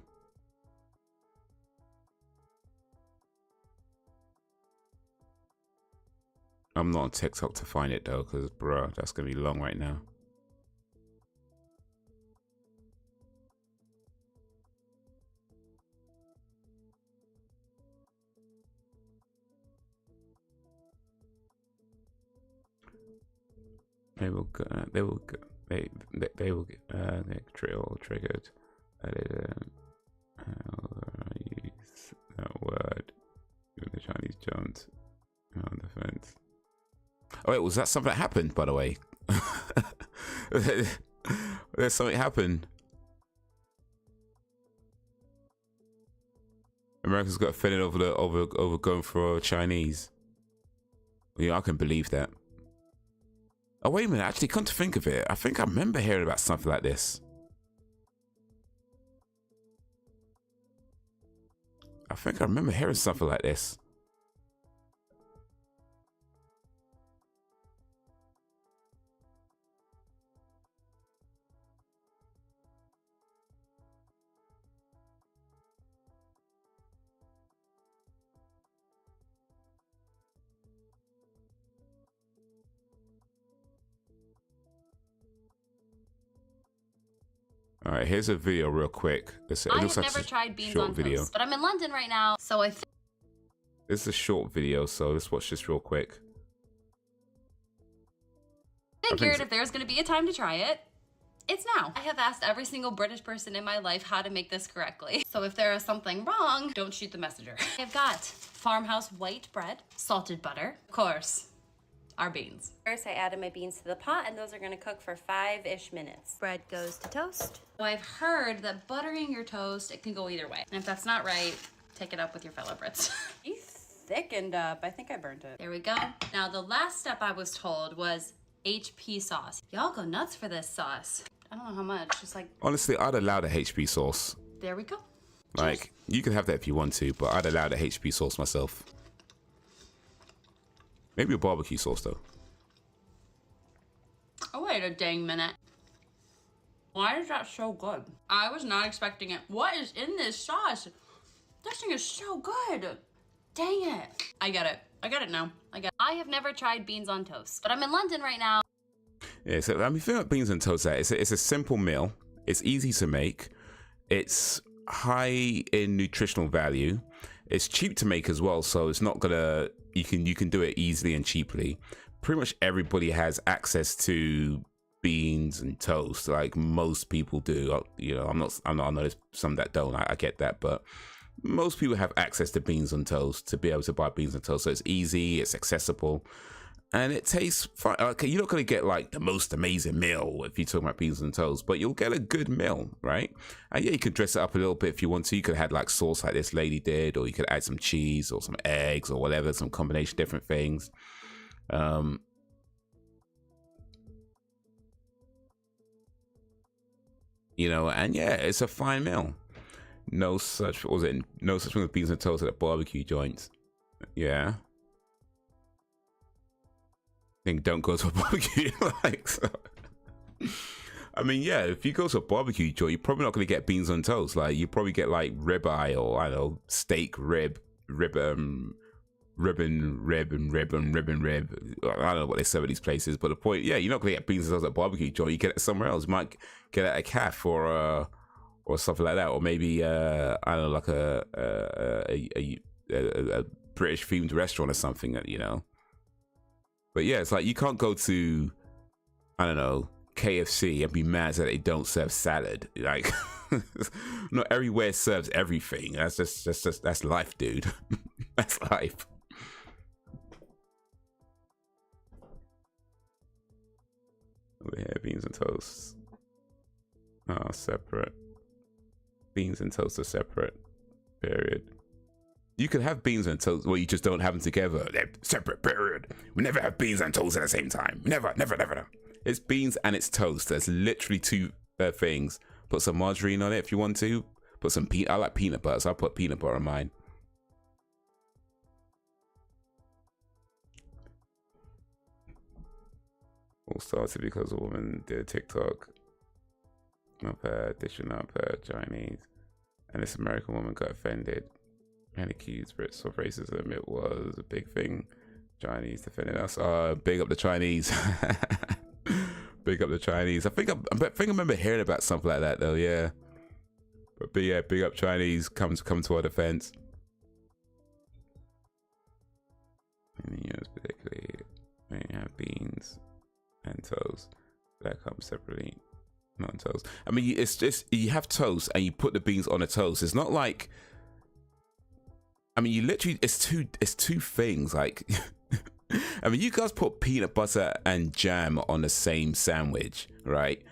I'm not on TikTok to find it though, because bruh, that's gonna be long right now. They will get triggered. I didn't use that word. Even the Chinese jumped on the fence. Oh wait, was that something that happened, by the way? There's something happened. America's got offended over going for Chinese. Yeah, I can believe that. Oh wait a minute, actually, come to think of it, I think I remember hearing about something like this. I think I remember hearing something like this. All right, here's a video real quick. I have never tried beans on toast, but I'm in London right now, so I This is a short video, so let's watch this real quick. figured if there's going to be a time to try it, it's now. I have asked every single British person in my life how to make this correctly. So if there is something wrong, don't shoot the messenger. I've got farmhouse white bread, salted butter, of course, our beans. First, I added my beans to the pot, and those are gonna cook for 5-ish minutes. Bread goes to toast. So I've heard that buttering your toast, it can go either way. And if that's not right, take it up with your fellow Brits. It's thickened up. I think I burnt it. There we go. Now, the last step I was told was HP sauce. Y'all go nuts for this sauce. I don't know how much, just like... Honestly, I'd allow the HP sauce. There we go. Like, you can have that if you want to, but I'd allow the HP sauce myself. Maybe a barbecue sauce, though. Oh, wait a dang minute. Why is that so good? I was not expecting it. What is in this sauce? This thing is so good. Dang it. I get it. I get it now. I have never tried beans on toast, but I'm in London right now. Yeah, so I mean, think about beans and toast. It's a simple meal. It's easy to make. It's high in nutritional value. It's cheap to make as well, so it's not gonna. You can do it easily and cheaply. Pretty much everybody has access to beans and toast. Like most people do. You know, I know there's some that don't. I get that, but most people have access to beans and toast to be able to buy beans and toast. So it's easy. It's accessible. And it tastes fine. Okay, you're not going to get like the most amazing meal if you're talking about beans and toast, but you'll get a good meal, right? And yeah, you could dress it up a little bit if you want to. You could add like sauce like this lady did, or you could add some cheese or some eggs or whatever, some combination of different things. You know, and yeah, it's a fine meal. No such thing with beans and toast at the barbecue joints. Yeah. Think don't go to a barbecue like so. I mean, yeah, if you go to a barbecue joint, you're probably not going to get beans on toast. Like you probably get like ribeye or I don't know, steak rib. I don't know what they serve at these places, but the point, yeah, you're not going to get beans and toast at a barbecue joint. You get it somewhere else. You might get it at a cafe or something like that, or maybe I don't know, like a British themed restaurant or something that, you know. But yeah, it's like you can't go to, I don't know, KFC and be mad that they don't serve salad. Like, not everywhere serves everything. That's just that's life, dude. That's life. Over here, beans and toast. Oh, separate. Beans and toast are separate. Period. You could have beans and toast, well, you just don't have them together. They're separate, period. We never have beans and toast at the same time. Never. It's beans and it's toast. There's literally two things. Put some margarine on it if you want to. Put some I like peanut butter, so I'll put peanut butter on mine. All started because a woman did a TikTok. Not bad, dishing up Chinese. And this American woman got offended and accused Brits of racism. It was a big thing. Chinese defending us. Big up the Chinese. Big up the Chinese. I think I remember hearing about something like that though. Yeah. But yeah, big up Chinese. Come to our defense. In the US particularly, when you have beans and toast that come separately. Not on toast. I mean, it's just you have toast and you put the beans on a toast. It's not like, I mean, you literally it's two things. Like, I mean, you guys put peanut butter and jam on the same sandwich, right?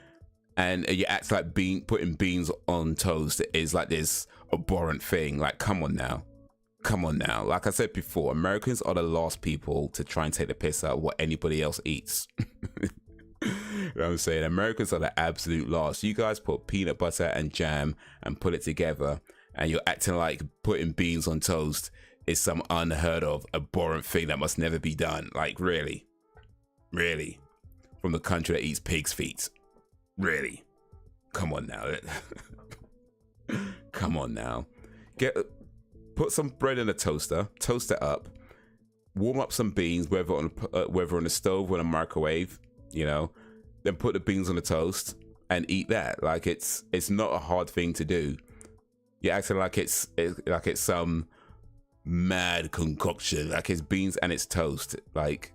And you act like putting beans on toast is like this abhorrent thing. Like, come on now. Like I said before, Americans are the last people to try and take the piss out of what anybody else eats. You know what I'm saying? Americans are the absolute last. You guys put peanut butter and jam and put it together, and you're acting like putting beans on toast is some unheard of, abhorrent thing that must never be done. Like, really? From the country that eats pig's feet? Really? Come on now. Come on now. Put some bread in a toaster, toast it up, warm up some beans, whether on the stove or in a microwave, you know, then put the beans on the toast and eat that. Like, it's not a hard thing to do. You're acting like it's some mad concoction. Like, it's beans and it's toast. Like,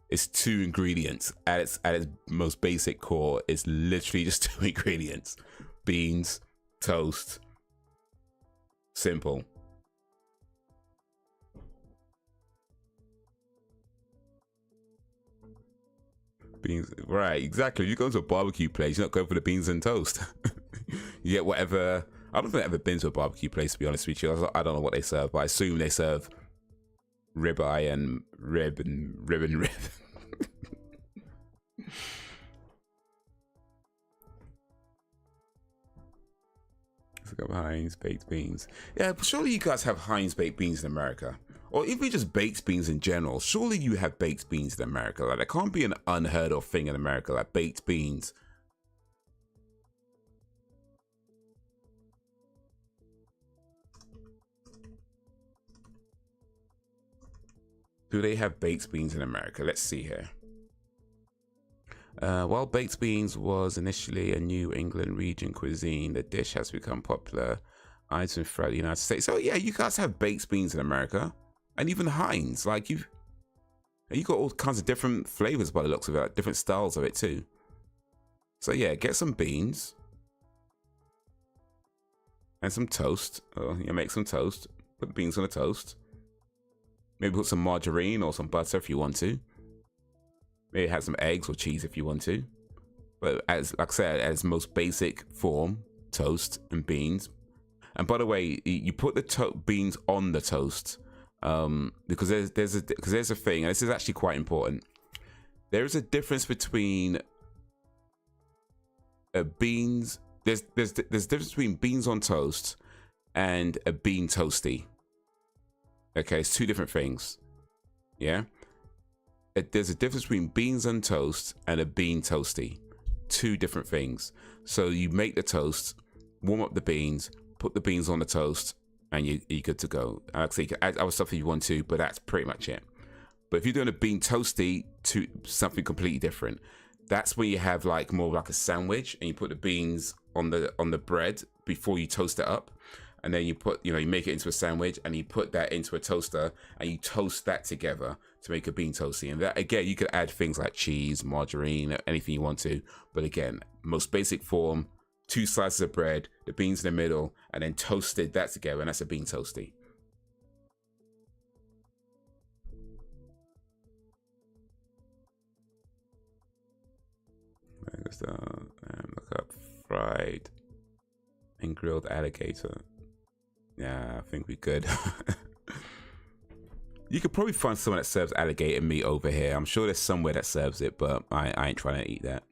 it's two ingredients at its most basic core. It's literally just two ingredients: beans, toast. Simple. Beans, right? Exactly. You go to a barbecue place, you're not going for the beans and toast. You get whatever. I don't think I've ever been to a barbecue place, to be honest with you. I don't know what they serve, but I assume they serve ribeye and rib. Let's go Heinz baked beans. Yeah, but surely you guys have Heinz baked beans in America. Or even just baked beans in general. Surely you have baked beans in America. Like, there can't be an unheard of thing in America, like baked beans. Do they have baked beans in America? Let's see here. While baked beans was initially a New England region cuisine, the dish has become popular item throughout the United States. So yeah, you guys have baked beans in America. And even Heinz, like you got all kinds of different flavors by the looks of it, like different styles of it too. So yeah, get some beans and some toast. Oh, you make some toast. Put the beans on the toast. Maybe put some margarine or some butter if you want to. Maybe have some eggs or cheese if you want to. But as like I said, as most basic form, toast and beans. And by the way, you put the beans on the toast. Because there's a thing, and this is actually quite important. There is a difference between beans. There's a difference between beans on toast and a bean toasty. Okay, it's two different things. Yeah, there's a difference between beans on toast and a bean toasty. Two different things. So you make the toast, warm up the beans, put the beans on the toast, and you're good to go. Actually, you can add other stuff if you want to, but that's pretty much it. But if you're doing a bean toasty to something completely different, that's when you have like more like a sandwich, and you put the beans on the bread before you toast it up, and then you put, you make it into a sandwich, and you put that into a toaster, and you toast that together to make a bean toasty. And that, again, you could add things like cheese, margarine, anything you want to. But again, most basic form. 2 slices of bread, the beans in the middle, and then toasted that together, and that's a bean toasty. Look up fried and grilled alligator. Yeah, I think we could. You could probably find someone that serves alligator meat over here. I'm sure there's somewhere that serves it, but I ain't trying to eat that.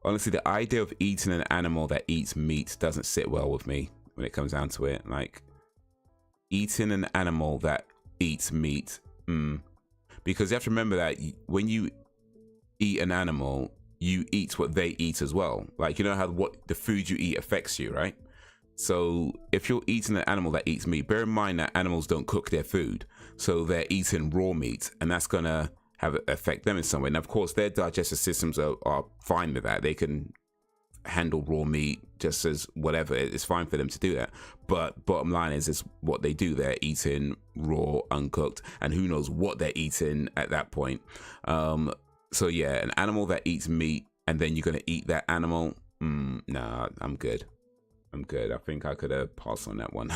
Honestly, the idea of eating an animal that eats meat doesn't sit well with me when it comes down to it. Like, eating an animal that eats meat. Because you have to remember that when you eat an animal, you eat what they eat as well. Like, you know how what the food you eat affects you, right? So if you're eating an animal that eats meat, bear in mind that animals don't cook their food. So they're eating raw meat, and that's going to affect them in some way. And of course, their digestive systems are fine with that. They can handle raw meat just as whatever. It's fine for them to do that. But bottom line is what they do. They're eating raw, uncooked, and who knows what they're eating at that point. So yeah, an animal that eats meat and then you're going to eat that animal. Nah, I'm good. I'm good. I think I could have passed on that one.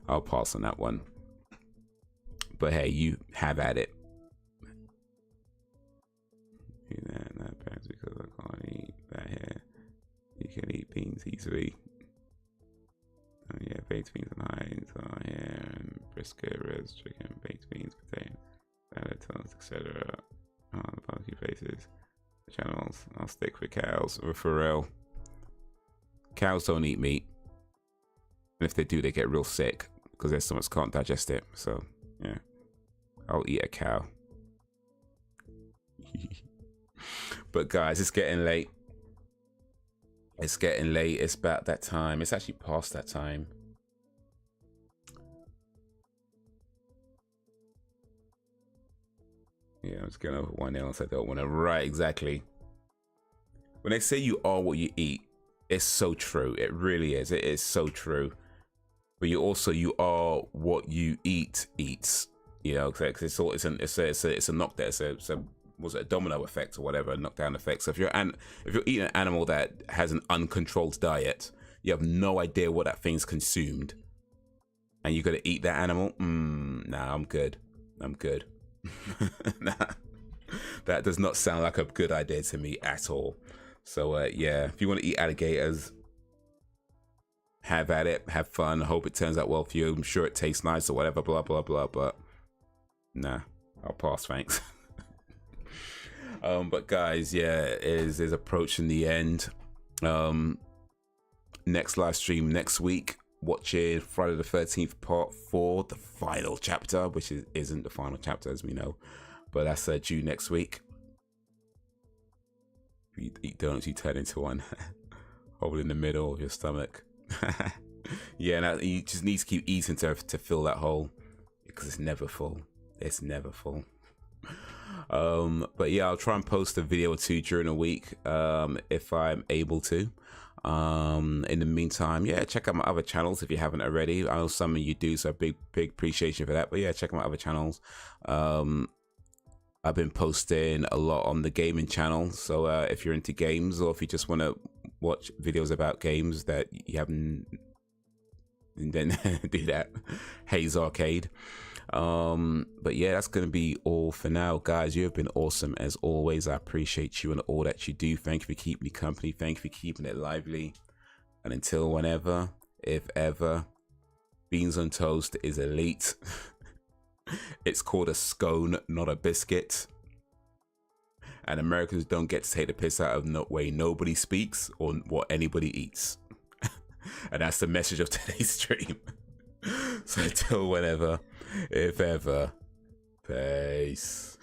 I'll pass on that one. But hey, you have at it. That perhaps because I can't eat that here. You can eat beans easily. Oh yeah, baked beans and Heinz, and brisket, ribs, chicken, baked beans, potato, salad, toast, etc. The barbecue places, channels. I'll stick with cows, or for real. Cows don't eat meat, and if they do, they get real sick because their stomachs can't digest it. So yeah, I'll eat a cow. But guys, it's getting late. It's getting late. It's about that time. It's actually past that time. Yeah, I'm just going over one else. I don't want to. Right, exactly. When they say you are what you eat, it's so true. It really is. It is so true. But you are what you eats. You know, because it's a knockdown. Was it a domino effect or whatever, a knockdown effect? So if you're eating an animal that has an uncontrolled diet, you have no idea what that thing's consumed, and you're gonna eat that animal. Nah, I'm good. I'm good. Nah, that does not sound like a good idea to me at all. So yeah, if you want to eat alligators, have at it, have fun. I hope it turns out well for you. I'm sure it tastes nice or whatever, blah blah blah, but nah, I'll pass, thanks. But guys, yeah, is approaching the end. Next live stream next week, watching Friday the 13th part 4, the final chapter, which isn't the final chapter as we know, but that's due next week. If you eat donuts, you turn into one. Hole in the middle of your stomach. Yeah, now you just need to keep eating to fill that hole, because it's never full. It's never full. But yeah, I'll try and post a video or two during the week if I'm able to. In the meantime, yeah, check out my other channels if you haven't already. I know some of you do, so big appreciation for that. But yeah, check out my other channels. I've been posting a lot on the gaming channel, so if you're into games, or if you just want to watch videos about games that you haven't, then do that. Haze Arcade. But yeah, that's gonna be all for now, guys. You have been awesome as always. I appreciate you and all that you do. Thank you for keeping me company. Thank you for keeping it lively. And until whenever, if ever, beans on toast is elite. It's called a scone, not a biscuit. And Americans don't get to take the piss out of the way nobody speaks or what anybody eats. And that's the message of today's stream. So until whenever, if ever, peace.